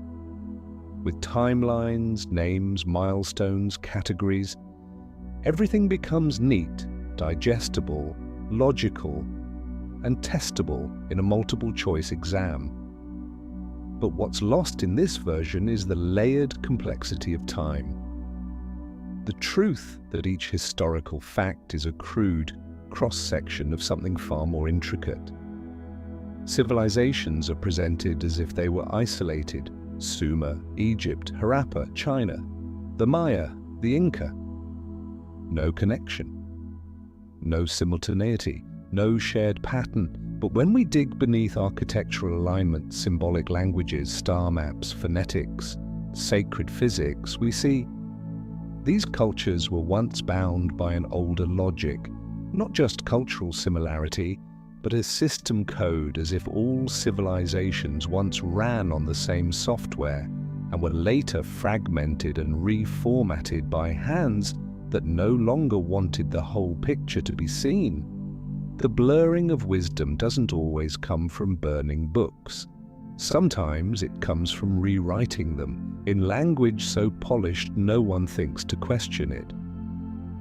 With timelines, names, milestones, categories, everything becomes neat, digestible, logical, and testable in a multiple-choice exam. But what's lost in this version is the layered complexity of time. The truth that each historical fact is a crude cross-section of something far more intricate. Civilizations are presented as if they were isolated: Sumer, Egypt, Harappa, China, the Maya, the Inca. No connection, no simultaneity, no shared pattern. But when we dig beneath architectural alignment, symbolic languages, star maps, phonetics, sacred physics, we see these cultures were once bound by an older logic, not just cultural similarity, but a system code, as if all civilizations once ran on the same software and were later fragmented and reformatted by hands that no longer wanted the whole picture to be seen. The blurring of wisdom doesn't always come from burning books. Sometimes it comes from rewriting them in language so polished no one thinks to question it.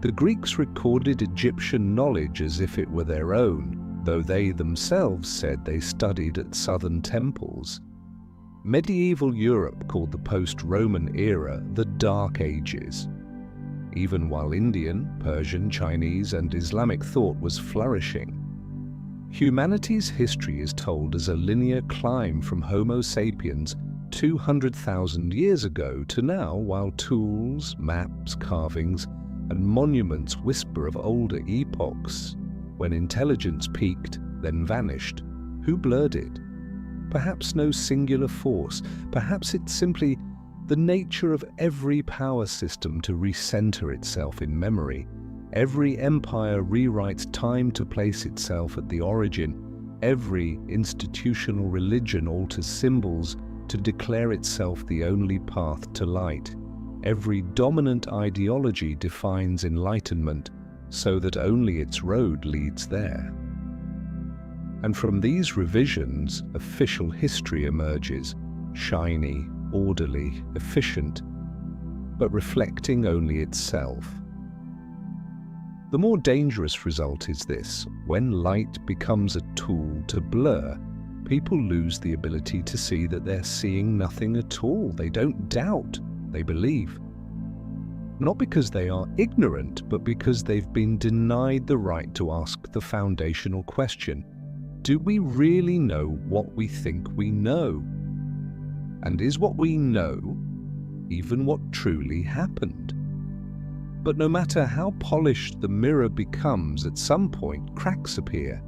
The Greeks recorded Egyptian knowledge as if it were their own, though they themselves said they studied at southern temples. Medieval Europe called the post-Roman era the Dark Ages. Even while Indian, Persian, Chinese, and Islamic thought was flourishing, humanity's history is told as a linear climb from Homo sapiens 200,000 years ago to now, while tools, maps, carvings, and monuments whisper of older epochs, when intelligence peaked, then vanished. Who blurred it? Perhaps no singular force. Perhaps it's simply the nature of every power system to recenter itself in memory. Every empire rewrites time to place itself at the origin. Every institutional religion alters symbols to declare itself the only path to light. Every dominant ideology defines enlightenment so that only its road leads there. And from these revisions, official history emerges, shiny, orderly, efficient, but reflecting only itself. The more dangerous result is this: when light becomes a tool to blur, people lose the ability to see that they're seeing nothing at all. They don't doubt, they believe. Not because they are ignorant, but because they've been denied the right to ask the foundational question: do we really know what we think we know? And is what we know even what truly happened? But no matter how polished the mirror becomes, at some point cracks appear,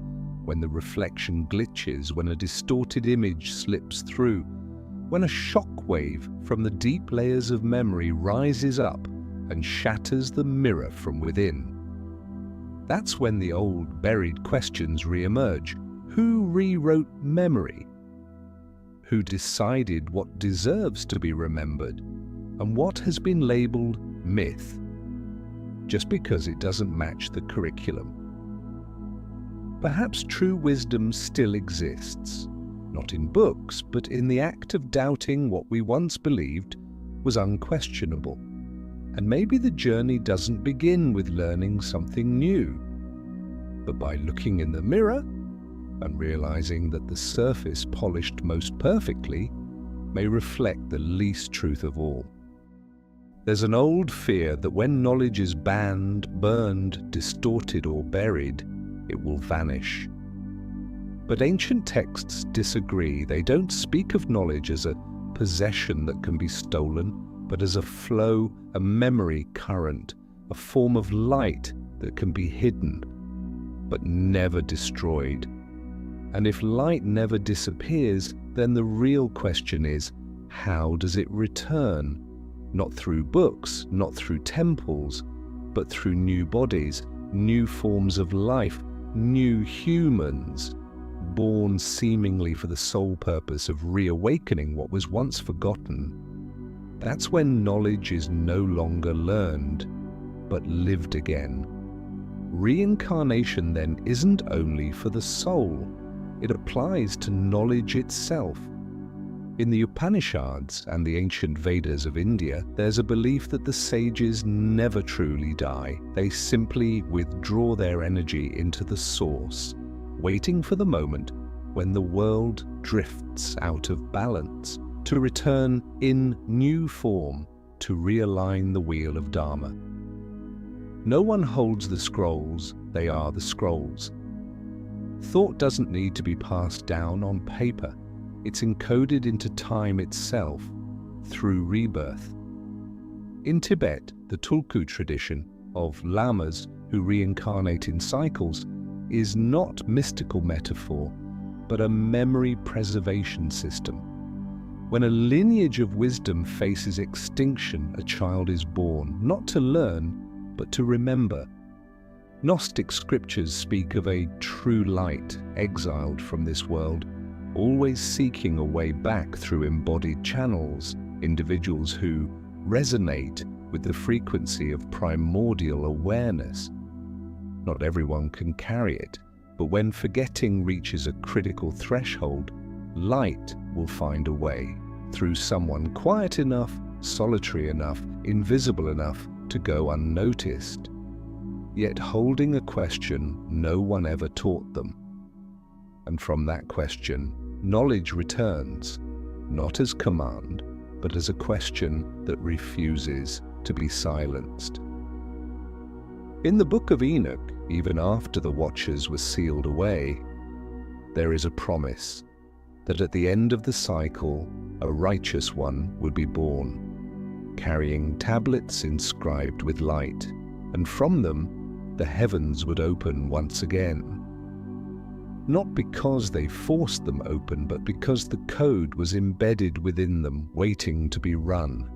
when the reflection glitches, when a distorted image slips through, when a shock wave from the deep layers of memory rises up and shatters the mirror from within. That's when the old buried questions re-emerge. Who rewrote memory? Who decided what deserves to be remembered, and what has been labeled myth, just because it doesn't match the curriculum? Perhaps true wisdom still exists, not in books, but in the act of doubting what we once believed was unquestionable. And maybe the journey doesn't begin with learning something new, but by looking in the mirror and realizing that the surface polished most perfectly may reflect the least truth of all. There's an old fear that when knowledge is banned, burned, distorted, or buried, it will vanish. But ancient texts disagree. They don't speak of knowledge as a possession that can be stolen, but as a flow, a memory current, a form of light that can be hidden, but never destroyed. And if light never disappears, then the real question is, how does it return? Not through books, not through temples, but through new bodies, new forms of life, new humans, born seemingly for the sole purpose of reawakening what was once forgotten. That's when knowledge is no longer learned, but lived again. Reincarnation then isn't only for the soul, it applies to knowledge itself. In the Upanishads and the ancient Vedas of India, there's a belief that the sages never truly die. They simply withdraw their energy into the source, waiting for the moment when the world drifts out of balance, to return in new form to realign the wheel of Dharma. No one holds the scrolls, they are the scrolls. Thought doesn't need to be passed down on paper. It's encoded into time itself through rebirth. In Tibet, the Tulku tradition of lamas who reincarnate in cycles is not mystical metaphor, but a memory preservation system. When a lineage of wisdom faces extinction, a child is born, not to learn, but to remember. Gnostic scriptures speak of a true light exiled from this world, always seeking a way back through embodied channels, individuals who resonate with the frequency of primordial awareness. Not everyone can carry it, but when forgetting reaches a critical threshold, light will find a way through someone quiet enough, solitary enough, invisible enough to go unnoticed. yet holding a question no one ever taught them. And from that question, knowledge returns, not as command, but as a question that refuses to be silenced. In the Book of Enoch, even after the Watchers were sealed away, there is a promise that at the end of the cycle, a righteous one would be born, carrying tablets inscribed with light, and from them the heavens would open once again. Not because they forced them open, but because the code was embedded within them, waiting to be run.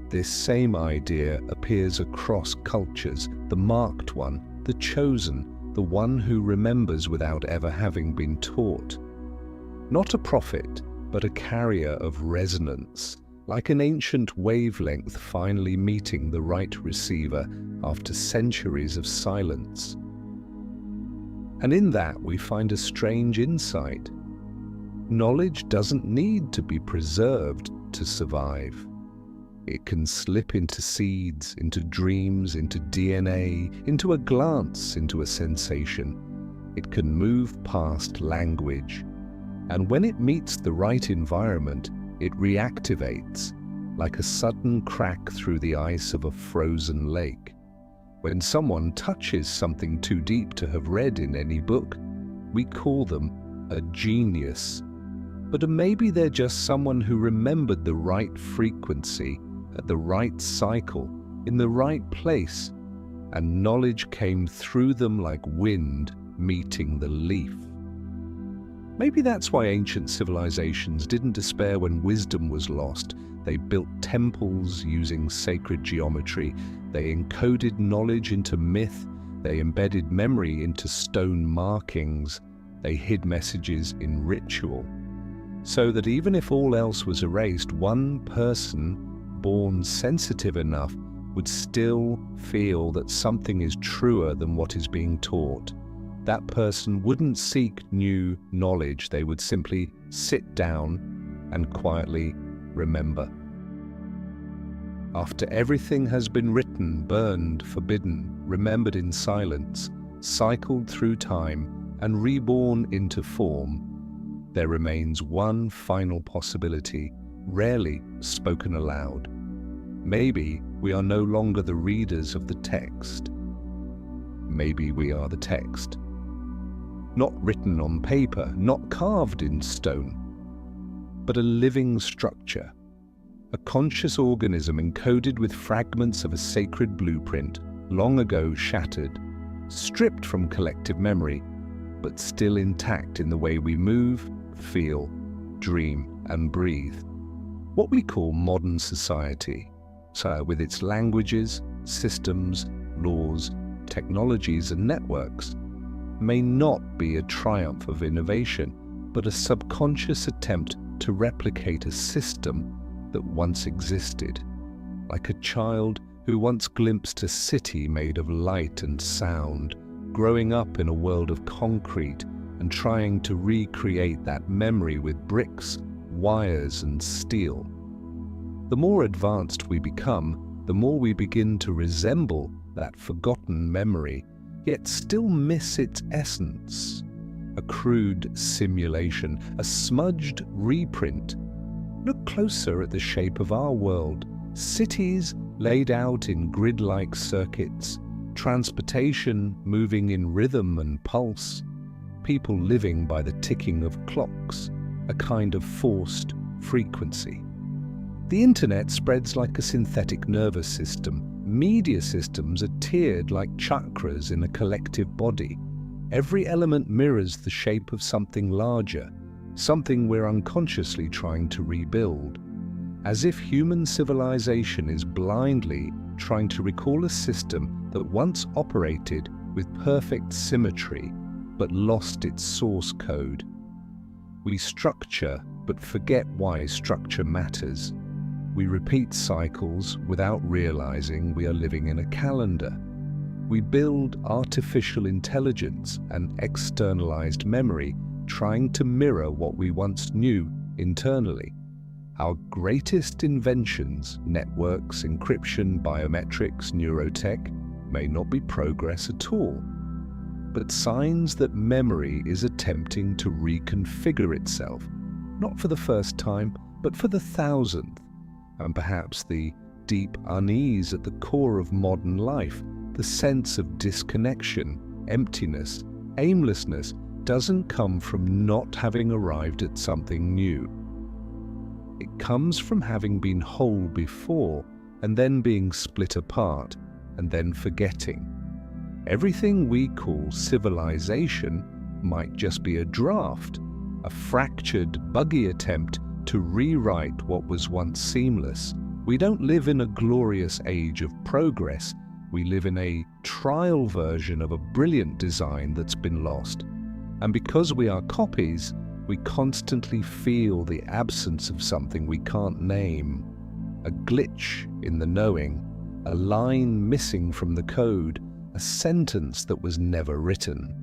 This same idea appears across cultures: the marked one, the chosen, the one who remembers without ever having been taught. Not a prophet, but a carrier of resonance, like an ancient wavelength finally meeting the right receiver after centuries of silence. And in that we find a strange insight. Knowledge doesn't need to be preserved to survive. It can slip into seeds, into dreams, into DNA, into a glance, into a sensation. It can move past language. And when it meets the right environment, it reactivates, like a sudden crack through the ice of a frozen lake. When someone touches something too deep to have read in any book, we call them a genius. But maybe they're just someone who remembered the right frequency, at the right cycle, in the right place, and knowledge came through them like wind meeting the leaf. Maybe that's why ancient civilizations didn't despair when wisdom was lost. They built temples using sacred geometry. They encoded knowledge into myth. They embedded memory into stone markings. They hid messages in ritual. So that even if all else was erased, one person, born sensitive enough, would still feel that something is truer than what is being taught. That person wouldn't seek new knowledge. They would simply sit down and quietly remember. After everything has been written, burned, forbidden, remembered in silence, cycled through time, and reborn into form, there remains one final possibility, rarely spoken aloud. Maybe we are no longer the readers of the text. Maybe we are the text. Not written on paper, not carved in stone, but a living structure, a conscious organism encoded with fragments of a sacred blueprint, long ago shattered, stripped from collective memory, but still intact in the way we move, feel, dream, and breathe. What we call modern society, with its languages, systems, laws, technologies, and networks, may not be a triumph of innovation, but a subconscious attempt to replicate a system that once existed, like a child who once glimpsed a city made of light and sound, growing up in a world of concrete and trying to recreate that memory with bricks, wires, and steel. The more advanced we become, the more we begin to resemble that forgotten memory, yet still miss its essence. A crude simulation, a smudged reprint. Look closer at the shape of our world. Cities laid out in grid-like circuits, transportation moving in rhythm and pulse, people living by the ticking of clocks, a kind of forced frequency. The internet spreads like a synthetic nervous system. Media systems are tiered like chakras in a collective body. Every element mirrors the shape of something larger, something we're unconsciously trying to rebuild. As if human civilization is blindly trying to recall a system that once operated with perfect symmetry, but lost its source code. We structure, but forget why structure matters. We repeat cycles without realizing we are living in a calendar. We build artificial intelligence and externalized memory, trying to mirror what we once knew internally. Our greatest inventions, networks, encryption, biometrics, neurotech, may not be progress at all, but signs that memory is attempting to reconfigure itself, not for the first time, but for the thousandth, and perhaps the deep unease at the core of modern life, the sense of disconnection, emptiness, aimlessness, doesn't come from not having arrived at something new. It comes from having been whole before, and then being split apart, and then forgetting. Everything we call civilization might just be a draft, a fractured, buggy attempt to rewrite what was once seamless. We don't live in a glorious age of progress. We live in a trial version of a brilliant design that's been lost. And because we are copies, we constantly feel the absence of something we can't name. A glitch in the knowing, a line missing from the code, a sentence that was never written.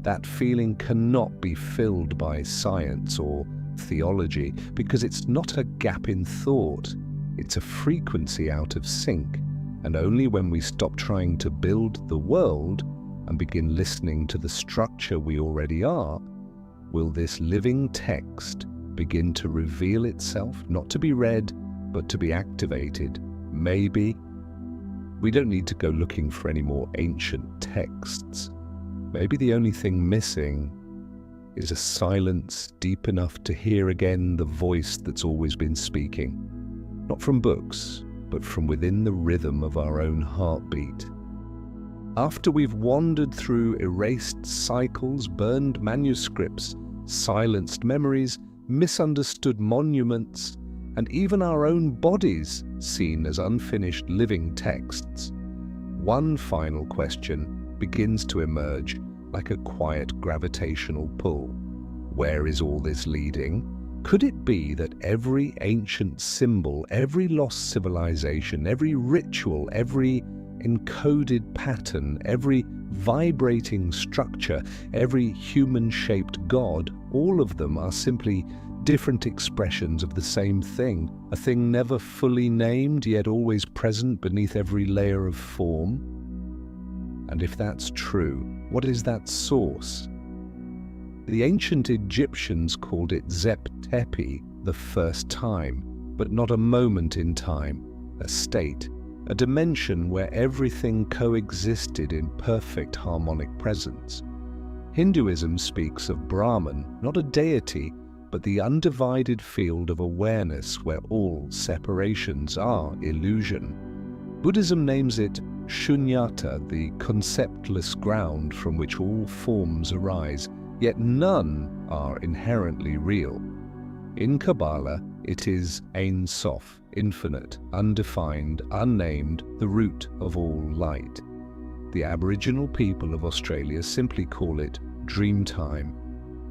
That feeling cannot be filled by science or theology, because it's not a gap in thought. It's a frequency out of sync, and only when we stop trying to build the world and begin listening to the structure we already are, will this living text begin to reveal itself, not to be read, but to be activated. Maybe we don't need to go looking for any more ancient texts. Maybe the only thing missing is a silence deep enough to hear again the voice that's always been speaking, not from books, but from within the rhythm of our own heartbeat. After we've wandered through erased cycles, burned manuscripts, silenced memories, misunderstood monuments, and even our own bodies seen as unfinished living texts, one final question begins to emerge like a quiet gravitational pull. Where is all this leading? Could it be that every ancient symbol, every lost civilization, every ritual, every encoded pattern, every vibrating structure, every human-shaped god, all of them are simply different expressions of the same thing, a thing never fully named yet always present beneath every layer of form? And if that's true, what is that source? The ancient Egyptians called it Zep Tepi, the first time, but not a moment in time, a state, a dimension where everything coexisted in perfect harmonic presence. Hinduism speaks of Brahman, not a deity, but the undivided field of awareness where all separations are illusion. Buddhism names it Shunyata, the conceptless ground from which all forms arise, yet none are inherently real. In Kabbalah, it is Ein Sof, infinite, undefined, unnamed, the root of all light. The Aboriginal people of Australia simply call it Dreamtime,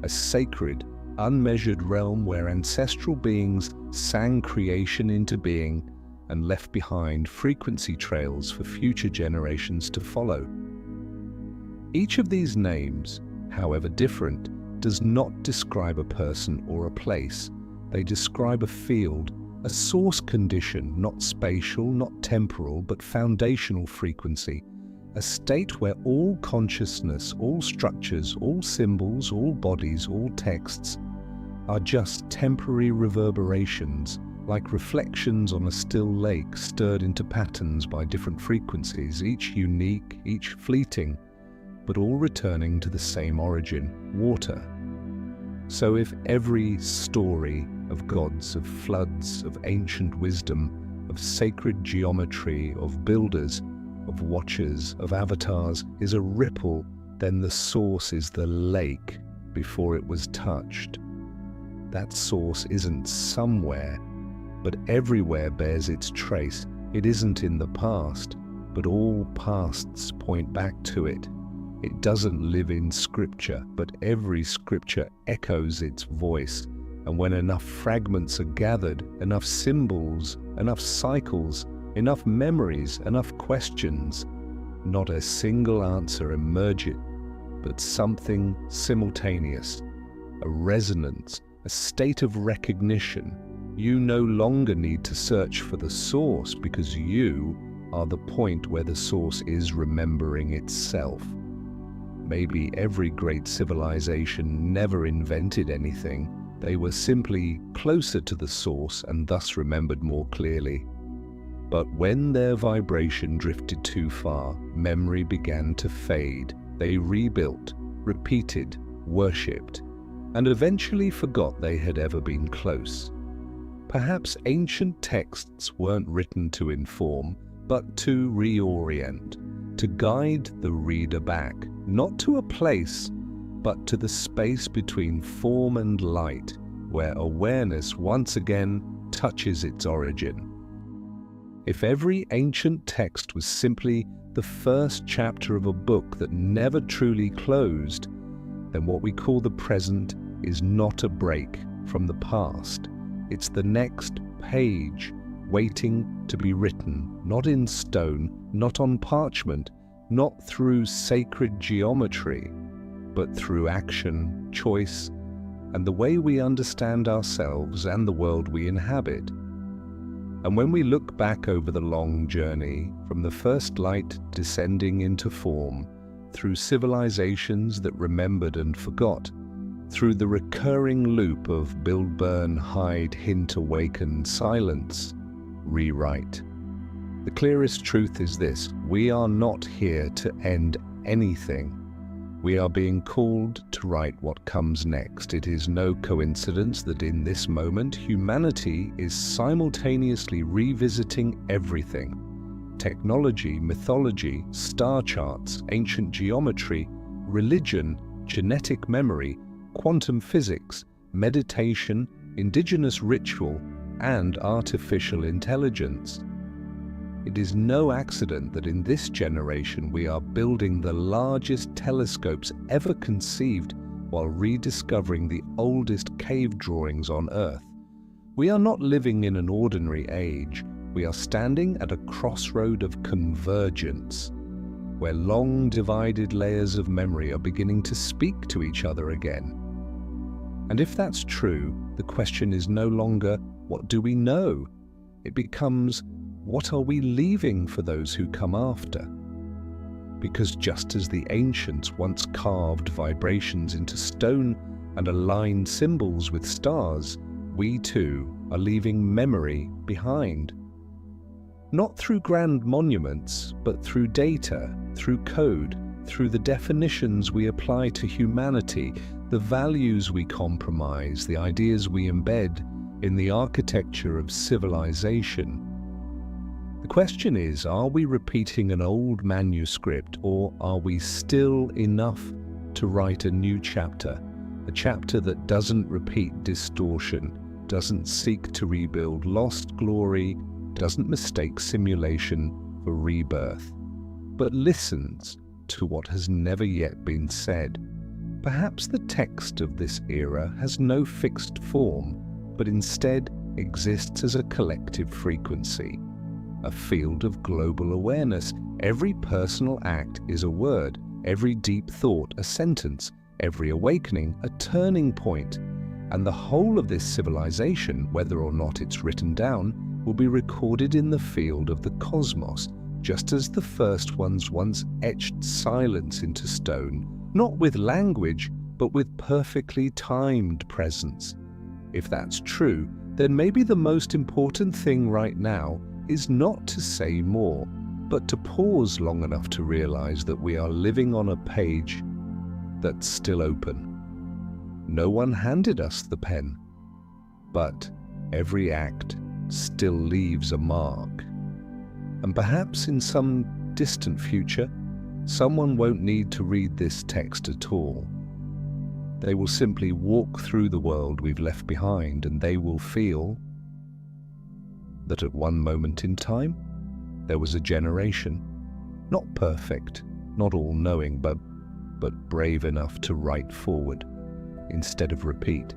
a sacred, unmeasured realm where ancestral beings sang creation into being and left behind frequency trails for future generations to follow. Each of these names, however different, does not describe a person or a place. They describe a field, a source condition, not spatial, not temporal, but foundational frequency, a state where all consciousness, all structures, all symbols, all bodies, all texts are just temporary reverberations, like reflections on a still lake stirred into patterns by different frequencies, each unique, each fleeting, but all returning to the same origin, water. So if every story of gods, of floods, of ancient wisdom, of sacred geometry, of builders, of watchers, of avatars is a ripple, then the source is the lake before it was touched. That source isn't somewhere, but everywhere bears its trace. It isn't in the past, but all pasts point back to it. It doesn't live in scripture, but every scripture echoes its voice. And when enough fragments are gathered, enough symbols, enough cycles, enough memories, enough questions, not a single answer emerges, but something simultaneous, a resonance, a state of recognition. You no longer need to search for the source because you are the point where the source is remembering itself. Maybe every great civilization never invented anything. They were simply closer to the source and thus remembered more clearly. But when their vibration drifted too far, memory began to fade. They rebuilt, repeated, worshipped, and eventually forgot they had ever been close. Perhaps ancient texts weren't written to inform, but to reorient, to guide the reader back, not to a place, but to the space between form and light, where awareness once again touches its origin. If every ancient text was simply the first chapter of a book that never truly closed, then what we call the present is not a break from the past. It's the next page waiting to be written, not in stone, not on parchment, not through sacred geometry, but through action, choice, and the way we understand ourselves and the world we inhabit. And when we look back over the long journey, from the first light descending into form, through civilizations that remembered and forgot, through the recurring loop of build, burn, hide, hint, awaken, silence, rewrite. The clearest truth is this: we are not here to end anything. We are being called to write what comes next. It is no coincidence that in this moment, humanity is simultaneously revisiting everything. Technology, mythology, star charts, ancient geometry, religion, genetic memory, quantum physics, meditation, indigenous ritual, and artificial intelligence. It is no accident that in this generation we are building the largest telescopes ever conceived while rediscovering the oldest cave drawings on Earth. We are not living in an ordinary age. We are standing at a crossroad of convergence, where long divided layers of memory are beginning to speak to each other again. And if that's true, the question is no longer, what do we know? It becomes, what are we leaving for those who come after? Because just as the ancients once carved vibrations into stone and aligned symbols with stars, we too are leaving memory behind. Not through grand monuments, but through data, through code, through the definitions we apply to humanity, the values we compromise, the ideas we embed in the architecture of civilization. The question is, are we repeating an old manuscript, or are we still enough to write a new chapter? A chapter that doesn't repeat distortion, doesn't seek to rebuild lost glory, doesn't mistake simulation for rebirth, but listens to what has never yet been said. Perhaps the text of this era has no fixed form, but instead exists as a collective frequency, a field of global awareness. Every personal act is a word, every deep thought a sentence, every awakening a turning point, and the whole of this civilization, whether or not it's written down, will be recorded in the field of the cosmos, just as the first ones once etched silence into stone, not with language, but with perfectly timed presence. If that's true, then maybe the most important thing right now is not to say more, but to pause long enough to realize that we are living on a page that's still open. No one handed us the pen, but every act still leaves a mark. And perhaps in some distant future, someone won't need to read this text at all. They will simply walk through the world we've left behind, and they will feel that at one moment in time, there was a generation, not perfect, not all-knowing, but brave enough to write forward instead of repeat.